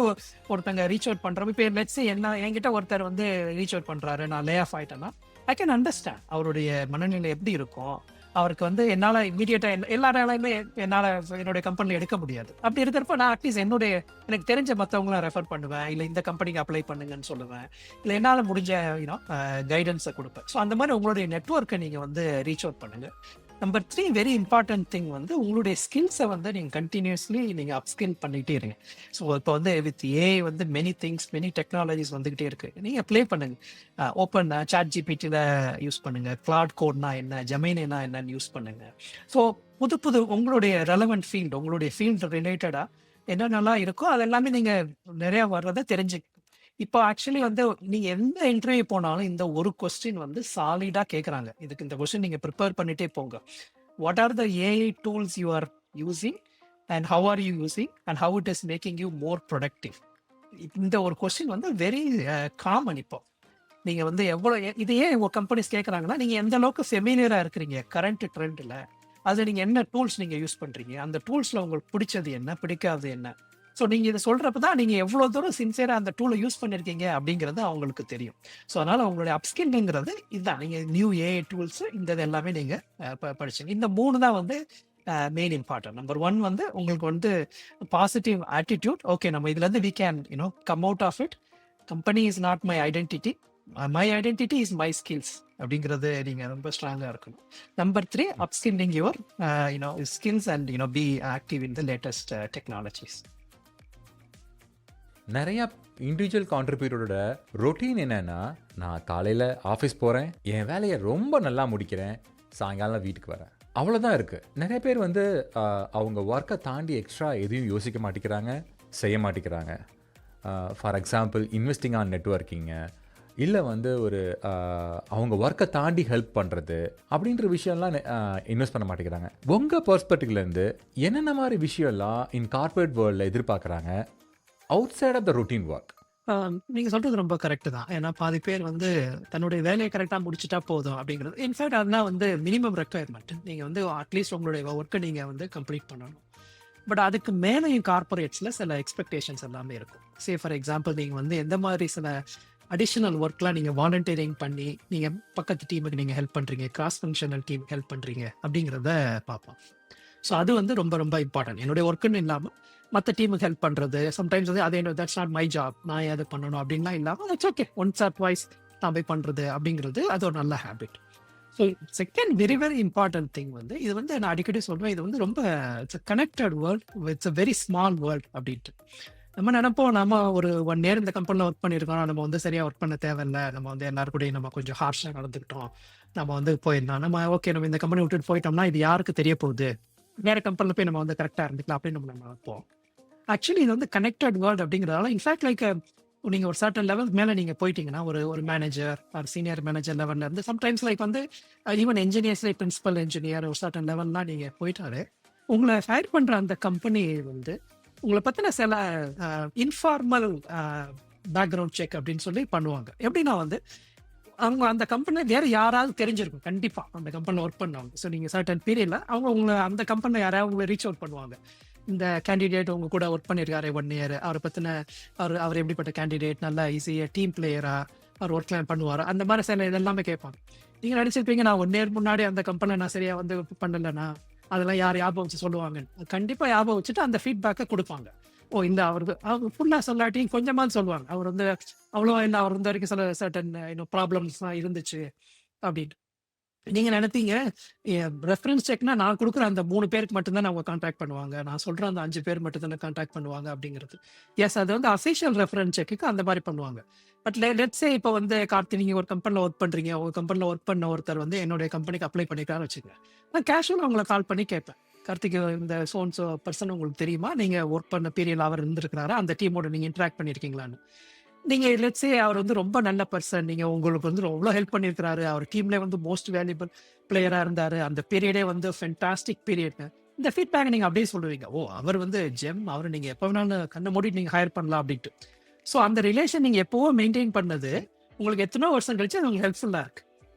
ஒருத்தங்க ரீச் அவுட் பண்ணுறப்ப இப்போ லெட்ஸ் என்கிட்ட ஒருத்தர் வந்து ரீச் அவுட் பண்ணுறாரு, நான் லே ஆஃப் ஆகிட்டேன்னா ஐ கேன் அண்டர்ஸ்டாண்ட் அவருடைய மனநிலை எப்படி இருக்கும். அவருக்கு வந்து என்னால் இமீடியட்டாக எல்லாராலையுமே என்னால் என்னுடைய கம்பெனியில் எடுக்க முடியாது. அப்படி இருக்கிறப்ப நான் அட்லீஸ்ட் எனக்கு தெரிஞ்ச மற்றவங்களாம் ரெஃபர் பண்ணுவேன், இல்லை இந்த கம்பெனிக்கு அப்ளை பண்ணுங்கன்னு சொல்லுவேன், இல்லை என்னால் முடிஞ்ச கைடன்ஸை கொடுப்பேன். ஸோ அந்த மாதிரி உங்களுடைய நெட்வொர்க்கை நீங்கள் வந்து ரீச் அவுட் பண்ணுங்கள். நம்பர் 3 வெரி இம்பார்ட்டன்ட் திங் வந்து உங்களுடைய ஸ்கில்ஸை வந்து நீங்கள் கண்டினியூஸ்லி நீங்கள் அப்ஸ்கில் பண்ணிகிட்டே இருங்க. ஸோ இப்போ வந்து வித் ஏஐ வந்து மெனி டெக்னாலஜிஸ் வந்துக்கிட்டே இருக்குது. நீங்கள் ப்ளே பண்ணுங்கள். ஓப்பன் சாட் ஜிபிடியில் யூஸ் பண்ணுங்கள், கிளாட் கோட்னா என்ன, ஜெமினினா என்னன்னு யூஸ் பண்ணுங்கள். ஸோ புது உங்களுடைய ரெலவெண்ட் ஃபீல்டு, உங்களுடைய ஃபீல்டு ரிலேட்டடாக என்னென்னலாம் இருக்கோ அது எல்லாமே நீங்கள் நிறையா வர்றதை தெரிஞ்சுக்க. இப்போ ஆக்சுவலி வந்து நீங்கள் எந்த இன்டர்வியூ போனாலும் இந்த ஒரு கொஸ்டின் வந்து சாலிடாக கேட்குறாங்க. இந்த கொஸ்டின் நீங்கள் ப்ரிப்பேர் பண்ணிட்டே போங்க. What are the AI tools you are using and how are you using and how it is making you more productive. இந்த ஒரு கொஸ்டின் வந்து வெரி காமன். இப்போ நீங்கள் வந்து இது ஏன் உங்கள் கம்பெனிஸ் கேட்குறாங்கன்னா, நீங்கள் எந்த அளவுக்கு ஃபெமிலியராக இருக்கிறீங்க கரண்ட் ட்ரெண்டில், அதில் நீங்கள் என்ன டூல்ஸ் நீங்கள் யூஸ் பண்ணுறீங்க, அந்த டூல்ஸில் உங்களுக்கு பிடிச்சது என்ன, பிடிக்காதது என்ன. ஸோ நீங்கள் இதை சொல்கிறப்ப தான் நீங்கள் எவ்வளோ தூரம் சின்சியராக அந்த டூலை யூஸ் பண்ணியிருக்கீங்க அப்படிங்கிறது அவங்களுக்கு தெரியும். ஸோ அதனால் அவங்களுடைய அப்ஸ்கில்ங்கிறது இதுதான். நீங்கள் நியூ ஏஐ டூல்ஸு இந்த இது எல்லாமே நீங்கள் படிச்சுங்க. இந்த 3 தான் வந்து மெயின் இம்பார்ட்டன்ட். நம்பர் 1 வந்து உங்களுக்கு வந்து பாசிட்டிவ் ஆட்டிடியூட். ஓகே, நம்ம இதுலேருந்து we can come out of it. Company is not my identity, my identity is my skills அப்படிங்கிறது நீங்கள் ரொம்ப ஸ்ட்ராங்காக இருக்கணும். Number 3 upskilling your skills and be active in the latest technologies. நிறைய இண்டிவிஜுவல் கான்ட்ரிபியூட்டரோட routine என்னன்னா, நான் காலையில் ஆஃபீஸ் போகிறேன், என் வேலையை ரொம்ப நல்லா முடிக்கிறேன், சாயங்காலம் வீட்டுக்கு வரேன், அவ்வளோதான் இருக்குது. நிறைய பேர் வந்து அவங்க ஒர்க்கை தாண்டி எக்ஸ்ட்ரா எதையும் யோசிக்க மாட்டேங்கிறாங்க, செய்ய மாட்டேங்கிறாங்க. ஃபார் எக்ஸாம்பிள் இன்வெஸ்டிங் ஆன் நெட்வொர்க்கிங்கு, இல்லை வந்து ஒரு அவங்க ஒர்க்கை தாண்டி ஹெல்ப் பண்ணுறது அப்படின்ற விஷயம்லாம் இன்வெஸ்ட் பண்ண மாட்டேங்கிறாங்க. உங்கள் பெர்ஸ்பெக்டிவ்லேருந்து என்னென்ன மாதிரி விஷயம்லாம் இன் கார்பரேட் வேர்ல்டில் எதிர்பார்க்குறாங்க outside of the routine work? நீங்கள் சொல்கிறது ரொம்ப கரெக்டு தான். ஏன்னா பாதி பேர் வந்து தன்னுடைய வேலையை கரெக்டாக முடிச்சுட்டா போதும் அப்படிங்கிறது. இன்ஃபேக்ட் அதுதான் வந்து மினிமம் ரெக்குயர்மெண்ட். நீங்கள் வந்து அட்லீஸ்ட் உங்களுடைய ஒர்க்கை நீங்கள் வந்து கம்ப்ளீட் பண்ணணும். பட் அதுக்கு மேலேயும் கார்பரேட்ஸில் சில எக்ஸ்பெக்டேஷன்ஸ் எல்லாமே இருக்கும். சே ஃபார் எக்ஸாம்பிள் நீங்கள் வந்து எந்த மாதிரி சில அடிஷ்னல் ஒர்க்லாம் நீங்கள் வாலண்டியரிங் பண்ணி நீங்கள் பக்கத்து டீமுக்கு நீங்கள் ஹெல்ப் பண்ணுறீங்க, கிராஸ் ஃபங்க்ஷனல் டீமுக்கு ஹெல்ப் பண்ணுறீங்க அப்படிங்கிறத பார்ப்போம். ஸோ அது வந்து ரொம்ப ரொம்ப இம்பார்ட்டன்ட். என்னுடைய ஒர்க்குன்னு இல்லாமல் மற்ற டீமுக்கு ஹெல்ப் பண்ணுறது, சம்டைம்ஸ் வந்து அதே தட்ஸ் நாட் மை ஜாப், நான் எது பண்ணணும் அப்படின்லாம் இல்லாமல் that's okay, once R twice நான் போய் பண்ணுறது அப்படிங்கிறது அது ஒரு நல்ல habit. So second very very important thing வந்து இது வந்து நான் அடிக்கடி சொல்லுவேன், இது வந்து ரொம்ப it's a connected world, it's a very small world அப்படின்ட்டு. நம்ம நினைப்போம் நம்ம ஒரு 1 year இந்த கம்பெனியில் ஒர்க் பண்ணியிருக்கோம், நம்ம வந்து சரியாக ஒர்க் பண்ண தேவையில்லை, நம்ம வந்து எல்லாரும் கூடயும் நம்ம கொஞ்சம் ஹார்ஷாக நடந்துக்கிட்டோம், நம்ம வந்து போயிருந்தோம், நம்ம ஓகே நம்ம இந்த கம்பெனி விட்டுட்டு போயிட்டோம்னா இது யாருக்கு தெரிய போகுது, வேறு கம்பெனியில் போய் நம்ம வந்து கரெக்டாக இருந்துக்கலாம் அப்படின்னு நம்ம நினைப்போம். ஆக்சுவலி இது வந்து கனெக்டட் வேர்ல்ட் அப்படிங்கிறதால இன்ஃபேக்ட் லைக் நீங்கள் ஒரு சர்டன் லெவலுக்கு மேலே நீங்கள் போயிட்டீங்கன்னா ஒரு மேனேஜர் ஒரு சீனியர் மேனேஜர் லெவலில் இருந்து சம்டைம்ஸ் லைக் வந்து even engineers like principal engineer ஒரு சர்டன் லெவல்லாம் நீங்கள் போயிட்டாரு, உங்களை ஹையர் பண்ணுற அந்த கம்பெனி வந்து உங்களை பற்றின சில இன்ஃபார்மல் பேக்ரவுண்ட் செக் அப்படின்னு சொல்லி பண்ணுவாங்க. எப்படின்னா வந்து அவங்க அந்த கம்பெனி வேறு யாராவது தெரிஞ்சிருக்கும் கண்டிப்பாக அந்த கம்பெனியில் ஒர்க் பண்ணுவாங்க. ஸோ நீங்கள் சர்டன் பீரியடில் அவங்க உங்களை அந்த கம்பெனியில் யாராவது உங்களை ரீச் அவுட் பண்ணுவாங்க. இந்த கேண்டிடேட் உங்க கூட ஒர்க் பண்ணியிருக்காரு 1 year, அவரை பற்றின அவர் எப்படிப்பட்ட கேண்டிடேட், நல்லா ஈஸியாக டீம் பிளேயரா, அவர் ஒர்க்லாம் பண்ணுவார், அந்த மாதிரி சில இதெல்லாமே கேட்பாங்க. நீங்கள் நினச்சிருப்பீங்க நான் 1 year முன்னாடி அந்த கம்பெனியில் நான் சரியாக வந்து பண்ணலைன்னா அதெல்லாம் யார் ஞாபகம் வச்சு சொல்லுவாங்க. கண்டிப்பாக ஞாபகம் வச்சுட்டு அந்த ஃபீட்பேக்கை கொடுப்பாங்க. ஓ இந்த அவருக்கு அவங்க ஃபுல்லாக சொல்லாட்டியும் கொஞ்சமாக சொல்லுவாங்க, அவர் வந்து அவ்வளோ இல்லை, அவர் இருந்த வரைக்கும் சில சர்டன் ப்ராப்ளம்ஸ்லாம் இருந்துச்சு அப்படின்னு. நீங்கள் நினைப்பீங்க ரெஃபரன்ஸ் செக்னா நான் கொடுக்குற அந்த 3 பேருக்கு மட்டும்தான் அவங்க கான்டாக்ட் பண்ணுவாங்க, நான் சொல்கிற அந்த 5 பேர் மட்டும்தானே கான்டாக்ட் பண்ணுவாங்க அப்படிங்கிறது. எஸ், அது வந்து அஃபிஷியல் ரெஃபரன்ஸ் செக்குக்கு அந்த மாதிரி பண்ணுவாங்க. பட் லெட்ஸே இப்போ வந்து கார்த்தி நீங்கள் ஒரு கம்பெனியில் ஒர்க் பண்ணுறீங்க, உங்கள் கம்பெனியில் ஒர்க் பண்ண ஒருத்தர் வந்து என்னுடைய கம்பெனிக்கு அப்ளை பண்ணிக்கிறான்னு வச்சுக்கோங்க. நான் கேஷுவலாக அவங்களை கால் பண்ணி கேட்பேன், கார்த்திக் இந்த சோன்ஸோ பர்சன் உங்களுக்கு தெரியுமா, நீங்கள் ஒர்க் பண்ண பீரியட் அவர் இருந்திருக்கிறாரா, அந்த டீமோட நீங்கள் இன்ட்ராக்ட் பண்ணியிருக்கீங்களான்னு. நீங்கள் லெட்ஸே அவர் வந்து ரொம்ப நல்ல பர்சன், நீங்கள் உங்களுக்கு வந்து எவ்வளோ ஹெல்ப் பண்ணியிருக்கிறாரு, அவர் டீம்லேயே வந்து மோஸ்ட் வேல்யூபிள் பிளேயராக இருந்தார், அந்த பீரியடே வந்து ஃபென்டாஸ்டிக் பீரியட், இந்த ஃபீட்பேக் நீங்கள் அப்படியே சொல்லுவீங்க, ஓ அவர் வந்து ஜெம், அவர் நீங்கள் எப்போ வேணாலும் கண்ணை மூடிட்டு நீங்கள் ஹையர் பண்ணலாம் அப்படின்ட்டு. ஸோ அந்த ரிலேஷன் நீங்கள் எப்போவோ மெயின்டைன் பண்ணது உங்களுக்கு எத்தனோ வருஷம் கழிச்சு அது உங்களுக்கு ஹெல்ப்ஃபுல்லாக இருக்குது.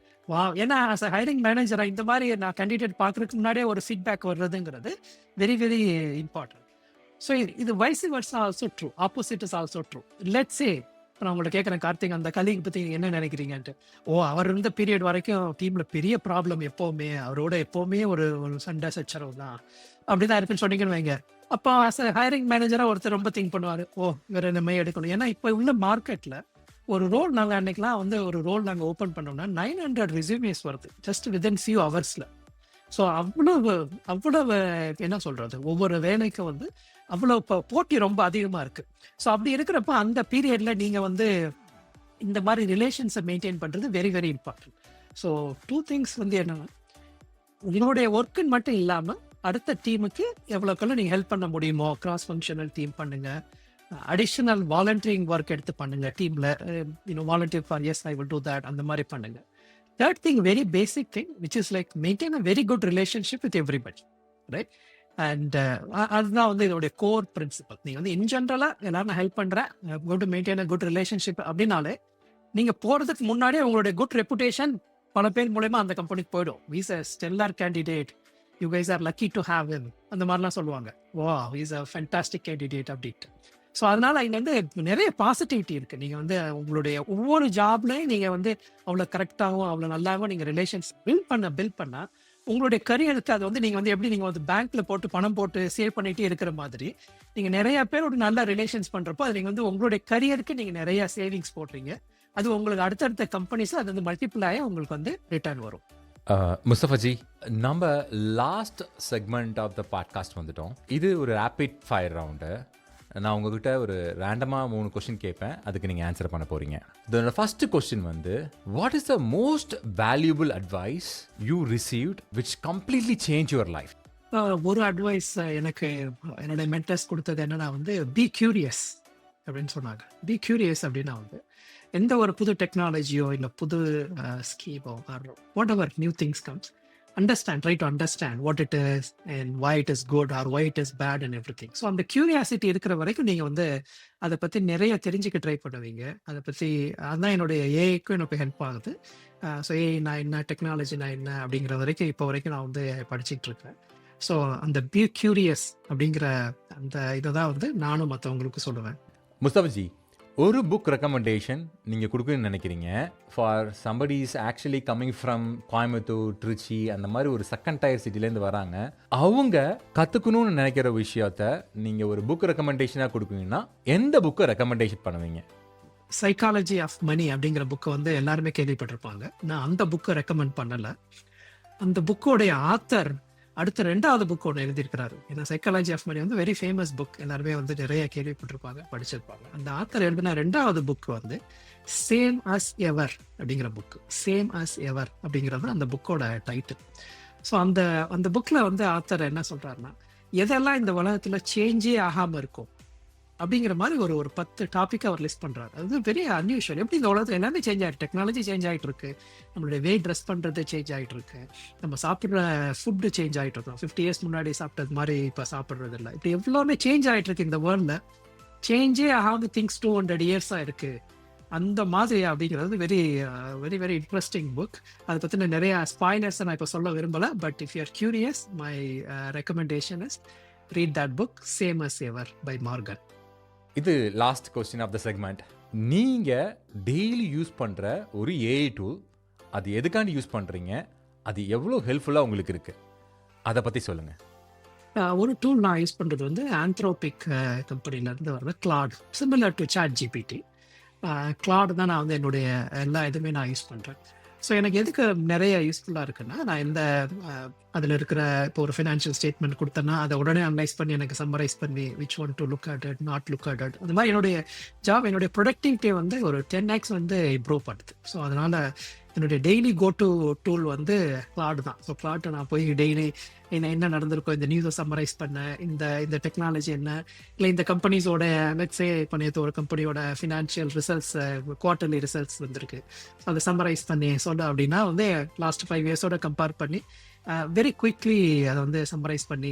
வா, ஏன்னா ஆஸ் அ ஹைரிங் மேனேஜராக இந்த மாதிரி நான் கேண்டிடேட் பார்க்குறதுக்கு முன்னாடியே ஒரு ஃபீட்பேக் வர்றதுங்கிறது வெரி வெரி இம்பார்ட்டன்ட். ஸோ இது vice versa also true, opposite is also true. Let's say நான் உங்களை கேட்குறேன், கார்த்திக் அந்த கலீக் பற்றி என்ன நினைக்கிறீங்கன்ட்டு. ஓ அவர் இருந்த பீரியட் வரைக்கும் டீமில் பெரிய ப்ராப்ளம் எப்போவுமே, அவரோட எப்போவுமே ஒரு சண்டை சச்சரவு தான் அப்படி தான் இருக்குன்னு சொன்னீங்கன்னு வைங்க. அப்போ ஆஸ் அ ஹைரிங் மேனேஜராக ஒருத்தர் ரொம்ப திங்க் பண்ணுவார், ஓ வேறு நம்ம எடுக்கணும். ஏன்னா இப்போ உள்ள மார்க்கெட்டில் ஒரு ரோல் நாங்கள் அன்னைக்கெலாம் வந்து ஒரு ரோல் நாங்கள் ஓப்பன் பண்ணோம்னா 900 ரெஸ்யூமேஸ் வருது ஜஸ்ட் வித்தின் ஃபியூ ஹவர்ஸில். ஸோ அவ்வளவு என்ன சொல்கிறது, ஒவ்வொரு வேலைக்கு வந்து அவ்வளோ போட்டி ரொம்ப அதிகமாக இருக்குது. ஸோ அப்படி இருக்கிறப்ப அந்த பீரியடில் நீங்கள் வந்து இந்த மாதிரி ரிலேஷன்ஸை மெயின்டைன் பண்ணுறது very very important. So 2 things வந்து என்னென்னா, உங்களுடைய ஒர்க்குன்னு மட்டும் இல்லாமல் அடுத்த டீமுக்கு எவ்வளோக்கெல்லாம் நீங்கள் ஹெல்ப் பண்ண முடியுமோ கிராஸ் ஃபங்க்ஷனல் டீம் பண்ணுங்கள், அடிஷ்னல் வாலண்டியரிங் ஒர்க் எடுத்து பண்ணுங்கள் டீமில், volunteer for yes I will do that, அந்த மாதிரி பண்ணுங்கள். Third thing, very basic thing, which is like maintain a very good relationship with everybody, right? And அதுதான் வந்து இதோடைய கோர் பிரின்சிபல். நீங்கள் வந்து இன் ஜென்ரலாக எல்லாரும் ஹெல்ப் பண்ணுறேன், go to maintain a good relationship அப்படின்னாலே நீங்கள் போகிறதுக்கு முன்னாடியே உங்களுடைய குட் ரெப்புடேஷன் பல பேர் மூலயமா அந்த கம்பெனிக்கு போயிடும். Is a stellar candidate, you guys are lucky to have him, அந்த மாதிரிலாம் சொல்லுவாங்க. வா இஸ் அ ஃபென்டாஸ்டிக் கேண்டிடேட் அப்படின்ட்டு. ஸோ அதனால் இங்கே வந்து நிறைய பாசிட்டிவிட்டி இருக்குது. நீங்கள் வந்து உங்களுடைய ஒவ்வொரு ஜாப்லையும் நீங்கள் வந்து அவ்வளோ கரெக்டாகவும் அவ்வளோ நல்லாவும் நீங்கள் ரிலேஷன்ஸ் பில்ட் பண்ணால் உங்களுடைய கரியருக்கு அது வந்து நீங்கள் வந்து எப்படி நீங்கள் வந்து பேங்க்கில் போட்டு பணம் போட்டு சேவ் பண்ணிகிட்டே இருக்கிற மாதிரி நீங்கள் நிறையா பேரோட நல்ல ரிலேஷன்ஸ் பண்ணுறப்போ அது நீங்கள் வந்து உங்களுடைய கரியருக்கு நீங்கள் நிறையா சேவிங்ஸ் போடுறீங்க. அது உங்களுக்கு அடுத்தடுத்த கம்பெனிஸில் அது வந்து மல்டிபிள் ஆகி உங்களுக்கு வந்து ரிட்டர்ன் வரும். முஸ்தஃபாஜி, நம்ம last segment of the podcast வந்துட்டோம். இது ஒரு ரேபிட் ஃபயர் ரவுண்டு. நான் உங்ககிட்ட ஒரு ரேண்டமாக 3 கொஸ்டின் கேட்பேன், அதுக்கு நீங்கள் ஆன்சர் பண்ண போகிறீங்க. இதோட ஃபர்ஸ்ட் கொஸ்டின் வந்து, what is the most valuable advice you received which completely change your life? ஒரு அட்வைஸ் எனக்கு என்னுடைய மென்டர்ஸ் கொடுத்தது என்னன்னா வந்து பி கியூரியஸ் அப்படின்னு சொன்னாங்க. பி கியூரியஸ் அப்படின்னா வந்து எந்த ஒரு புது டெக்னாலஜியோ இல்லை புது ஸ்கீமோ whatever new things comes, try to understand what it is and why it is good or why it is bad and everything. So அந்த கியூரியாசிட்டி இருக்கிற வரைக்கும் நீங்கள் வந்து அதை பற்றி நிறைய தெரிஞ்சுக்க ட்ரை பண்ணுவீங்க. அதை பற்றி அதுதான் என்னுடைய ஏஐக்கும் எனக்கு ஹெல்ப் ஆகுது. ஸோ ஏஐ நான் என்ன, டெக்னாலஜி நான் என்ன அப்படிங்கிற வரைக்கும் இப்போ வரைக்கும் நான் வந்து படிச்சுட்டு இருக்கேன். ஸோ அந்த பி கியூரியஸ் அப்படிங்கிற அந்த இதை தான் வந்து நானும் மற்றவங்களுக்கு சொல்லுவேன். முஸ்தபஜி, ஒரு புக் ரெக்கமெண்டேஷன் நீங்கள் கொடுக்குன்னு நினைக்கிறீங்க for somebody is actually coming from Coimbatore, Trichy, அந்த மாதிரி ஒரு செகண்ட் டயர் சிட்டிலேருந்து வராங்க, அவங்க கற்றுக்கணும்னு நினைக்கிற விஷயத்த நீங்கள் ஒரு புக் ரெக்கமெண்டேஷனாக கொடுக்குறீங்கன்னா எந்த புக்கை ரெக்கமெண்டேஷன் பண்ணுவீங்க? சைக்காலஜி ஆஃப் மணி அப்படிங்கிற புக்கை வந்து எல்லாருமே கேள்விப்பட்டிருப்பாங்க. நான் அந்த புக்கை ரெக்கமெண்ட் பண்ணலை. அந்த புக்கோடைய ஆத்தர் அடுத்த 2வது புக் ஒன்று எழுதியிருக்கிறாரு. ஏன்னா சைக்காலஜி ஆஃப் மணி வந்து வெரி ஃபேமஸ் புக், எல்லாருமே வந்து நிறைய கேள்விப்பட்டிருப்பாங்க, படிச்சிருப்பாங்க. அந்த ஆத்தர் எழுதின 2வது புக் வந்து சேம் அஸ் எவர் அப்படிங்கிற புக். சேம் அஸ் எவர் அப்படிங்கிறது அந்த புக்கோட டைட்டில். ஸோ அந்த அந்த புக்கில் வந்து ஆத்தர் என்ன சொல்கிறாருன்னா, எதெல்லாம் இந்த உலகத்தில் சேஞ்சே ஆகாமல் இருக்கும் அப்படிங்கிற மாதிரி ஒரு 10 டாபிக் அவர் லிஸ்ட் பண்ணுறாரு. அது வெரி அன்யூஷுவல். எப்படி இந்த உலகத்தில் எல்லாமே சேஞ்ச் ஆகிட்டு, டெக்னாலஜி சேஞ்ச் ஆகிட்டு இருக்கு, நம்மளுடைய வே ட்ரெஸ் பண்ணுறது சேஞ்ச் ஆகிட்டு இருக்கு, நம்ம சாப்பிட்ற ஃபுட்டு சேஞ்ச் ஆகிட்டு இருக்கோம். 50 இயர்ஸ் முன்னாடி சாப்பிட்டது மாதிரி இப்போ சாப்பிட்றது இல்லை. இப்படி எவ்வளோமே சேஞ்ச் ஆகிட்டு இருக்கு இந்த வேர்ல்டில். சேஞ்சே ஆகாத திங்ஸ் 200 இயர்ஸாக இருக்குது அந்த மாதிரி அப்படிங்கிறது very very very interesting book. அதை பற்றின நிறைய ஸ்பாய்லர்ஸை நான் இப்போ சொல்ல விரும்பலை. But if you are curious, my recommendation is read that book, same as ever by Morgan. இது last question of the segment. நீங்கள் டெய்லி யூஸ் பண்ணுற ஒரு ஏஐ டூல், அது எதுக்காண்டி யூஸ் பண்ணுறீங்க, அது எவ்வளோ ஹெல்ப்ஃபுல்லாக உங்களுக்கு இருக்குது, அதை பற்றி சொல்லுங்கள். ஒரு டூல் நான் யூஸ் பண்ணுறது வந்து ஆந்த்ரோபிக் கம்பெனிலேருந்து வர்ற Claude, similar to ChatGPT. Claude தான் நான் வந்து என்னுடைய எல்லா இதுவுமே நான் யூஸ் பண்ணுறேன். ஸோ எனக்கு எதுக்கு நிறைய யூஸ்ஃபுல்லாக இருக்குன்னா, நான் இந்த அதில் இருக்கிற இப்போ ஒரு ஃபினான்ஷியல் ஸ்டேட்மெண்ட் கொடுத்தேன்னா அதை உடனே அனலைஸ் பண்ணி எனக்கு சம்மரைஸ் பண்ணி which one to look at it, not look at it, அந்த மாதிரி என்னுடைய ஜாப், என்னுடைய ப்ரொடக்டிவிட்டியை வந்து ஒரு 10x வந்து இம்ப்ரூவ் பண்ணுது. ஸோ அதனால் என்னுடைய டெய்லி கோ டு டூல் வந்து கிளாட் தான். ஸோ கிளாட்டை நான் போய் டெய்லி என்ன நடந்திருக்கோ, இந்த நியூஸை சம்மரைஸ் பண்ண, இந்த டெக்னாலஜி என்ன, இல்லை இந்த கம்பெனிஸோட லெட்ஸே இப்போ நேற்று ஒரு கம்பெனியோட ஃபினான்ஷியல் ரிசல்ட்ஸ், குவார்ட்டர்லி ரிசல்ட்ஸ் வந்திருக்கு, அதை சம்மரைஸ் பண்ணி சொல்ல அப்படின்னா வந்து லாஸ்ட் 5 இயர்ஸோட கம்பேர் பண்ணி வெரி குயிக்லி அதை வந்து சம்மரைஸ் பண்ணி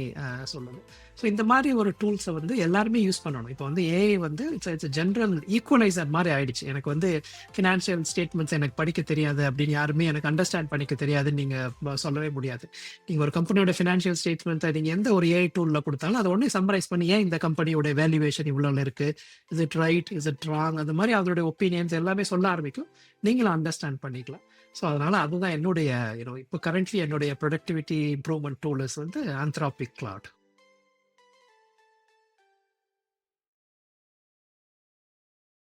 சொல்லணும். ஸோ இந்த மாதிரி ஒரு டூல்ஸை வந்து எல்லாருமே யூஸ் பண்ணணும். இப்போ வந்து ஏஐ வந்து இட்ஸ் ஜென்ரல் ஈக்குவலைசர் மாதிரி ஆயிடுச்சு. எனக்கு வந்து ஃபினான்ஷியல் ஸ்டேட்மெண்ட்ஸ் எனக்கு படிக்க தெரியாது அப்படின்னு யாருமே எனக்கு அண்டர்ஸ்டாண்ட் பண்ணிக்க தெரியாதுன்னு நீங்கள் சொல்லவே முடியாது. நீங்கள் ஒரு கம்பெனியோட ஃபினான்ஷியல் ஸ்டேட்மெண்ட்டை நீங்கள் எந்த ஒரு ஏஐ டூலில் கொடுத்தாலும் அதை ஒன்றே சம்மரைஸ் பண்ணி, ஏன் இந்த கம்பெனியோட வேல்யூவேஷன் இவ்வளோ இருக்குது, is it right, is it wrong, அந்த மாதிரி அதோடைய ஒப்பீனியன்ஸ் எல்லாமே சொல்ல ஆரம்பிக்கும், நீங்களும் அண்டர்ஸ்டாண்ட் பண்ணிக்கலாம். ஸோ அதனால் அதுதான் என்னுடைய இப்போ கரண்ட்லி என்னுடைய ப்ரொடக்டிவிட்டி இம்ப்ரூவ்மெண்ட் டூல் வந்து ஆந்த்ரோபிக் கிளாட்.